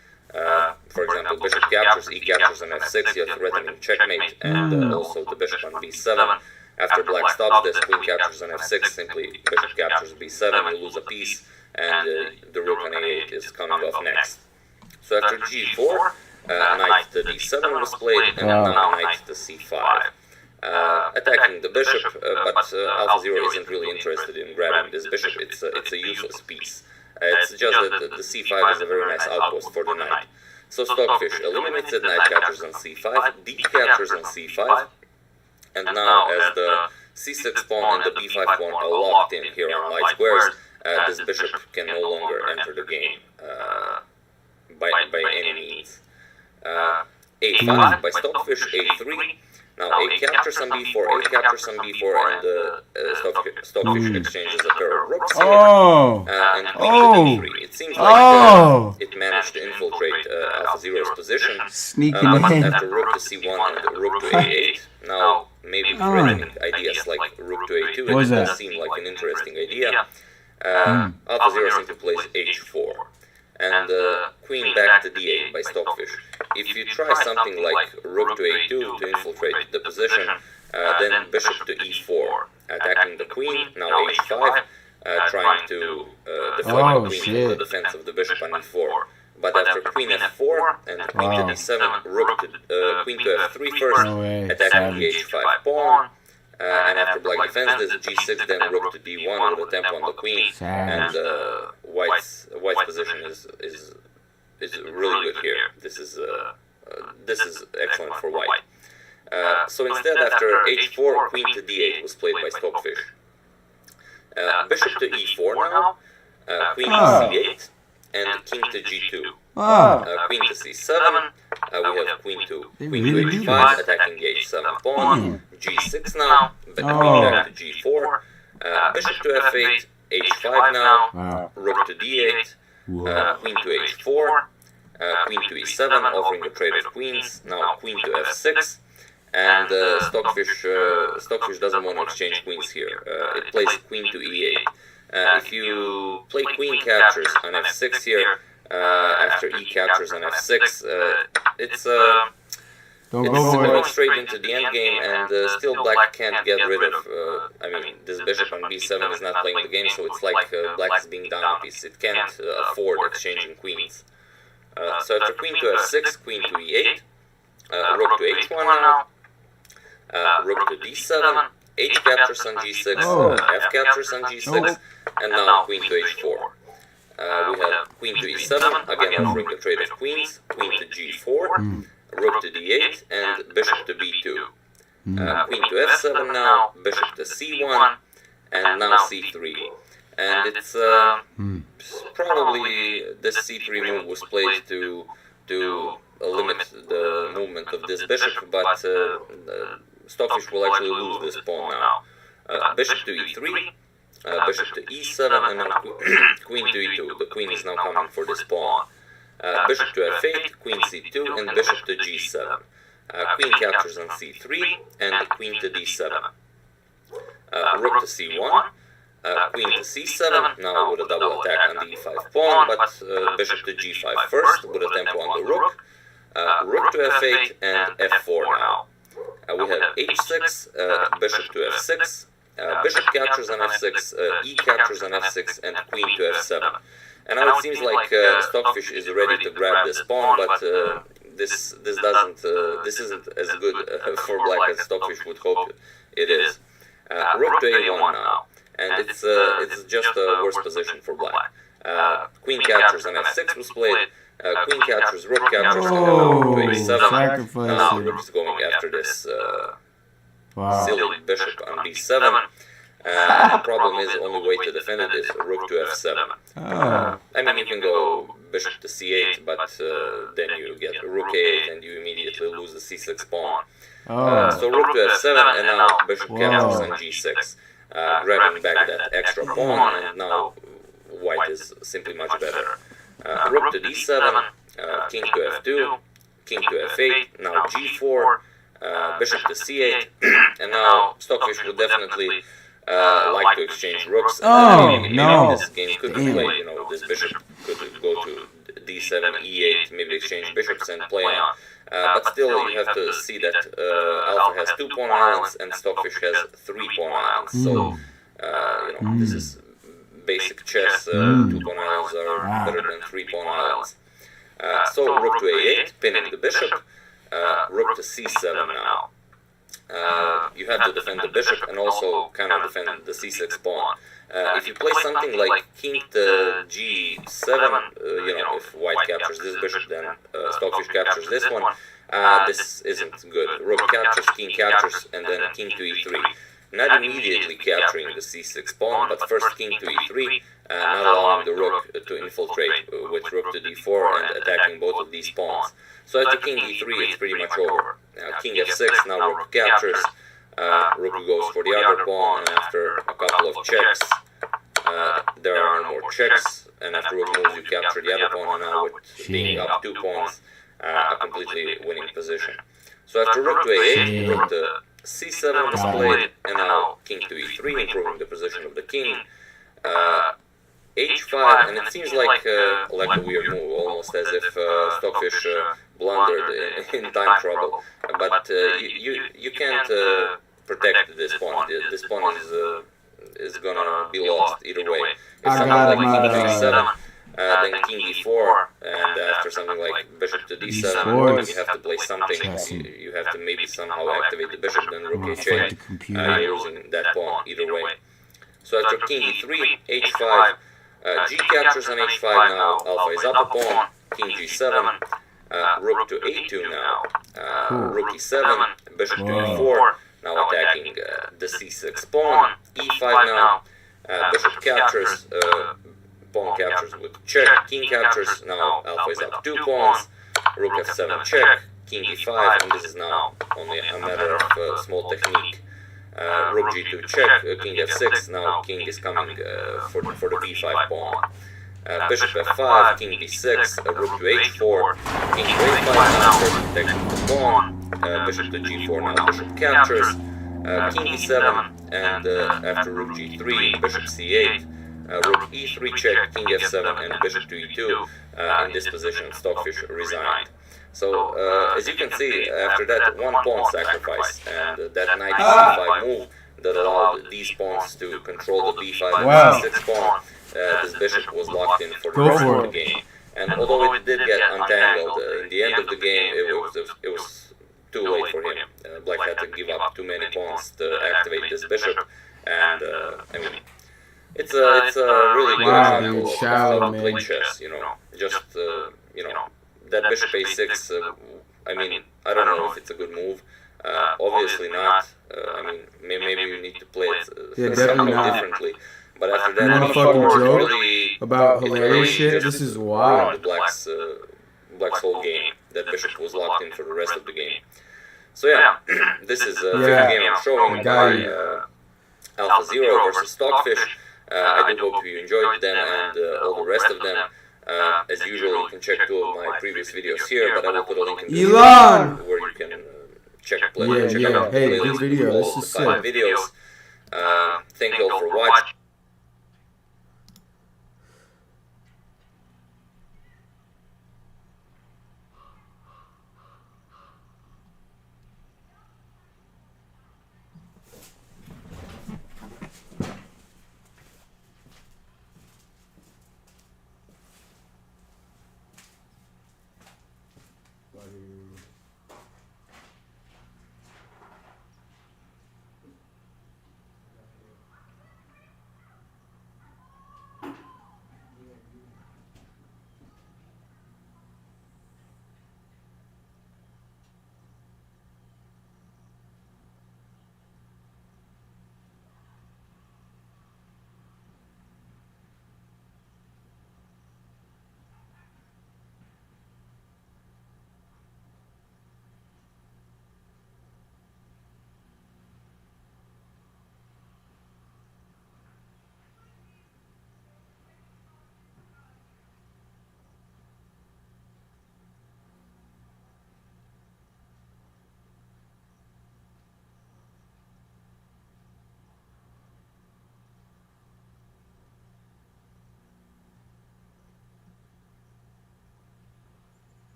Speaker 3: For example, bishop captures, e captures on f6, you're threatening checkmate, and also the bishop on b7. After black stops this, queen captures on f6, simply bishop captures b7, you lose a piece, and the rook on a8 is coming off next. So after g4, knight to d7 was played, and now knight to c5. Attacking the bishop, but AlphaZero isn't really interested in grabbing this bishop. It's a useless piece. It's just that the c5 is a very nice outpost for the knight. So Stockfish eliminates it, knight captures on c5, d captures on c5, and now as the c6 pawn and the b5 pawn are locked in here on light squares, this bishop can no longer enter the game by any means. a5 by Stockfish, a3. Now a captures on b4, a captures on b4, and Stockfish exchanges a pair of rooks here, and queen to d3. It seems like it managed to infiltrate AlphaZero's position.
Speaker 7: Sneaking in.
Speaker 3: After rook to c1 and rook to a8, now maybe threatening ideas like rook to a2, it does seem like an interesting idea. AlphaZero simply plays h4. And queen back to d8 by Stockfish. If you try something like rook to a2 to infiltrate the position, then bishop to e4, attacking the queen, now h5, trying to deflect the queen from the defense of the bishop on e4. But after queen f4 and queen to d7, rook to queen to f3 first, attacking the h5 pawn. And after black defends this, g6, then rook to d1 with a tempo on the queen, and white's position is really good here. This is excellent for white. So instead, after h4, queen to d8 was played by Stockfish. Bishop to e4 now, queen to c8, and king to g2. Queen to c7, we have queen to h5, attacking the h7 pawn, g6 now, but queen back to g4, bishop to f8, h5 now, rook to d8, queen to h4, queen to e7, offering a trade of queens, now queen to f6, and Stockfish doesn't want to exchange queens here. It plays queen to e8. If you play queen captures on f6 here, after e captures on f6, it's going straight into the endgame, and still black can't get rid of, I mean, this bishop on b7 is not playing the game, so it's like black is being down a piece. It can't afford exchanging queens. So after queen to f6, queen to e8, rook to h1 now, rook to d7, h captures on g6, f captures on g6, and now queen to h4. We have queen to e7, again offering a trade of queens, queen to g4, rook to d8, and bishop to b2. Queen to f7 now, bishop to c1, and now c3. And it's probably this c3 move was played to limit the movement of this bishop, but Stockfish will actually lose this pawn now. Bishop to e3, bishop to e7, and then queen to e2. The queen is now coming for this pawn. Bishop to f8, queen c2, and bishop to g7. Queen captures on c3, and queen to d7. Rook to c1, queen to c7, now with a double attack on the e5 pawn, but bishop to g5 first, with a tempo on the rook. Rook to f8, and f4 now. We have h6, bishop to f6, bishop captures on f6, e captures on f6, and queen to f7. And now it seems like Stockfish is ready to grab this pawn, but this isn't as good for black as Stockfish would hope it is. Rook to a1 now, and it's just a worse position for black. Queen captures on f6 was played. Queen captures, rook captures, and now to a7. Now rook is going after this silly bishop on b7. The problem is the only way to defend it is rook to f7. I mean, you can go bishop to c8, but then you get rook a8 and you immediately lose the c6 pawn. So rook to f7, and now bishop captures on g6, grabbing back that extra pawn, and now white is simply much better. Rook to d7, king to f2, king to f8, now g4, bishop to c8, and now Stockfish would definitely like to exchange rooks. Maybe this game could be played, this bishop could go to d7, e8, maybe exchange bishops and play on. But still, you have to see that Alpha has 2 pawn islands and Stockfish has 3 pawn islands. So, this is basic chess. 2 pawn islands are better than 3 pawn islands. So, rook to a8, pinning the bishop. Rook to c7 now. You have to defend the bishop and also kind of defend the c6 pawn. If you play something like king to g7, if white captures this bishop, then Stockfish captures this one. This isn't good. Rook captures, king captures, and then king to e3. Not immediately capturing the c6 pawn, but first king to e3, not allowing the rook to infiltrate with rook to d4 and attacking both of these pawns. So after king e3, it's pretty much over. King f6, now rook captures, rook goes for the other pawn, and after a couple of checks, there are no more checks, and after rook moves you capture the other pawn, and now with being up 2 pawns, a completely winning position. So after rook to a8, rook to c7 was played, and now king to e3, improving the position of the king. H5, and it seems like a weird move, almost as if Stockfish blundered in time trouble. But you can't protect this pawn. This pawn is gonna be lost either way. If something like king to e7, then king d4, and after something like bishop to d7, you have to play something. You have to maybe somehow activate the bishop, then rook h8. You're losing that pawn either way. So after king e3, h5. G captures on h5 now, Alpha is up a pawn, king g7, rook to a2 now, rook e7, bishop to e4, now attacking the c6 pawn, e5 now, bishop captures, pawn captures with check, king captures, now Alpha is up 2 pawns, rook f7 check, king e5, and this is now only a matter of small technique. Rook g2 check, king f6, now king is coming for the b5 pawn. Bishop f5, king b6, rook to h4, king to a5 now, first protection of the pawn, bishop to g4 now, bishop captures, king e7, and after rook g3, bishop c8, rook e3 check, king f7, and bishop to e2. In this position, Stockfish resigned. So, as you can see, after that, 1 pawn sacrifice, and that knight c5 move that allowed these pawns to control the b5 and c6 pawn, this bishop was locked in for the rest of the game. And although it did get untangled, in the end of the game, it was too late for him. Black had to give up too many pawns to activate this bishop, and, I mean, it's a really good example of how to play chess, just, that bishop a6, I mean, I don't know if it's a good move. Obviously not. I mean, maybe you need to play it somehow differently. But after that,
Speaker 7: you want a fucking joke about hilarious shit? This is wild.
Speaker 3: Black's whole game. that Bishop was locked in for the rest of the game. So yeah, this is a fifth game I'm showing by Alpha Zero versus Stockfish. I do hope you enjoyed them and all the rest of them. As usual, you can check 2 of my previous videos here, but I will put a link in the description where you can check out
Speaker 7: Hey, good video.
Speaker 3: all
Speaker 7: This
Speaker 3: the
Speaker 7: is
Speaker 3: 5
Speaker 7: sick.
Speaker 3: videos. Thank you all for watching.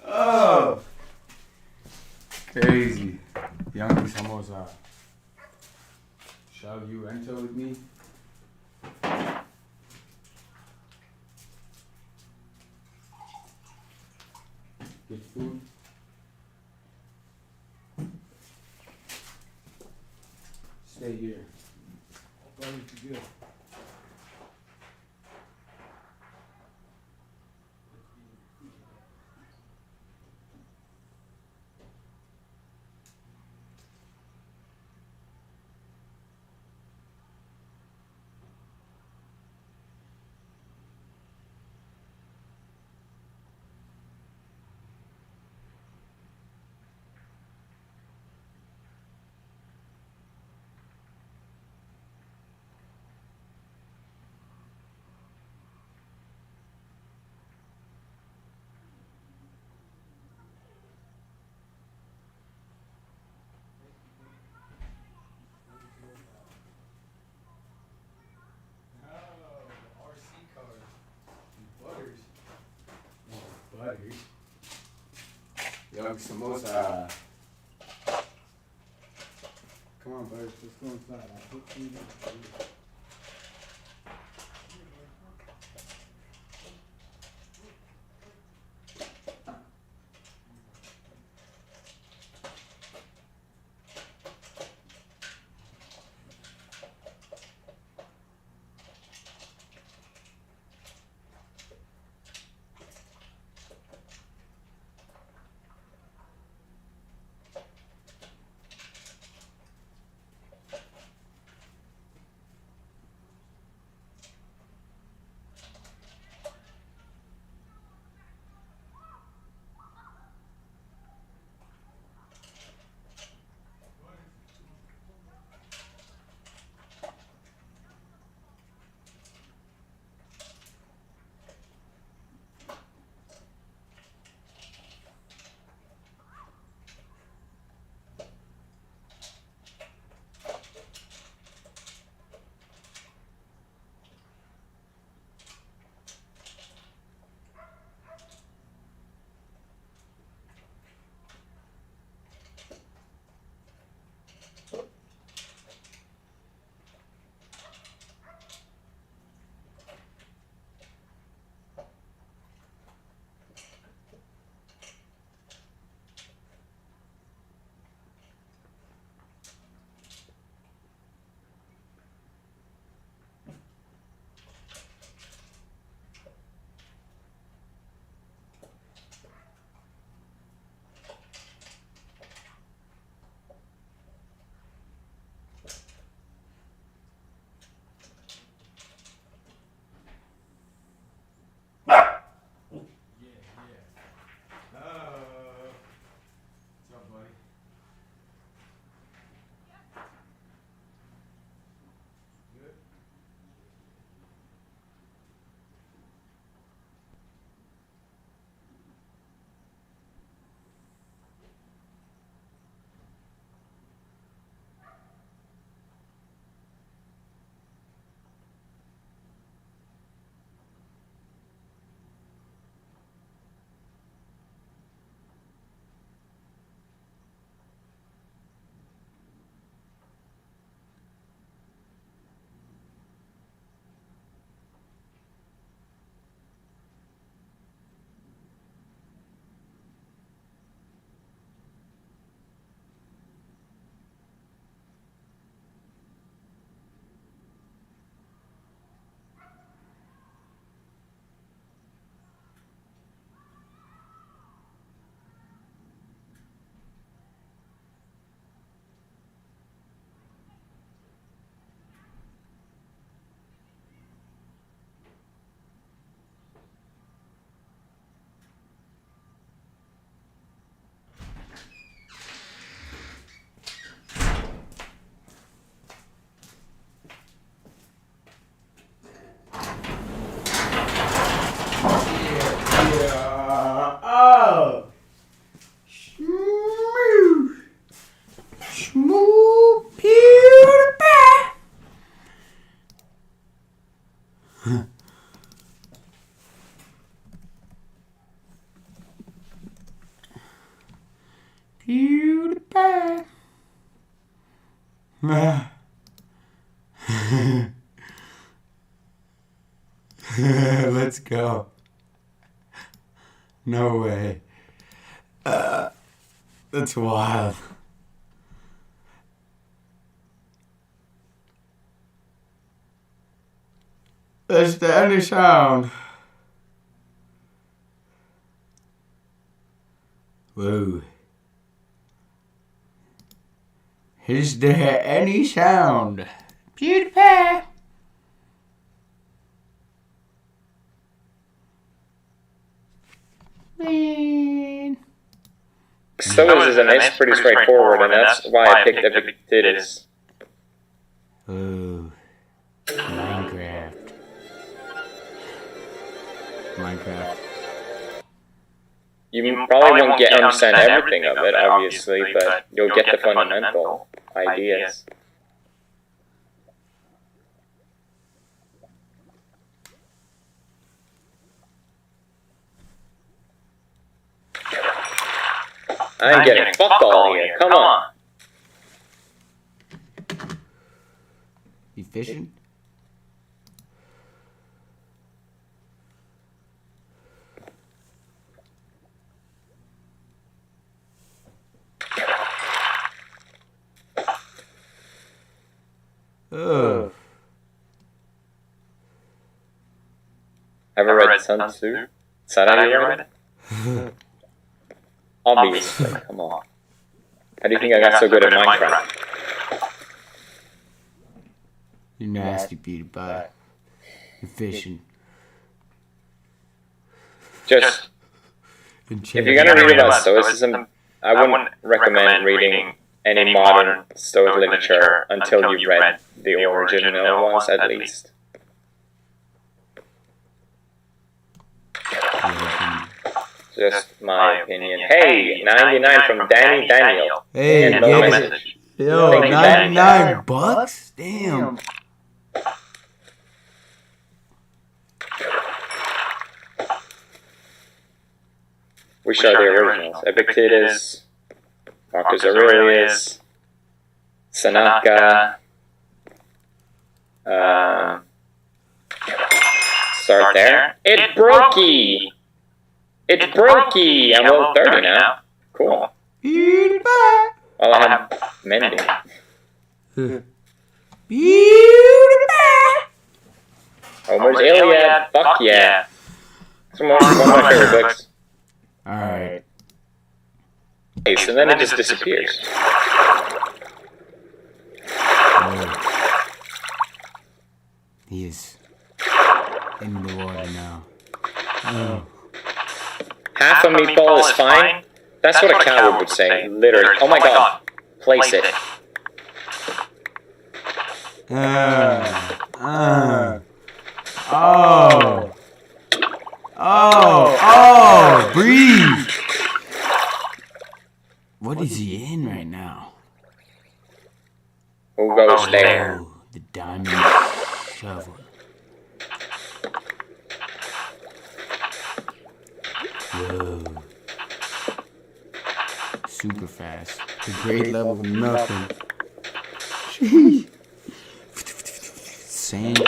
Speaker 7: Oh, crazy. Young Samosa. Shall you enter with me? Get food. Stay here. I'll you good. Young Samosa. Come on, buddy. Let's go inside. I'll put food in. PewDiePie. Let's go. No way. That's wild. That's the any sound. Whoa. Is there any sound? PewDiePie. Man.
Speaker 3: Stoics is pretty straightforward, and that's why I picked Epictetus.
Speaker 7: Oh. Minecraft.
Speaker 3: You probably won't understand everything of it, obviously, but you'll get the fundamental ideas. I ain't getting fuck all here, come on!
Speaker 7: You fishing? Oh.
Speaker 3: Ever read Sun Tzu? Is that how you read it? Obviously, come on. How do you think I got so good at Minecraft?
Speaker 7: You're nasty, PewDiePie. You're fishing.
Speaker 3: Just, if you're gonna read about Stoicism, I wouldn't recommend reading any modern Stoic literature until you've read the original ones at least. Just my opinion. Hey, 99 from Danny Daniel.
Speaker 7: Hey,
Speaker 3: no message.
Speaker 7: Yo, 99 bucks? Damn.
Speaker 3: We show the originals. Epictetus, Marcus Aurelius, Seneca, start there. It's brokey! It's brokey! I'm level 30 now. Cool.
Speaker 7: PewDiePie.
Speaker 3: Well, I have mending.
Speaker 7: PewDiePie.
Speaker 3: Homer's Iliad. Fuck yeah. It's one of my favorite books.
Speaker 7: Alright.
Speaker 3: Nice, and then it just disappears.
Speaker 7: He is in the water now. Oh.
Speaker 3: Half a meatball is fine? That's what a coward would say, literally. Oh my god. Place it.
Speaker 7: Breathe! What is he in right now?
Speaker 3: Who goes there?
Speaker 7: Oh, the diamond shovel. Whoa. Super fast. The great level of nothing. Sand.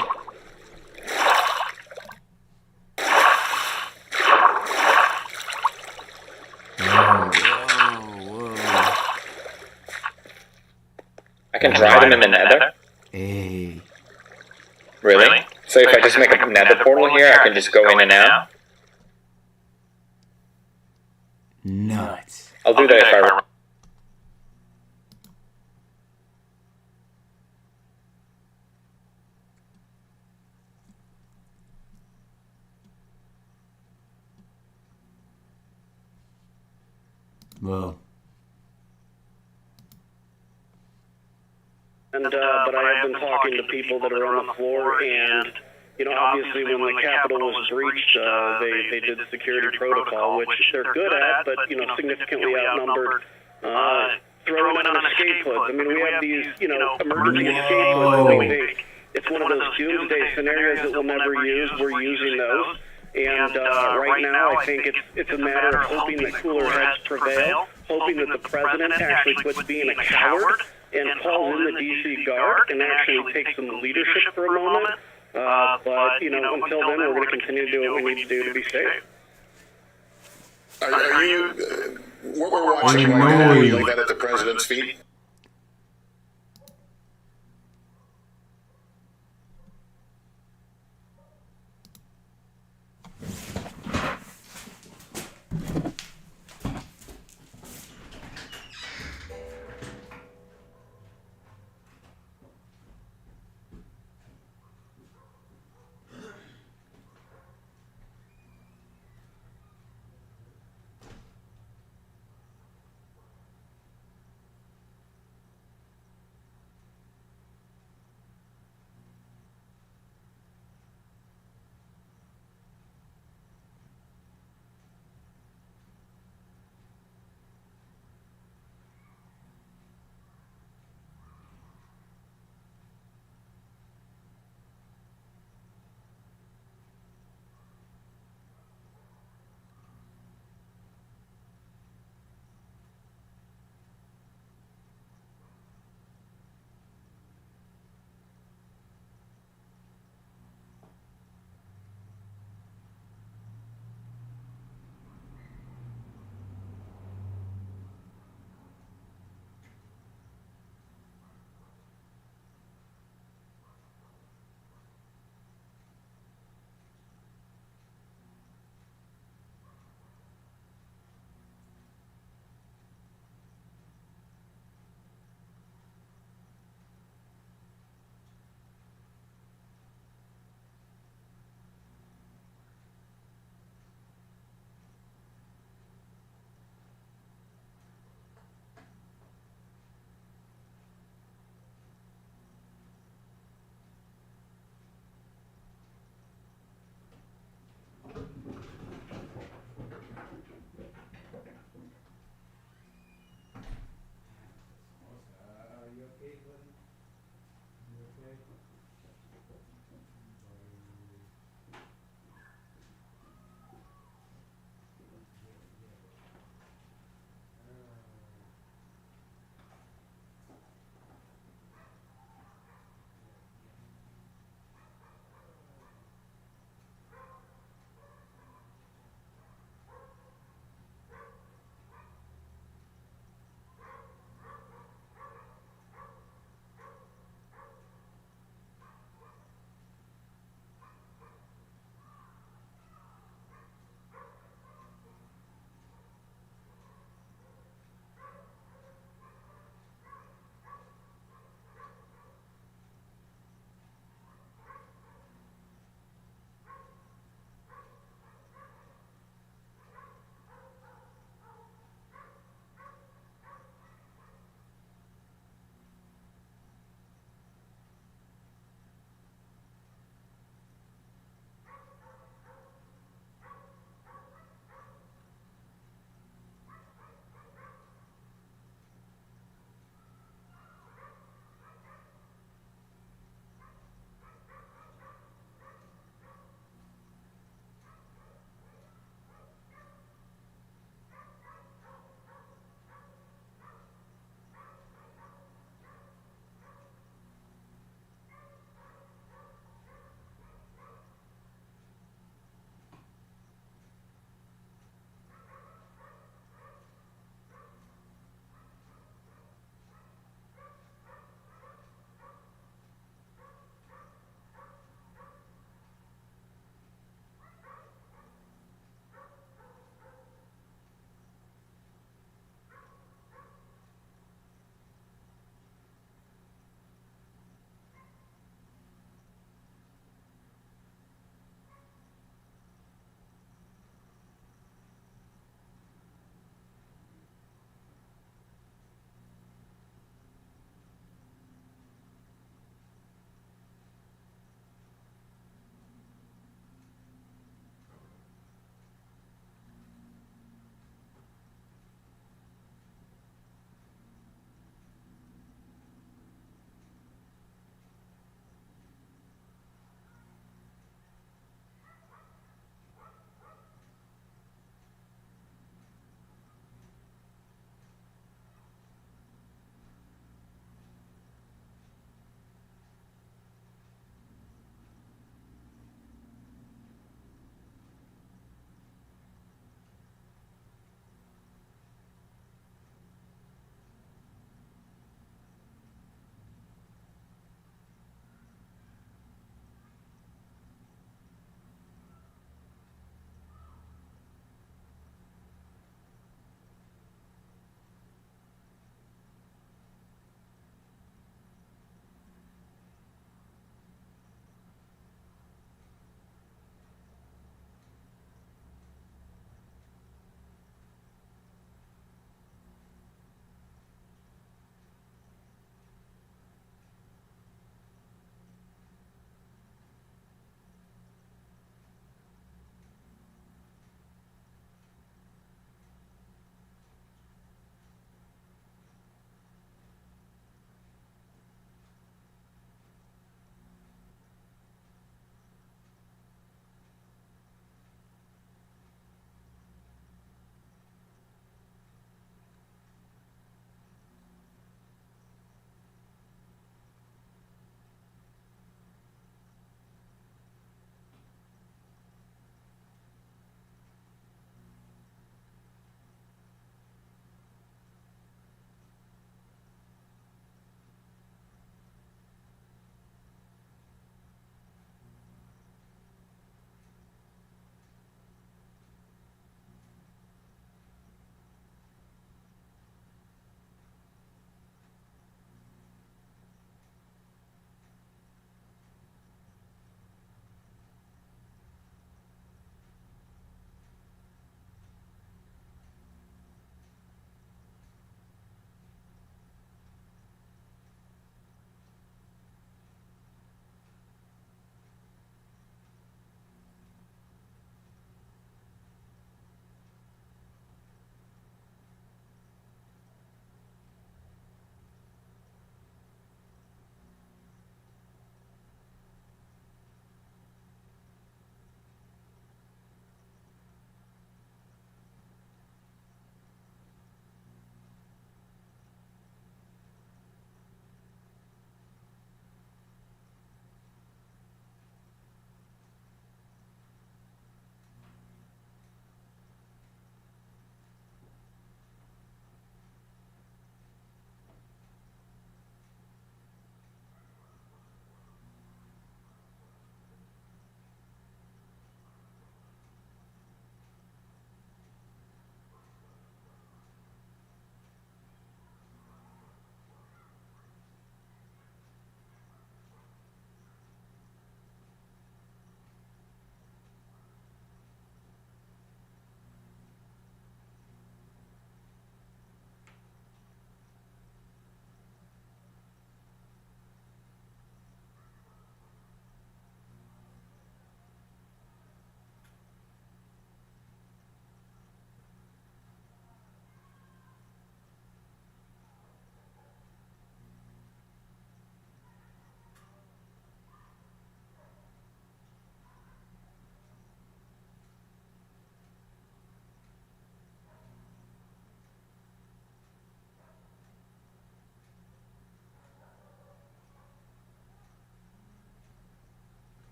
Speaker 3: I can dry them in the nether?
Speaker 7: Hey.
Speaker 3: Really? So if I just make a nether portal here, I can just go in and out?
Speaker 7: Nuts.
Speaker 3: I'll do that if I...
Speaker 7: Well.
Speaker 13: And but I have been talking to people that are on the floor, and you know, obviously when the Capitol was breached, they did security protocol, which they're good at, but you know, significantly outnumbered. Throwing in on escape pods. I mean, we have these, you know, emergency escape pods that we think it's one of those doomsday scenarios that we'll never use. We're using those. And right now, I think it's a matter of hoping that cooler heads prevail, hoping that the president actually quits being a coward and calls in the D.C. Guard and actually takes some leadership for a moment. But, you know, until then, we're going to continue to do what we need to do to be safe.
Speaker 5: Are you, what we're watching right now, you like that at the president's feet?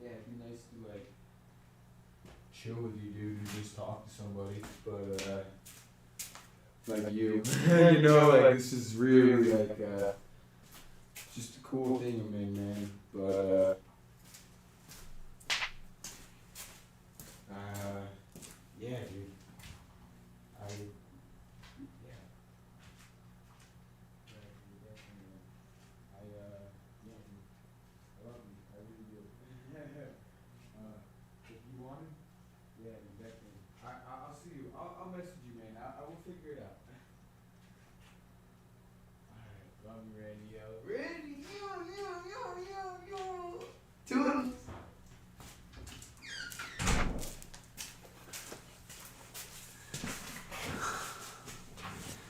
Speaker 7: yeah, it'd be nice to like chill with you, dude, and just talk to somebody. But like you, you know, like this is really like just a cool thing of me, man. But yeah, dude. I love you. I really do. If you want him, yeah.